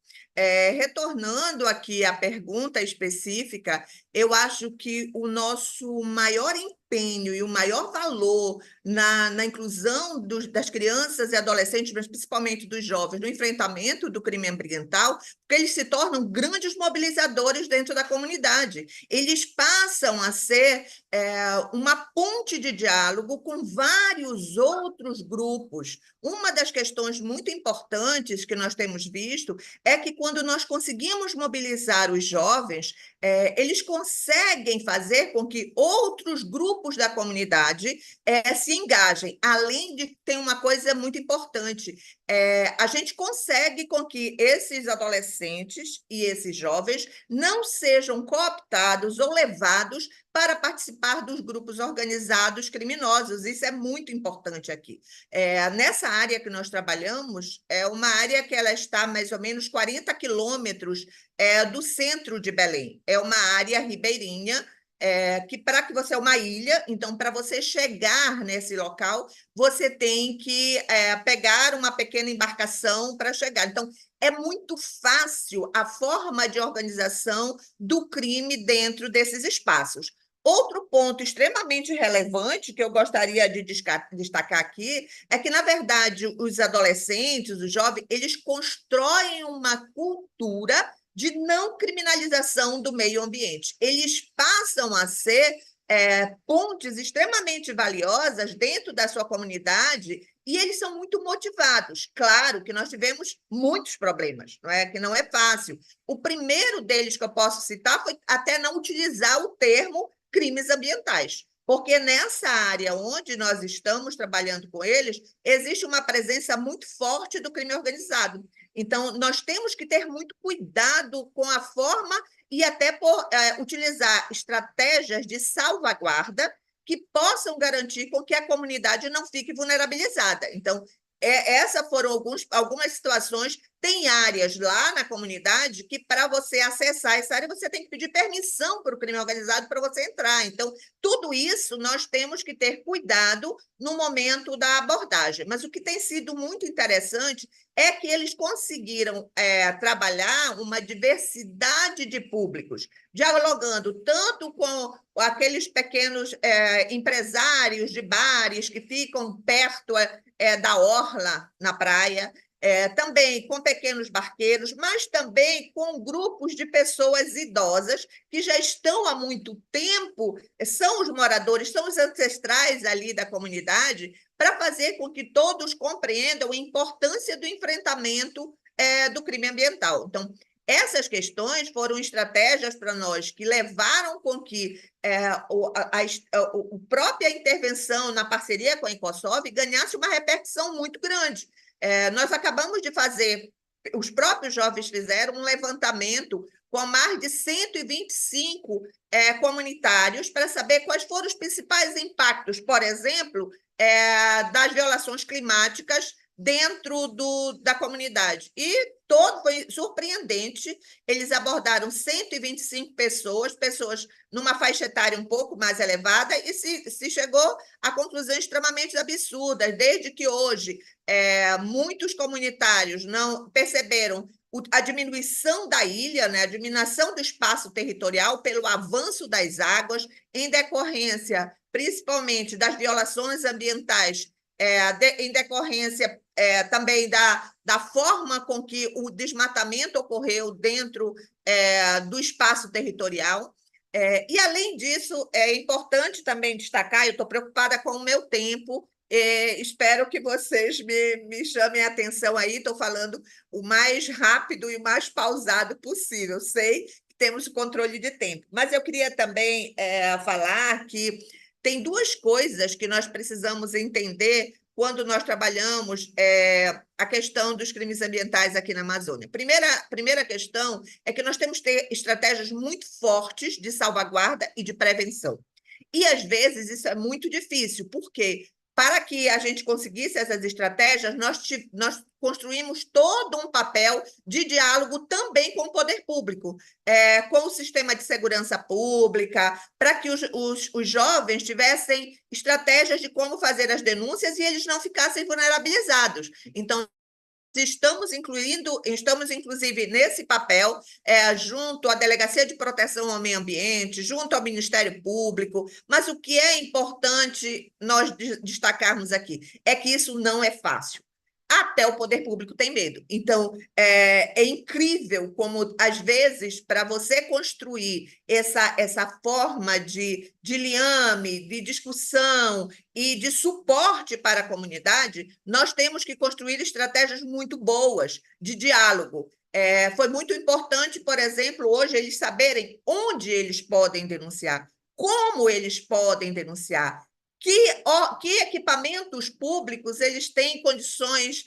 Retornando aqui à pergunta específica, eu acho que o nosso maior empenho e o maior valor na inclusão das crianças e adolescentes, mas principalmente dos jovens, no enfrentamento do crime ambiental, porque eles se tornam grandes mobilizadores dentro da comunidade. Eles passam a ser uma ponte de diálogo com vários outros grupos. Uma das questões muito importantes que nós temos visto é que quando nós conseguimos mobilizar os jovens, eles conseguem fazer com que outros grupos da comunidade se engajem. Além de ter uma coisa muito importante, a gente consegue com que esses adolescentes e esses jovens não sejam cooptados ou levados para participar dos grupos organizados criminosos. Isso é muito importante aqui. Nessa área que nós trabalhamos, é uma área que ela está a mais ou menos 40 quilômetros do centro de Belém. É uma área ribeirinha, que você é uma ilha, então, para você chegar nesse local, você tem que pegar uma pequena embarcação para chegar. Então, é muito fácil a forma de organização do crime dentro desses espaços. Outro ponto extremamente relevante que eu gostaria de destacar aqui é que, na verdade, os adolescentes, os jovens, eles constroem uma cultura de não criminalização do meio ambiente. Eles passam a ser pontes extremamente valiosas dentro da sua comunidade e eles são muito motivados. Claro que nós tivemos muitos problemas, que não é fácil. O primeiro deles que eu posso citar foi até não utilizar o termo crimes ambientais, porque nessa área onde nós estamos trabalhando com eles, existe uma presença muito forte do crime organizado. Então, nós temos que ter muito cuidado com a forma e até utilizar estratégias de salvaguarda que possam garantir com que a comunidade não fique vulnerabilizada. Então, essas foram algumas situações. Tem áreas lá na comunidade que, para você acessar essa área, você tem que pedir permissão para o crime organizado para você entrar. Então, tudo isso nós temos que ter cuidado no momento da abordagem. Mas o que tem sido muito interessante é que eles conseguiram trabalhar uma diversidade de públicos, dialogando tanto com aqueles pequenos empresários de bares que ficam perto da orla na praia, também com pequenos barqueiros, mas também com grupos de pessoas idosas que já estão há muito tempo, são os moradores, são os ancestrais ali da comunidade, para fazer com que todos compreendam a importância do enfrentamento do crime ambiental. Então, essas questões foram estratégias para nós que levaram com que a própria intervenção na parceria com a Ecosov ganhasse uma repercussão muito grande. Nós acabamos de fazer, os próprios jovens fizeram um levantamento com mais de 125 comunitários para saber quais foram os principais impactos, por exemplo, das violações climáticas dentro da comunidade. E todo foi surpreendente. Eles abordaram 125 pessoas numa faixa etária um pouco mais elevada, e se chegou a conclusões extremamente absurdas, desde que hoje muitos comunitários não perceberam a diminuição da ilha, né, a diminuição do espaço territorial pelo avanço das águas, em decorrência, principalmente, das violações ambientais, em decorrência também da forma com que o desmatamento ocorreu dentro do espaço territorial. E, além disso, é importante também destacar, eu estou preocupada com o meu tempo, espero que vocês me chamem a atenção aí, estou falando o mais rápido e o mais pausado possível. Sei que temos controle de tempo, mas eu queria também falar que tem duas coisas que nós precisamos entender quando nós trabalhamos a questão dos crimes ambientais aqui na Amazônia. Primeira questão é que nós temos que ter estratégias muito fortes de salvaguarda e de prevenção. E, às vezes, isso é muito difícil, porque para que a gente conseguisse essas estratégias, nós construímos todo um papel de diálogo também com o poder público, com o sistema de segurança pública, para que os jovens tivessem estratégias de como fazer as denúncias e eles não ficassem vulnerabilizados. Então, estamos inclusive nesse papel, junto à Delegacia de Proteção ao Meio Ambiente, junto ao Ministério Público, mas o que é importante nós destacarmos aqui é que isso não é fácil. Até o poder público tem medo. Então, é incrível como, às vezes, para você construir essa forma de liame, de discussão e de suporte para a comunidade, nós temos que construir estratégias muito boas de diálogo. Foi muito importante, por exemplo, hoje eles saberem onde eles podem denunciar, como eles podem denunciar, que equipamentos públicos eles têm condições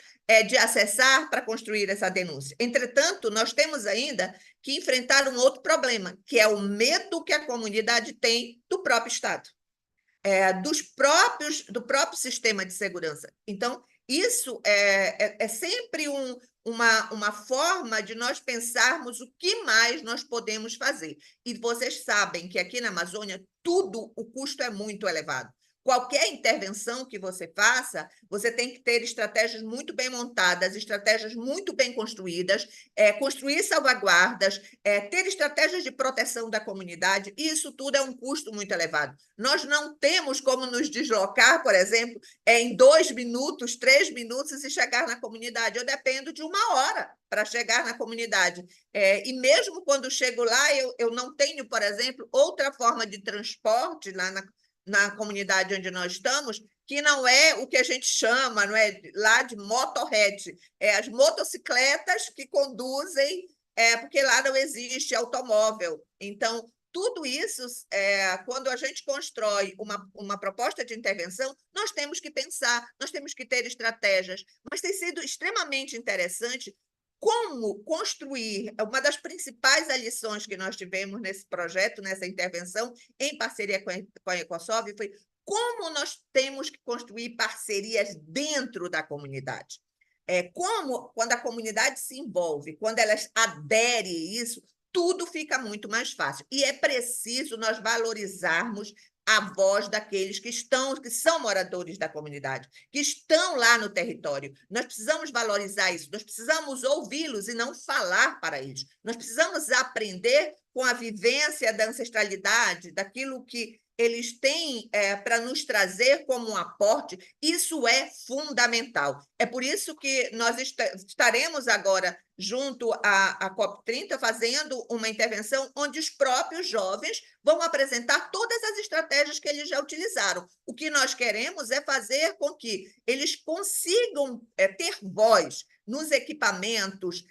de acessar para construir essa denúncia. Entretanto, nós temos ainda que enfrentar um outro problema, que é o medo que a comunidade tem do próprio Estado, do próprio sistema de segurança. Então, isso é sempre uma forma de nós pensarmos o que mais nós podemos fazer. E vocês sabem que aqui na Amazônia, o custo é muito elevado. Qualquer intervenção que você faça, você tem que ter estratégias muito bem montadas, estratégias muito bem construídas, construir salvaguardas, ter estratégias de proteção da comunidade, e isso tudo é um custo muito elevado. Nós não temos como nos deslocar, por exemplo, em 2 minutos, 3 minutos e chegar na comunidade. Eu dependo de 1 hora para chegar na comunidade. E mesmo quando chego lá, eu não tenho, por exemplo, outra forma de transporte lá na comunidade onde nós estamos, que não é o que a gente chama, não é lá de motorrete, as motocicletas que conduzem, porque lá não existe automóvel. Então, tudo isso, quando a gente constrói uma proposta de intervenção, nós temos que pensar, nós temos que ter estratégias, mas tem sido extremamente interessante como construir. Uma das principais lições que nós tivemos nesse projeto, nessa intervenção, em parceria com a Ecosov, foi como nós temos que construir parcerias dentro da comunidade. Quando a comunidade se envolve, quando elas aderem a isso, tudo fica muito mais fácil. E é preciso nós valorizarmos a voz daqueles que são moradores da comunidade, que estão lá no território. Nós precisamos valorizar isso, nós precisamos ouvi-los e não falar para eles. Nós precisamos aprender com a vivência da ancestralidade, daquilo que eles têm para nos trazer como um aporte. Isso é fundamental. É por isso que nós estaremos agora, junto à COP30, fazendo uma intervenção onde os próprios jovens vão apresentar todas as estratégias que eles já utilizaram. O que nós queremos é fazer com que eles consigam ter voz nos equipamentos,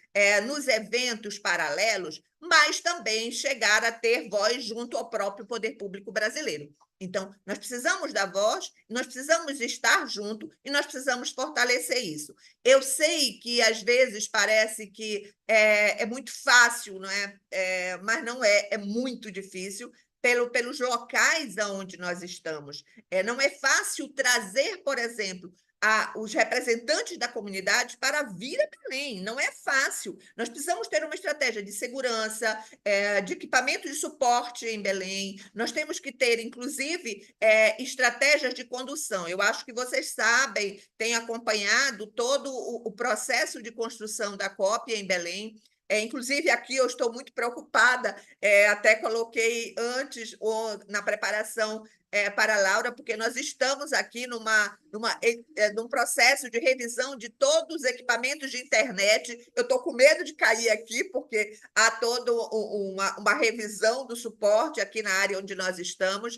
nos eventos paralelos, mas também chegar a ter voz junto ao próprio poder público brasileiro. Então, nós precisamos da voz, nós precisamos estar junto e nós precisamos fortalecer isso. Eu sei que, às vezes, parece que é muito fácil, não é? Mas não é muito difícil pelos locais onde nós estamos. Não é fácil trazer, por exemplo, os representantes da comunidade para vir a Belém. Não é fácil. Nós precisamos ter uma estratégia de segurança, de equipamento de suporte em Belém. Nós temos que ter, inclusive, estratégias de condução. Eu acho que vocês sabem, têm acompanhado todo o processo de construção da COP em Belém. Inclusive, aqui eu estou muito preocupada, até coloquei antes, na preparação para a Laura, porque nós estamos aqui num processo de revisão de todos os equipamentos de internet. Eu estou com medo de cair aqui, porque há toda uma revisão do suporte aqui na área onde nós estamos.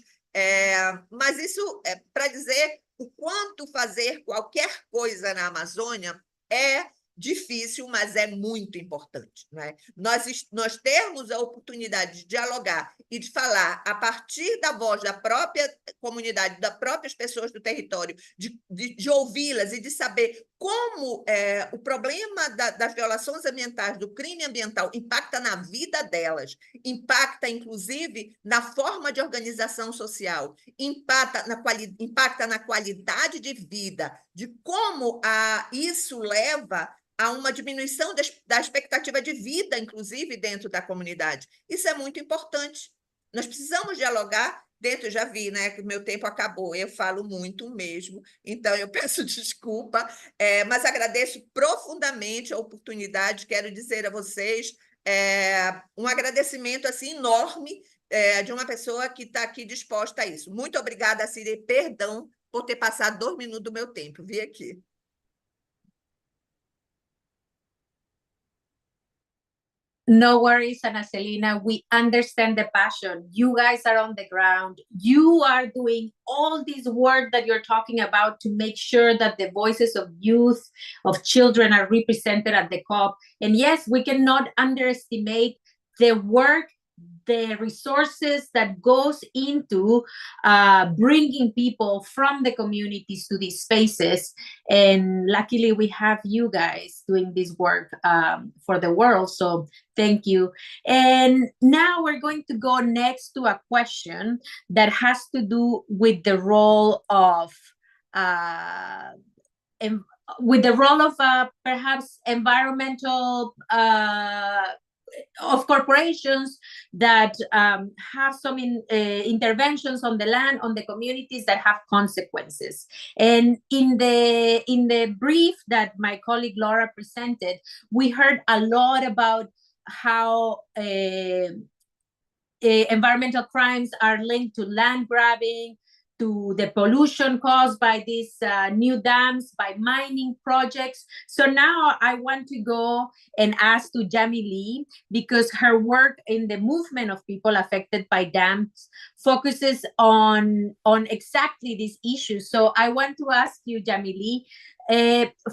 Mas isso é para dizer o quanto fazer qualquer coisa na Amazônia é difícil, mas é muito importante, não é? Nós termos a oportunidade de dialogar e de falar a partir da voz da própria comunidade, das próprias pessoas do território, de ouvi-las e de saber como o problema das violações ambientais, do crime ambiental, impacta na vida delas, impacta, inclusive, na forma de organização social, impacta na qualidade de vida, de como isso leva a uma diminuição da expectativa de vida, inclusive, dentro da comunidade. Isso é muito importante. Nós precisamos dialogar dentro, já vi, né, que meu tempo acabou, eu falo muito mesmo, então eu peço desculpa, mas agradeço profundamente a oportunidade, quero dizer a vocês um agradecimento assim, enorme de uma pessoa que está aqui disposta a isso. Muito obrigada, Ciri, perdão por ter passado 2 minutos do meu tempo, vi aqui. No worries, Ana Celina. We understand the passion. You guys are on the ground. You are doing all this work that you're talking about to make sure that the voices of youth, of children are represented at the COP. And yes, we cannot underestimate the work, the resources that goes into bringing people from the communities to these spaces. And luckily we have you guys doing this work for the world. So thank you. And now we're going to go next to a question that has to do with the role of perhaps environmental of corporations that have some interventions on the land, on the communities that have consequences. And in the brief that my colleague Laura presented, we heard a lot about how environmental crimes are linked to land grabbing, to the pollution caused by these new dams, by mining projects. So now I want to go and ask to Jamie Lee, because her work in the movement of people affected by dams focuses on exactly these issues. So I want to ask you, Jamie Lee,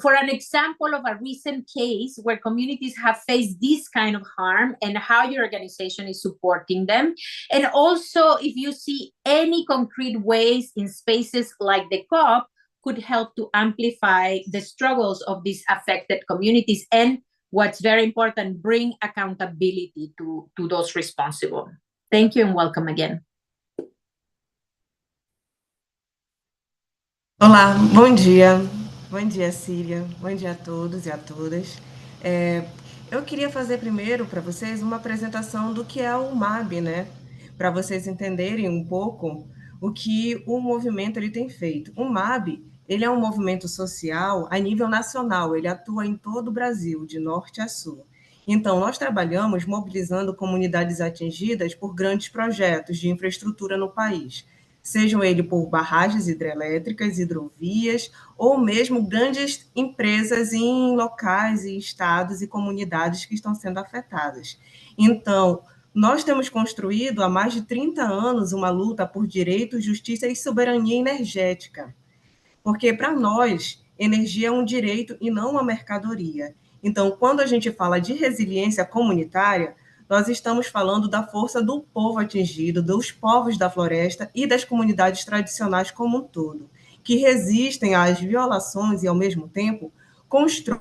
for an example of a recent case where communities have faced this kind of harm and how your organization is supporting them. And also if you see any concrete ways in spaces like the COP could help to amplify the struggles of these affected communities and, what's very important, bring accountability to those responsible. Thank you and welcome again. Olá, bom dia. Bom dia, Síria. Bom dia a todos e a todas. Eu queria fazer primeiro para vocês uma apresentação do que é o MAB, né? Para vocês entenderem um pouco o que o movimento ele tem feito. O MAB, ele é um movimento social a nível nacional, ele atua em todo o Brasil, de norte a sul. Então, nós trabalhamos mobilizando comunidades atingidas por grandes projetos de infraestrutura no país, sejam eles por barragens hidrelétricas, hidrovias, ou mesmo grandes empresas em locais e estados e comunidades que estão sendo afetadas. Então, nós temos construído há mais de 30 anos uma luta por direito, justiça e soberania energética, porque para nós, energia é um direito e não uma mercadoria. Então, quando a gente fala de resiliência comunitária, nós estamos falando da força do povo atingido, dos povos da floresta e das comunidades tradicionais como um todo, que resistem às violações e, ao mesmo tempo, constroem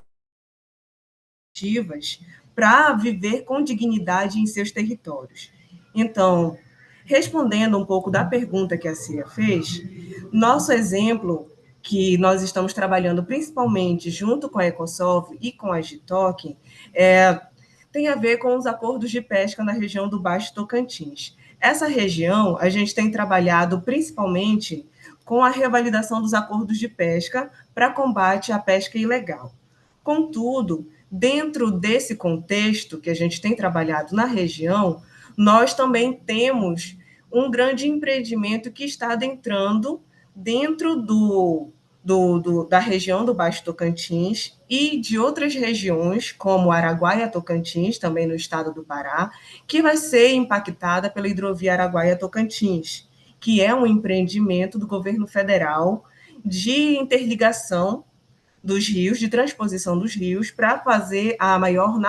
para viver com dignidade em seus territórios. Então, respondendo um pouco da pergunta que a Cia fez, nosso exemplo, que nós estamos trabalhando principalmente junto com a Ecosolve e com a GI-TOC, tem a ver com os acordos de pesca na região do Baixo Tocantins. Essa região, a gente tem trabalhado principalmente com a revalidação dos acordos de pesca para combate à pesca ilegal. Contudo, dentro desse contexto que a gente tem trabalhado na região, nós também temos um grande empreendimento que está adentrando dentro da região do Baixo Tocantins e de outras regiões, como Araguaia-Tocantins, também no estado do Pará, que vai ser impactada pela hidrovia Araguaia-Tocantins, que é um empreendimento do governo federal de interligação dos rios, de transposição dos rios, para fazer a maior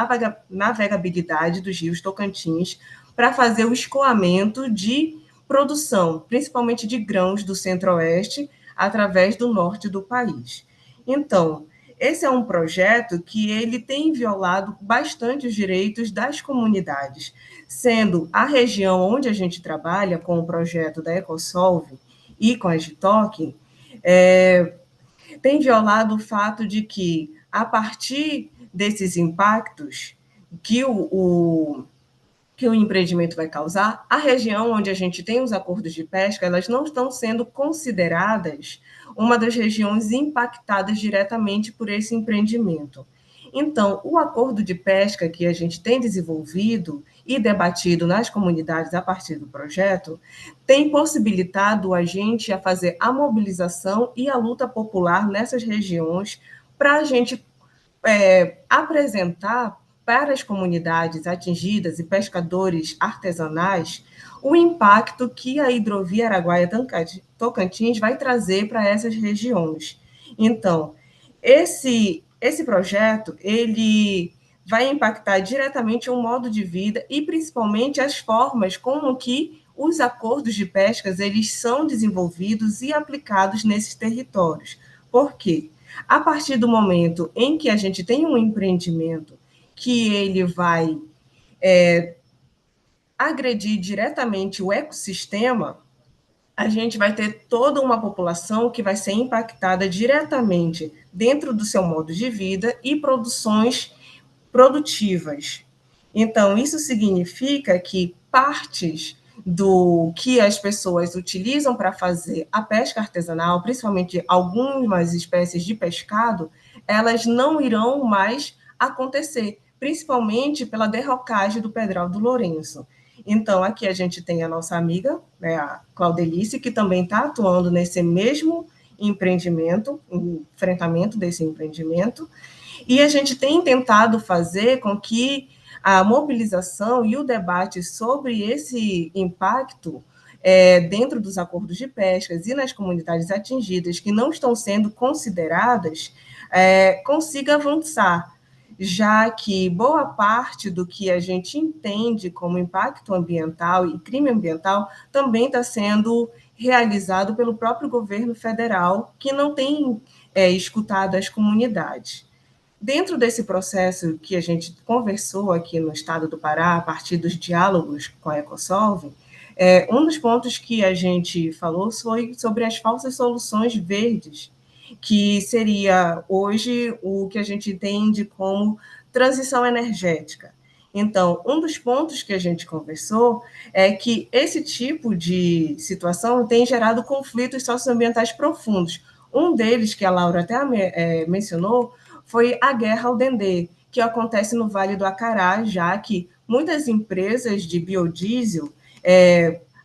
navegabilidade dos rios Tocantins, para fazer o escoamento de produção, principalmente de grãos do centro-oeste, através do norte do país. Então, esse é um projeto que ele tem violado bastante os direitos das comunidades, sendo a região onde a gente trabalha com o projeto da Ecosolve e com a GI-TOC, tem violado o fato de que, a partir desses impactos que o empreendimento vai causar, a região onde a gente tem os acordos de pesca, elas não estão sendo consideradas uma das regiões impactadas diretamente por esse empreendimento. Então, o acordo de pesca que a gente tem desenvolvido e debatido nas comunidades a partir do projeto tem possibilitado a gente a fazer a mobilização e a luta popular nessas regiões para a gente apresentar para as comunidades atingidas e pescadores artesanais o impacto que a hidrovia Araguaia-Tocantins vai trazer para essas regiões. Então, esse projeto, ele vai impactar diretamente o modo de vida e principalmente as formas como que os acordos de pescas eles são desenvolvidos e aplicados nesses territórios. Por quê? A partir do momento em que a gente tem um empreendimento que ele vai agredir diretamente o ecossistema, a gente vai ter toda uma população que vai ser impactada diretamente dentro do seu modo de vida e produções produtivas. Então, isso significa que partes do que as pessoas utilizam para fazer a pesca artesanal, principalmente algumas espécies de pescado, elas não irão mais acontecer, principalmente pela derrocagem do Pedral do Lourenço. Então, aqui a gente tem a nossa amiga, né, a Claudelice, que também está atuando nesse mesmo empreendimento, enfrentamento desse empreendimento, e a gente tem tentado fazer com que a mobilização e o debate sobre esse impacto dentro dos acordos de pescas e nas comunidades atingidas que não estão sendo consideradas consiga avançar, já que boa parte do que a gente entende como impacto ambiental e crime ambiental também está sendo realizado pelo próprio governo federal, que não tem escutado as comunidades. Dentro desse processo que a gente conversou aqui no estado do Pará, a partir dos diálogos com a Ecosolve, um dos pontos que a gente falou foi sobre as falsas soluções verdes, que seria hoje o que a gente entende como transição energética. Então, um dos pontos que a gente conversou é que esse tipo de situação tem gerado conflitos socioambientais profundos. Um deles, que a Laura até mencionou, foi a guerra ao dendê, que acontece no Vale do Acará, já que muitas empresas de biodiesel,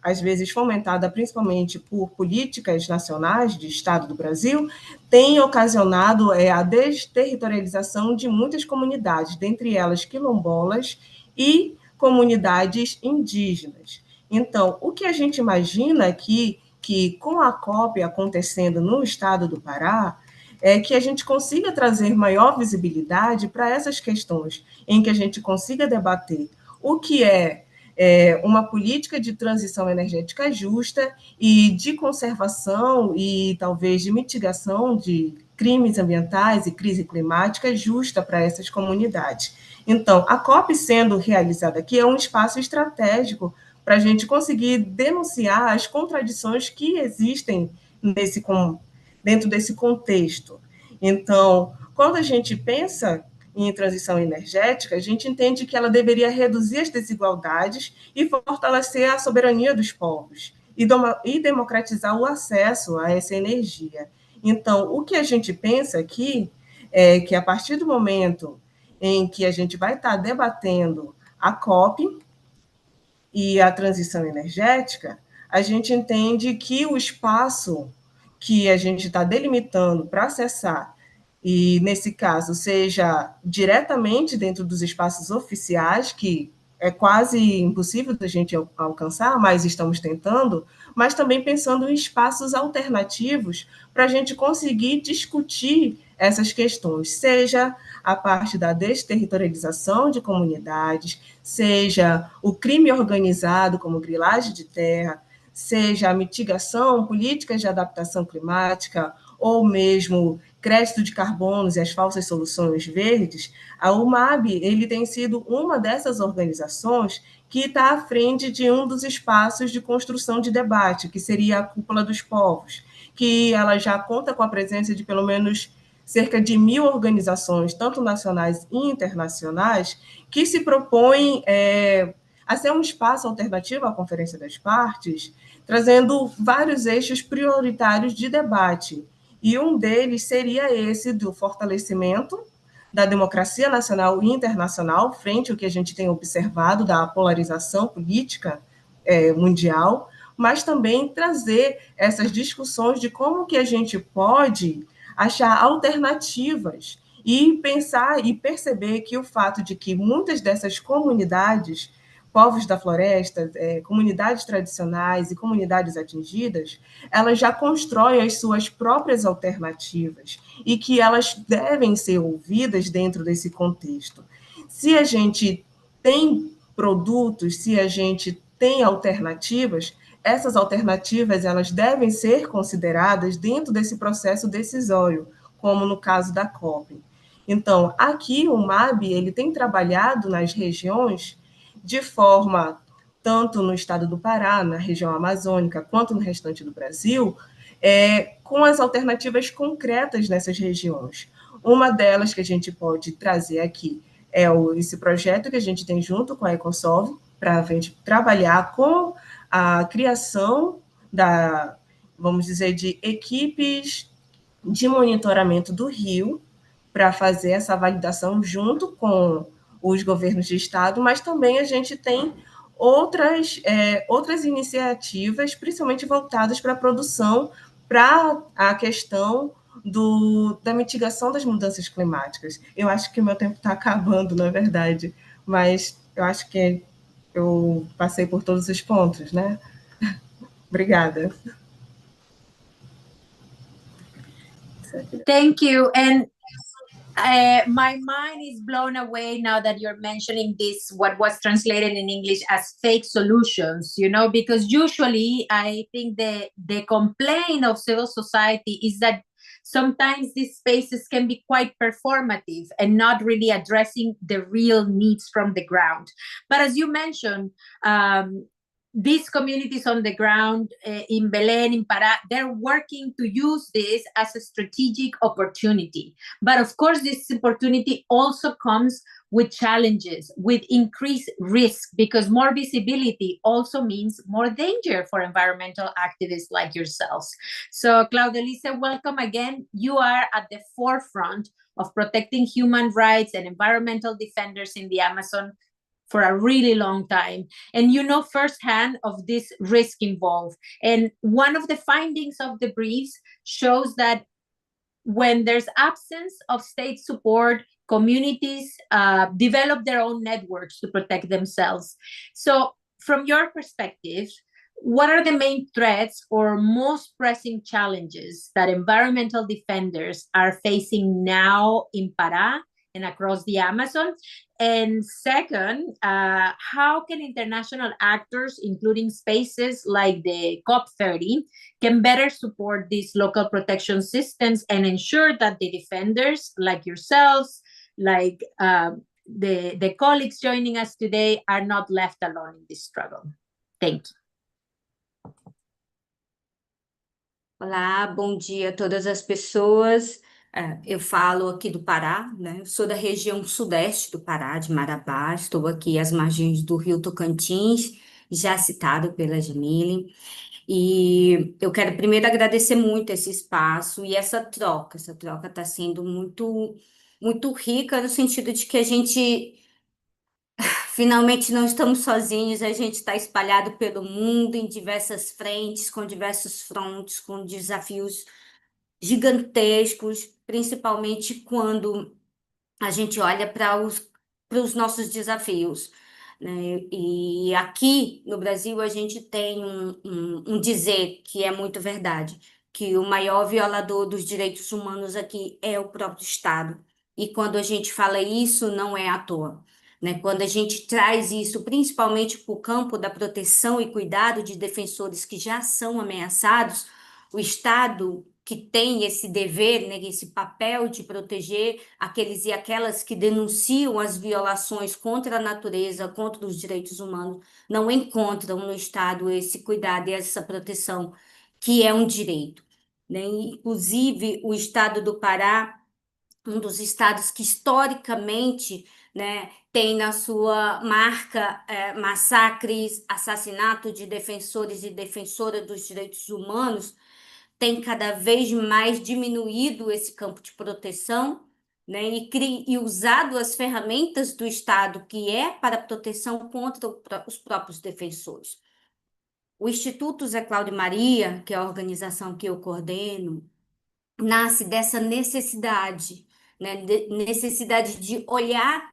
às vezes fomentada principalmente por políticas nacionais de Estado do Brasil, têm ocasionado a desterritorialização de muitas comunidades, dentre elas quilombolas e comunidades indígenas. Então, o que a gente imagina aqui, que com a COP acontecendo no estado do Pará, é que a gente consiga trazer maior visibilidade para essas questões, em que a gente consiga debater o que é uma política de transição energética justa e de conservação e talvez de mitigação de crimes ambientais e crise climática justa para essas comunidades. Então, a COP sendo realizada aqui é um espaço estratégico para a gente conseguir denunciar as contradições que existem dentro desse contexto. Então, quando a gente pensa em transição energética, a gente entende que ela deveria reduzir as desigualdades e fortalecer a soberania dos povos e democratizar o acesso a essa energia. Então, o que a gente pensa aqui é que a partir do momento em que a gente vai estar debatendo a COP e a transição energética, a gente entende que o espaço que a gente está delimitando para acessar, e nesse caso seja diretamente dentro dos espaços oficiais, que é quase impossível da gente alcançar, mas estamos tentando, mas também pensando em espaços alternativos para a gente conseguir discutir essas questões, seja a parte da desterritorialização de comunidades, seja o crime organizado, como grilagem de terra, seja a mitigação, políticas de adaptação climática, ou mesmo crédito de carbonos e as falsas soluções verdes, a UMAB ele tem sido uma dessas organizações que está à frente de um dos espaços de construção de debate, que seria a Cúpula dos Povos, que ela já conta com a presença de pelo menos cerca de 1.000 organizações, tanto nacionais e internacionais, que se propõem a ser um espaço alternativo à Conferência das Partes, trazendo vários eixos prioritários de debate. E um deles seria esse do fortalecimento da democracia nacional e internacional, frente ao que a gente tem observado da polarização política mundial, mas também trazer essas discussões de como que a gente pode achar alternativas e pensar e perceber que o fato de que muitas dessas comunidades, povos da floresta, comunidades tradicionais e comunidades atingidas, elas já constroem as suas próprias alternativas e que elas devem ser ouvidas dentro desse contexto. Se a gente tem produtos, se a gente tem alternativas, essas alternativas elas devem ser consideradas dentro desse processo decisório, como no caso da COP. Então, aqui o MAB ele tem trabalhado nas regiões de forma, tanto no estado do Pará, na região amazônica, quanto no restante do Brasil, com as alternativas concretas nessas regiões. Uma delas que a gente pode trazer aqui é esse projeto que a gente tem junto com a Ecosolve, para a gente trabalhar com a criação vamos dizer, de equipes de monitoramento do rio, para fazer essa validação junto com os governos de estado, mas também a gente tem outras iniciativas, principalmente voltadas para a produção, para a questão da mitigação das mudanças climáticas. Eu acho que o meu tempo está acabando, na verdade, mas eu acho que eu passei por todos os pontos, né? Obrigada. Thank you. And my mind is blown away now that you're mentioning this, what was translated in English as fake solutions, because usually I think the complaint of civil society is that sometimes these spaces can be quite performative and not really addressing the real needs from the ground. But as you mentioned, these communities on the ground in Belén, in Pará, they're working to use this as a strategic opportunity. But of course, this opportunity also comes with challenges, with increased risk, because more visibility also means more danger for environmental activists like yourselves. So, Claudelise, welcome again. You are at the forefront of protecting human rights and environmental defenders in the Amazon for a really long time, and you know firsthand of this risk involved. And one of the findings of the briefs shows that when there's absence of state support, communities develop their own networks to protect themselves. So from your perspective, what are the main threats or most pressing challenges that environmental defenders are facing now in Pará and across the Amazon? And second, how can international actors, including spaces like the COP30, can better support these local protection systems and ensure that the defenders like yourselves, like the colleagues joining us today, are not left alone in this struggle? Thank you. Olá, bom dia a todas as pessoas. Eu falo aqui do Pará, né? Eu sou da região sudeste do Pará, de Marabá. Estou aqui às margens do Rio Tocantins, já citado pela Jamile. E eu quero primeiro agradecer muito esse espaço e essa troca. Essa troca está sendo muito rica no sentido de que a gente finalmente não estamos sozinhos, a gente está espalhado pelo mundo em diversas frentes, com diversos frontes, com desafios gigantescos, principalmente quando a gente olha para os nossos desafios, né? E aqui no Brasil a gente tem um dizer que é muito verdade, que o maior violador dos direitos humanos aqui é o próprio Estado. E quando a gente fala isso, não é à toa. Né? Quando a gente traz isso principalmente para o campo da proteção e cuidado de defensores que já são ameaçados, o Estado que tem esse dever, né, esse papel de proteger aqueles e aquelas que denunciam as violações contra a natureza, contra os direitos humanos, não encontram no Estado esse cuidado e essa proteção, que é um direito. Né? Inclusive, o Estado do Pará, um dos estados que historicamente, né, tem na sua marca massacres, assassinato de defensores e defensoras dos direitos humanos, tem cada vez mais diminuído esse campo de proteção, né, e usado as ferramentas do Estado, que é para a proteção contra os próprios defensores. O Instituto Zé Cláudio Maria, que é a organização que eu coordeno, nasce dessa necessidade, né, necessidade de olhar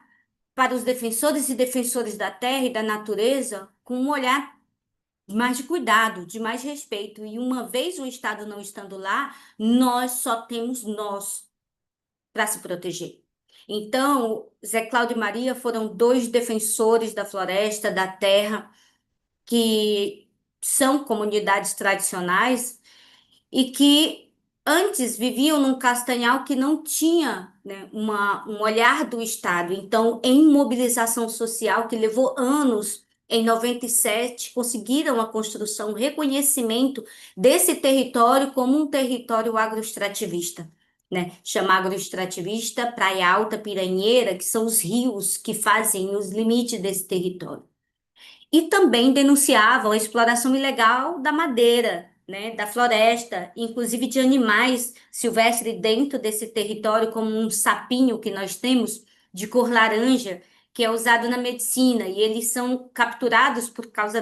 para os defensores e defensoras da terra e da natureza com um olhar mais de cuidado, de mais respeito. E uma vez o Estado não estando lá, nós só temos nós para se proteger. Então, Zé Cláudio e Maria foram dois defensores da floresta, da terra, que são comunidades tradicionais e que antes viviam num castanhal que não tinha, né, um olhar do Estado. Então, em mobilização social, que levou anos, em 97, conseguiram a construção, o reconhecimento desse território como um território agroextrativista. Né? Chama agroextrativista Praia Alta, Piranheira, que são os rios que fazem os limites desse território. E também denunciavam a exploração ilegal da madeira, né, da floresta, inclusive de animais silvestres dentro desse território, como um sapinho que nós temos de cor laranja, que é usado na medicina, e eles são capturados por causa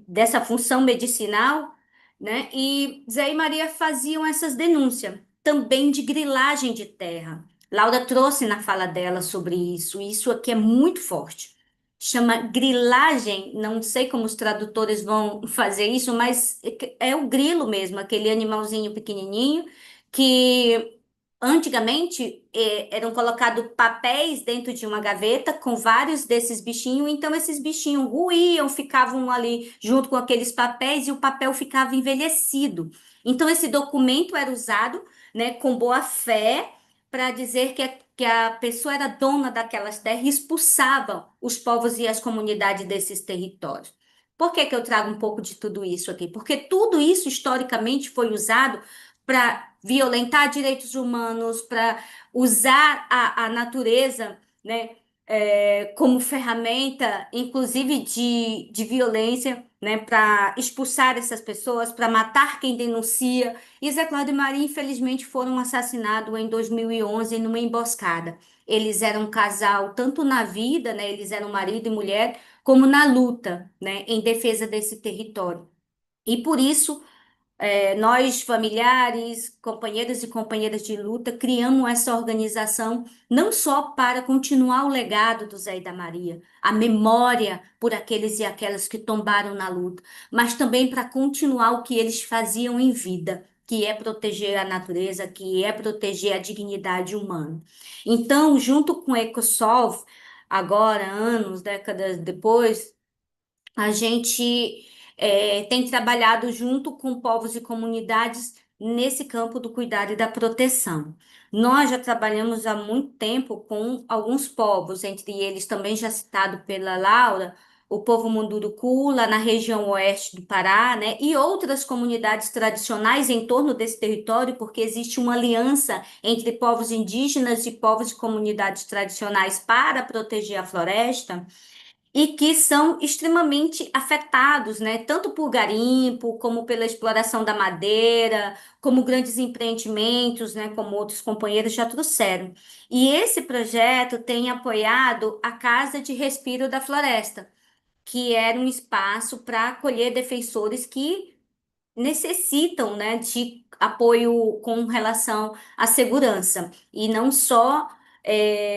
dessa função medicinal, né? E Zé e Maria faziam essas denúncias, também de grilagem de terra. Laura trouxe na fala dela sobre isso, e isso aqui é muito forte. Chama grilagem, não sei como os tradutores vão fazer isso, mas é o grilo mesmo, aquele animalzinho pequenininho que antigamente eram colocados papéis dentro de uma gaveta com vários desses bichinhos, então esses bichinhos ruíam, ficavam ali junto com aqueles papéis e o papel ficava envelhecido. Então esse documento era usado, né, com boa fé para dizer que a pessoa era dona daquelas terras e expulsava os povos e as comunidades desses territórios. Por que que eu trago um pouco de tudo isso aqui? Porque tudo isso historicamente foi usado para violentar direitos humanos, para usar a natureza, né, como ferramenta, inclusive de violência, né, para expulsar essas pessoas, para matar quem denuncia. E Zé Cláudio e Maria, infelizmente, foram assassinados em 2011 numa emboscada. Eles eram um casal, tanto na vida, né, eles eram marido e mulher, como na luta, né, em defesa desse território. E por isso nós, familiares, companheiros e companheiras de luta, criamos essa organização não só para continuar o legado do Zé e da Maria, a memória por aqueles e aquelas que tombaram na luta, mas também para continuar o que eles faziam em vida, que é proteger a natureza, que é proteger a dignidade humana. Então, junto com o EcoSolve, agora, anos, décadas depois, a gente tem trabalhado junto com povos e comunidades nesse campo do cuidado e da proteção. Nós já trabalhamos há muito tempo com alguns povos, entre eles também já citado pela Laura, o povo Munduruku, lá na região oeste do Pará, né, e outras comunidades tradicionais em torno desse território, porque existe uma aliança entre povos indígenas e povos de comunidades tradicionais para proteger a floresta, e que são extremamente afetados, né, tanto por garimpo, como pela exploração da madeira, como grandes empreendimentos, né, como outros companheiros já trouxeram. E esse projeto tem apoiado a Casa de Respiro da Floresta, que era um espaço para acolher defensores que necessitam, né, de apoio com relação à segurança, e não só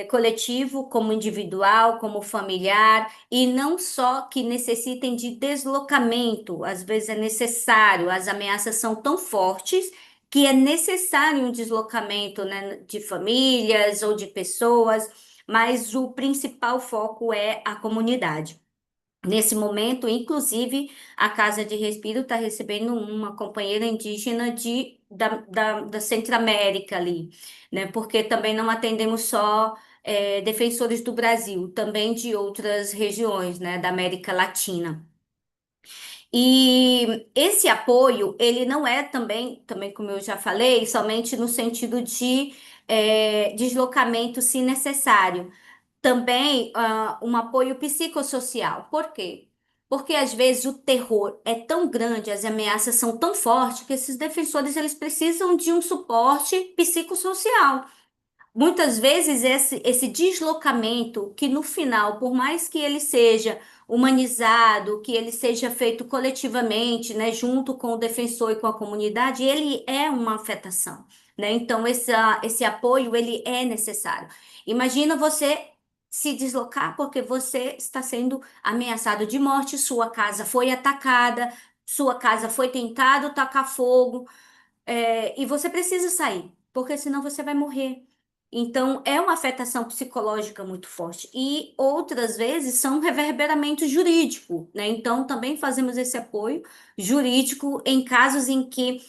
coletivo, como individual, como familiar, e não só que necessitem de deslocamento, às vezes é necessário, as ameaças são tão fortes que é necessário um deslocamento, né, de famílias ou de pessoas, mas o principal foco é a comunidade. Nesse momento, inclusive, a Casa de Respiro está recebendo uma companheira indígena da Centro-América ali, né? Porque também não atendemos só defensores do Brasil, também de outras regiões, né, da América Latina. E esse apoio, ele não é também como eu já falei, somente no sentido de deslocamento, se necessário, também um apoio psicossocial. Por quê? Porque às vezes o terror é tão grande, as ameaças são tão fortes que esses defensores eles precisam de um suporte psicossocial. Muitas vezes esse deslocamento, que no final, por mais que ele seja humanizado, que ele seja feito coletivamente, né, junto com o defensor e com a comunidade, ele é uma afetação, né? Então, esse apoio, ele é necessário. Imagina você se deslocar porque você está sendo ameaçado de morte, sua casa foi atacada, sua casa foi tentado tacar fogo, e você precisa sair, porque senão você vai morrer. Então, é uma afetação psicológica muito forte. E outras vezes são reverberamento jurídico, né? Então, também fazemos esse apoio jurídico em casos em que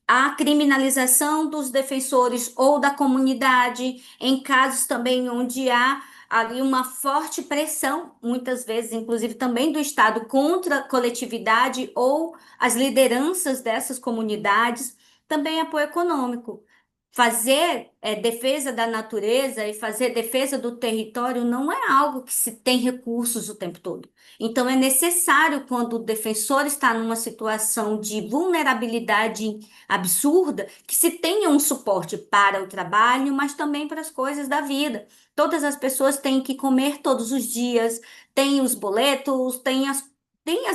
há criminalização dos defensores ou da comunidade, em casos também onde há ali uma forte pressão, muitas vezes, inclusive também do Estado, contra a coletividade ou as lideranças dessas comunidades, também apoio econômico. Fazer defesa da natureza e fazer defesa do território não é algo que se tem recursos o tempo todo. Então, é necessário, quando o defensor está numa situação de vulnerabilidade absurda, que se tenha um suporte para o trabalho, mas também para as coisas da vida. Todas as pessoas têm que comer todos os dias, têm os boletos, têm as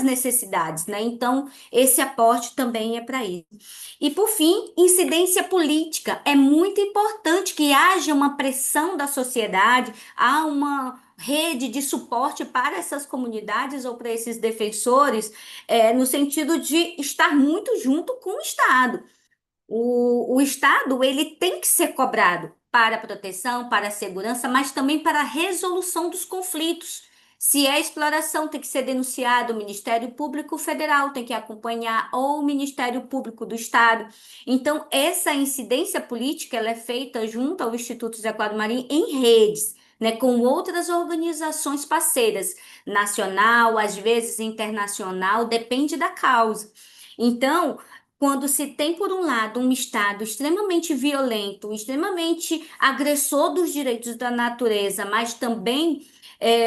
necessidades, né? Então, esse aporte também é para isso. E, por fim, incidência política. É muito importante que haja uma pressão da sociedade, há uma rede de suporte para essas comunidades ou para esses defensores, no sentido de estar muito junto com o Estado. O Estado ele tem que ser cobrado para a proteção, para a segurança, mas também para a resolução dos conflitos. Se é exploração, tem que ser denunciado, o Ministério Público Federal tem que acompanhar, ou o Ministério Público do Estado. Então, essa incidência política ela é feita junto ao Instituto Zé Quadro Marinho em redes, né, com outras organizações parceiras, nacional, às vezes internacional, depende da causa. Então, quando se tem, por um lado, um Estado extremamente violento, extremamente agressor dos direitos da natureza, mas também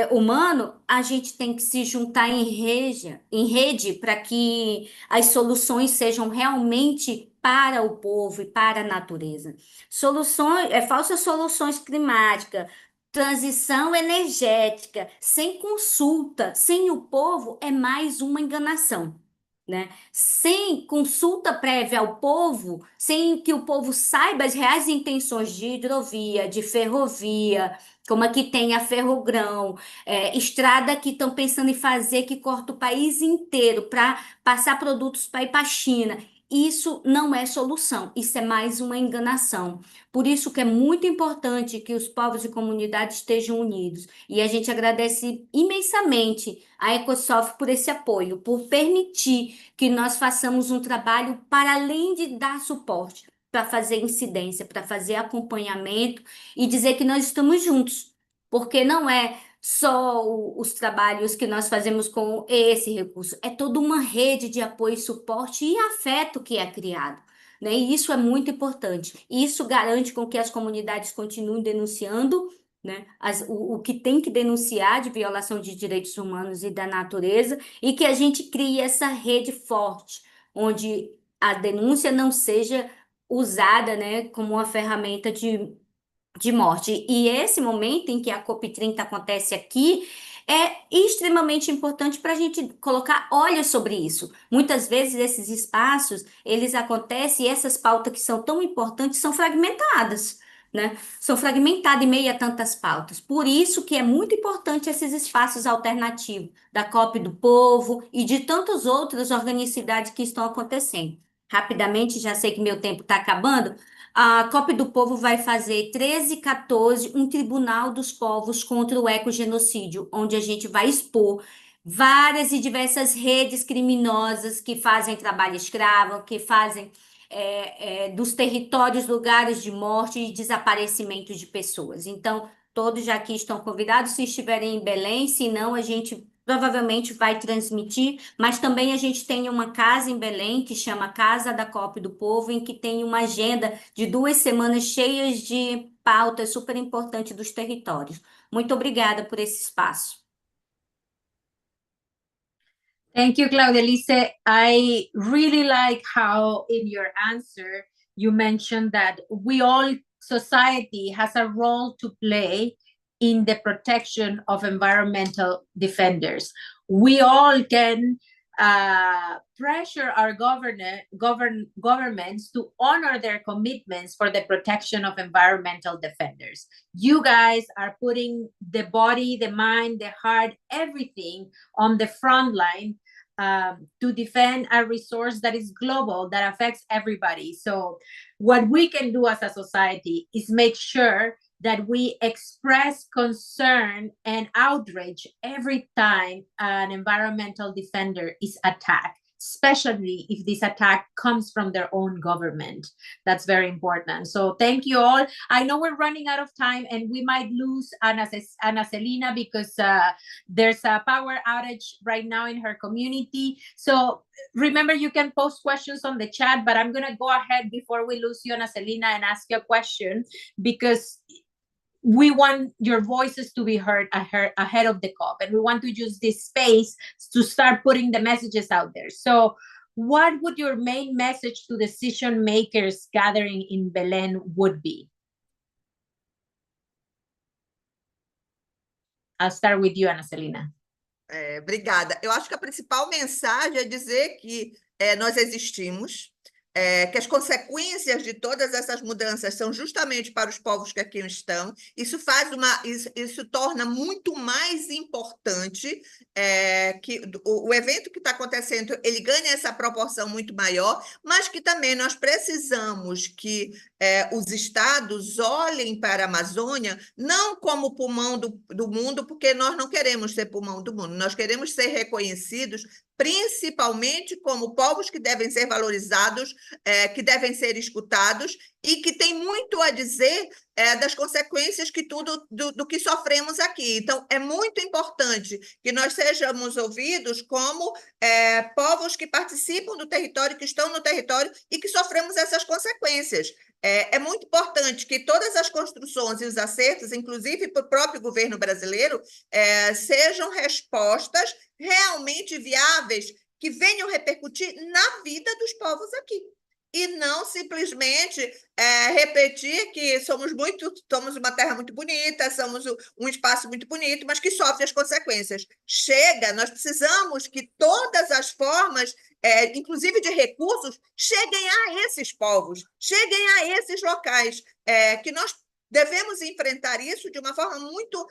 humano, a gente tem que se juntar em rede para que as soluções sejam realmente para o povo e para a natureza. Soluções, falsas soluções climáticas, transição energética, sem consulta, sem o povo, é mais uma enganação, né? Sem consulta prévia ao povo, sem que o povo saiba as reais intenções de hidrovia, de ferrovia, como aqui tem a Ferrogrão, estrada que estão pensando em fazer que corta o país inteiro para passar produtos para ir para a China. Isso não é solução, isso é mais uma enganação. Por isso que é muito importante que os povos e comunidades estejam unidos. E a gente agradece imensamente a Ecosoft por esse apoio, por permitir que nós façamos um trabalho para além de dar suporte, para fazer incidência, para fazer acompanhamento e dizer que nós estamos juntos. Porque não é só os trabalhos que nós fazemos com esse recurso, é toda uma rede de apoio, suporte e afeto que é criado, né? E isso é muito importante. Isso garante com que as comunidades continuem denunciando, né, o que tem que denunciar de violação de direitos humanos e da natureza, e que a gente crie essa rede forte, onde a denúncia não seja usada, né, como uma ferramenta de morte. E esse momento em que a COP30 acontece aqui é extremamente importante para a gente colocar olhos sobre isso. Muitas vezes esses espaços, eles acontecem e essas pautas que são tão importantes são fragmentadas, né? São fragmentadas em meio a tantas pautas. Por isso que é muito importante esses espaços alternativos da COP do Povo e de tantas outras organicidades que estão acontecendo. Rapidamente, já sei que meu tempo está acabando, a COP do Povo vai fazer 13 e 14 um tribunal dos povos contra o ecogenocídio, onde a gente vai expor várias e diversas redes criminosas que fazem trabalho escravo, que fazem dos territórios lugares de morte e desaparecimento de pessoas. Então, todos já aqui estão convidados, se estiverem em Belém, se não, a gente provavelmente vai transmitir, mas também a gente tem uma casa em Belém que chama Casa da COP do Povo, em que tem uma agenda de 2 semanas cheias de pautas super importantes dos territórios. Muito obrigada por esse espaço. Thank you, Claudelise. I really like how in your answer you mentioned that society has a role to play in the protection of environmental defenders. We all can pressure our governments to honor their commitments for the protection of environmental defenders. You guys are putting the body, the mind, the heart, everything on the front line to defend a resource that is global, that affects everybody. So what we can do as a society is make sure that we express concern and outrage every time an environmental defender is attacked, especially if this attack comes from their own government. That's very important. So thank you all. I know we're running out of time and we might lose Ana Celina because there's a power outage right now in her community. So remember, you can post questions on the chat, but I'm going to go ahead before we lose you, Ana Celina, and ask you a question, because we want your voices to be heard ahead of the COP, and we want to use this space to start putting the messages out there. So what would your main message to decision makers gathering in Belém would be? I'll start with you, Ana Celina. Obrigada. Eu acho que a principal mensagem é dizer que nós existimos, que as consequências de todas essas mudanças são justamente para os povos que aqui estão. Isso torna muito mais importante que o evento que está acontecendo, ele ganha essa proporção muito maior, mas que também nós precisamos que os estados olhem para a Amazônia não como pulmão do mundo, porque nós não queremos ser pulmão do mundo, nós queremos ser reconhecidos principalmente como povos que devem ser valorizados, que devem ser escutados e que tem muito a dizer das consequências do que sofremos aqui. Então, é muito importante que nós sejamos ouvidos como povos que participam do território, que estão no território e que sofremos essas consequências. É muito importante que todas as construções e os acertos, inclusive para o próprio governo brasileiro, sejam respostas realmente viáveis que venham repercutir na vida dos povos aqui. E não simplesmente repetir que somos uma terra muito bonita, somos um espaço muito bonito, mas que sofre as consequências. Chega, nós precisamos que todas as formas, inclusive de recursos, cheguem a esses povos, cheguem a esses locais, que nós devemos enfrentar isso de uma forma muito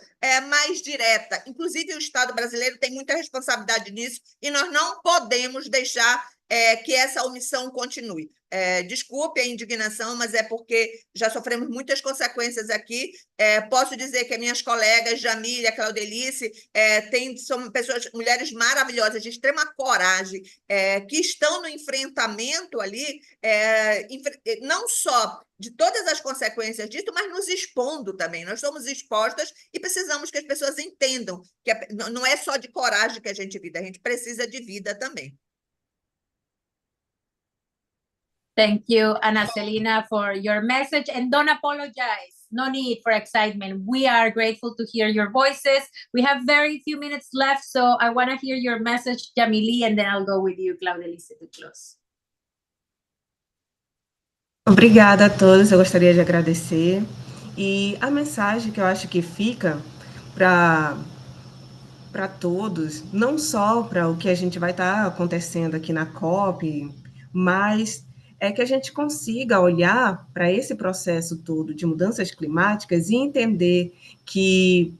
mais direta. Inclusive, o Estado brasileiro tem muita responsabilidade nisso e nós não podemos deixar que essa omissão continue. Desculpe a indignação, mas é porque já sofremos muitas consequências aqui. Posso dizer que as minhas colegas, Jamília, Claudelice, são pessoas, mulheres maravilhosas, de extrema coragem, que estão no enfrentamento ali, não só de todas as consequências disso, mas nos expondo também. Nós somos expostas e precisamos que as pessoas entendam que não é só de coragem que a gente vive, a gente precisa de vida também. Thank you, Ana Celina, for your message. And don't apologize. No need for excitement. We are grateful to hear your voices. We have very few minutes left, so I want to hear your message, Jamili, and then I'll go with you, Claudelice, to close. Obrigada a todos, eu gostaria de agradecer. E a mensagem que eu acho que fica para todos, não só para o que a gente vai estar acontecendo aqui na COP, mas é que a gente consiga olhar para esse processo todo de mudanças climáticas e entender que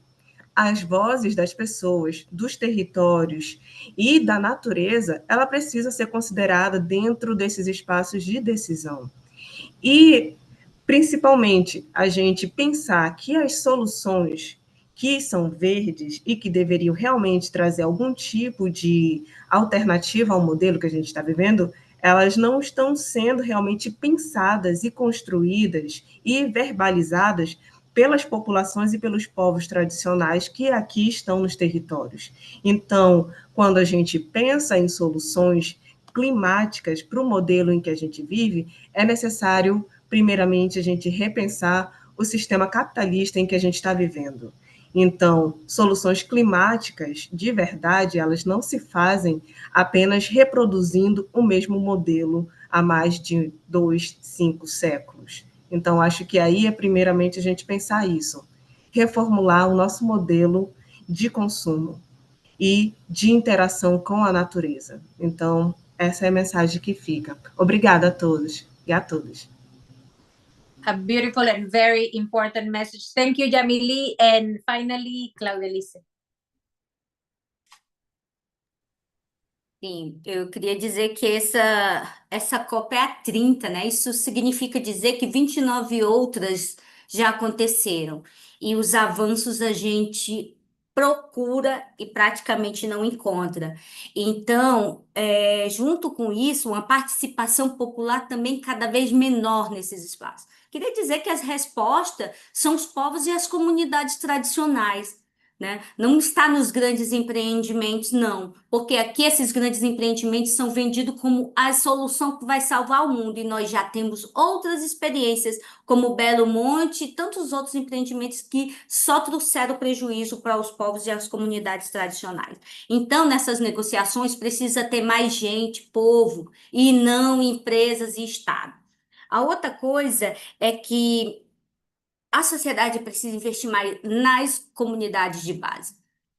as vozes das pessoas, dos territórios e da natureza, ela precisa ser considerada dentro desses espaços de decisão. E, principalmente, a gente pensar que as soluções que são verdes e que deveriam realmente trazer algum tipo de alternativa ao modelo que a gente está vivendo, elas não estão sendo realmente pensadas e construídas e verbalizadas pelas populações e pelos povos tradicionais que aqui estão nos territórios. Então, quando a gente pensa em soluções climáticas para o modelo em que a gente vive, é necessário, primeiramente, a gente repensar o sistema capitalista em que a gente está vivendo. Então, soluções climáticas, de verdade, elas não se fazem apenas reproduzindo o mesmo modelo há mais de 2, 5 séculos. Então, acho que aí é, primeiramente, a gente pensar isso, reformular o nosso modelo de consumo e de interação com a natureza. Então, essa é a mensagem que fica. Obrigada a todos e a todas. A beautiful and very important message. Thank you, Jamili. And finally, Claudelice. Sim, eu queria dizer que essa COP é a 30, né? Isso significa dizer que 29 outras já aconteceram. E os avanços a gente procura e praticamente não encontra. Então, junto com isso, uma participação popular também cada vez menor nesses espaços. Queria dizer que as respostas são os povos e as comunidades tradicionais, né? Não está nos grandes empreendimentos, não, porque aqui esses grandes empreendimentos são vendidos como a solução que vai salvar o mundo, e nós já temos outras experiências, como Belo Monte e tantos outros empreendimentos que só trouxeram prejuízo para os povos e as comunidades tradicionais. Então, nessas negociações, precisa ter mais gente, povo, e não empresas e Estado. A outra coisa é que a sociedade precisa investir mais nas comunidades de base.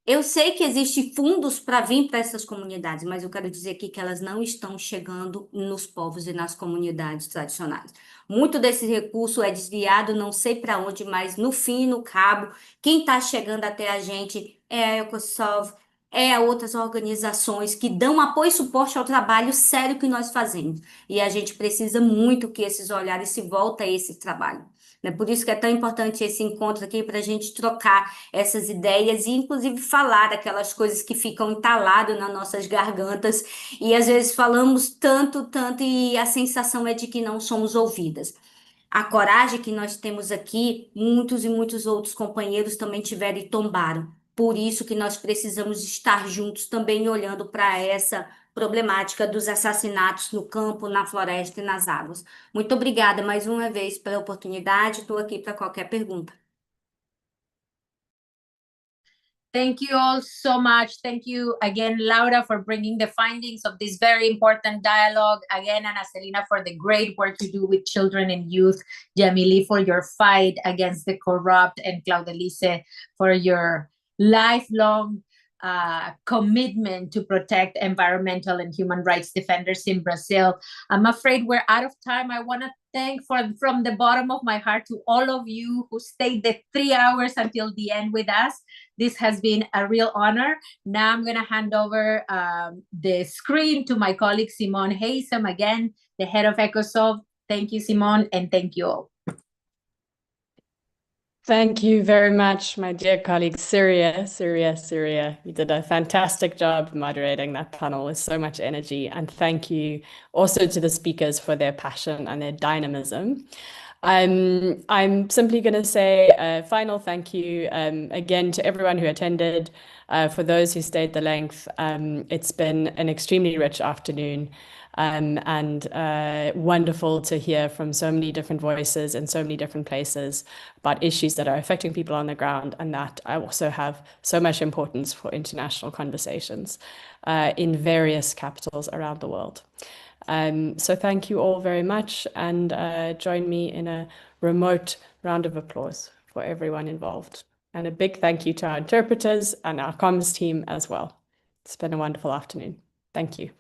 Eu sei que existem fundos para vir para essas comunidades, mas eu quero dizer aqui que elas não estão chegando nos povos e nas comunidades tradicionais. Muito desse recurso é desviado, não sei para onde, mas no fim e no cabo, quem está chegando até a gente é a Ecosolve, outras organizações que dão apoio e suporte ao trabalho sério que nós fazemos. E a gente precisa muito que esses olhares se voltem a esse trabalho. Por isso que é tão importante esse encontro aqui, para a gente trocar essas ideias e, inclusive, falar daquelas coisas que ficam entaladas nas nossas gargantas e, às vezes, falamos tanto, tanto e a sensação é de que não somos ouvidas. A coragem que nós temos aqui, muitos e muitos outros companheiros também tiveram e tombaram. Por isso que nós precisamos estar juntos também olhando para essa problemática dos assassinatos no campo, na floresta e nas águas. Muito obrigada mais uma vez pela oportunidade. Estou aqui para qualquer pergunta. Thank you all so much. Thank you again, Laura, for bringing the findings of this very important dialogue. Again, Ana Celina, for the great work you do with children and youth. Jamili, for your fight against the corrupt. And Claudelice, for your lifelong commitment to protect environmental and human rights defenders in Brazil. I'm afraid we're out of time. I want to thank from the bottom of my heart to all of you who stayed the 3 hours until the end with us. This has been a real honor. Now I'm going to hand over the screen to my colleague Simone Haysom, again, the head of EcoSoft. Thank you, Simone, and thank you all. Thank you very much, my dear colleague, Syria. You did a fantastic job moderating that panel with so much energy. And thank you also to the speakers for their passion and their dynamism. I'm simply going to say a final thank you again to everyone who attended, for those who stayed the length. It's been an extremely rich afternoon. And wonderful to hear from so many different voices in so many different places about issues that are affecting people on the ground, and that also have so much importance for international conversations in various capitals around the world. So thank you all very much, and join me in a remote round of applause for everyone involved. And a big thank you to our interpreters and our comms team as well. It's been a wonderful afternoon. Thank you.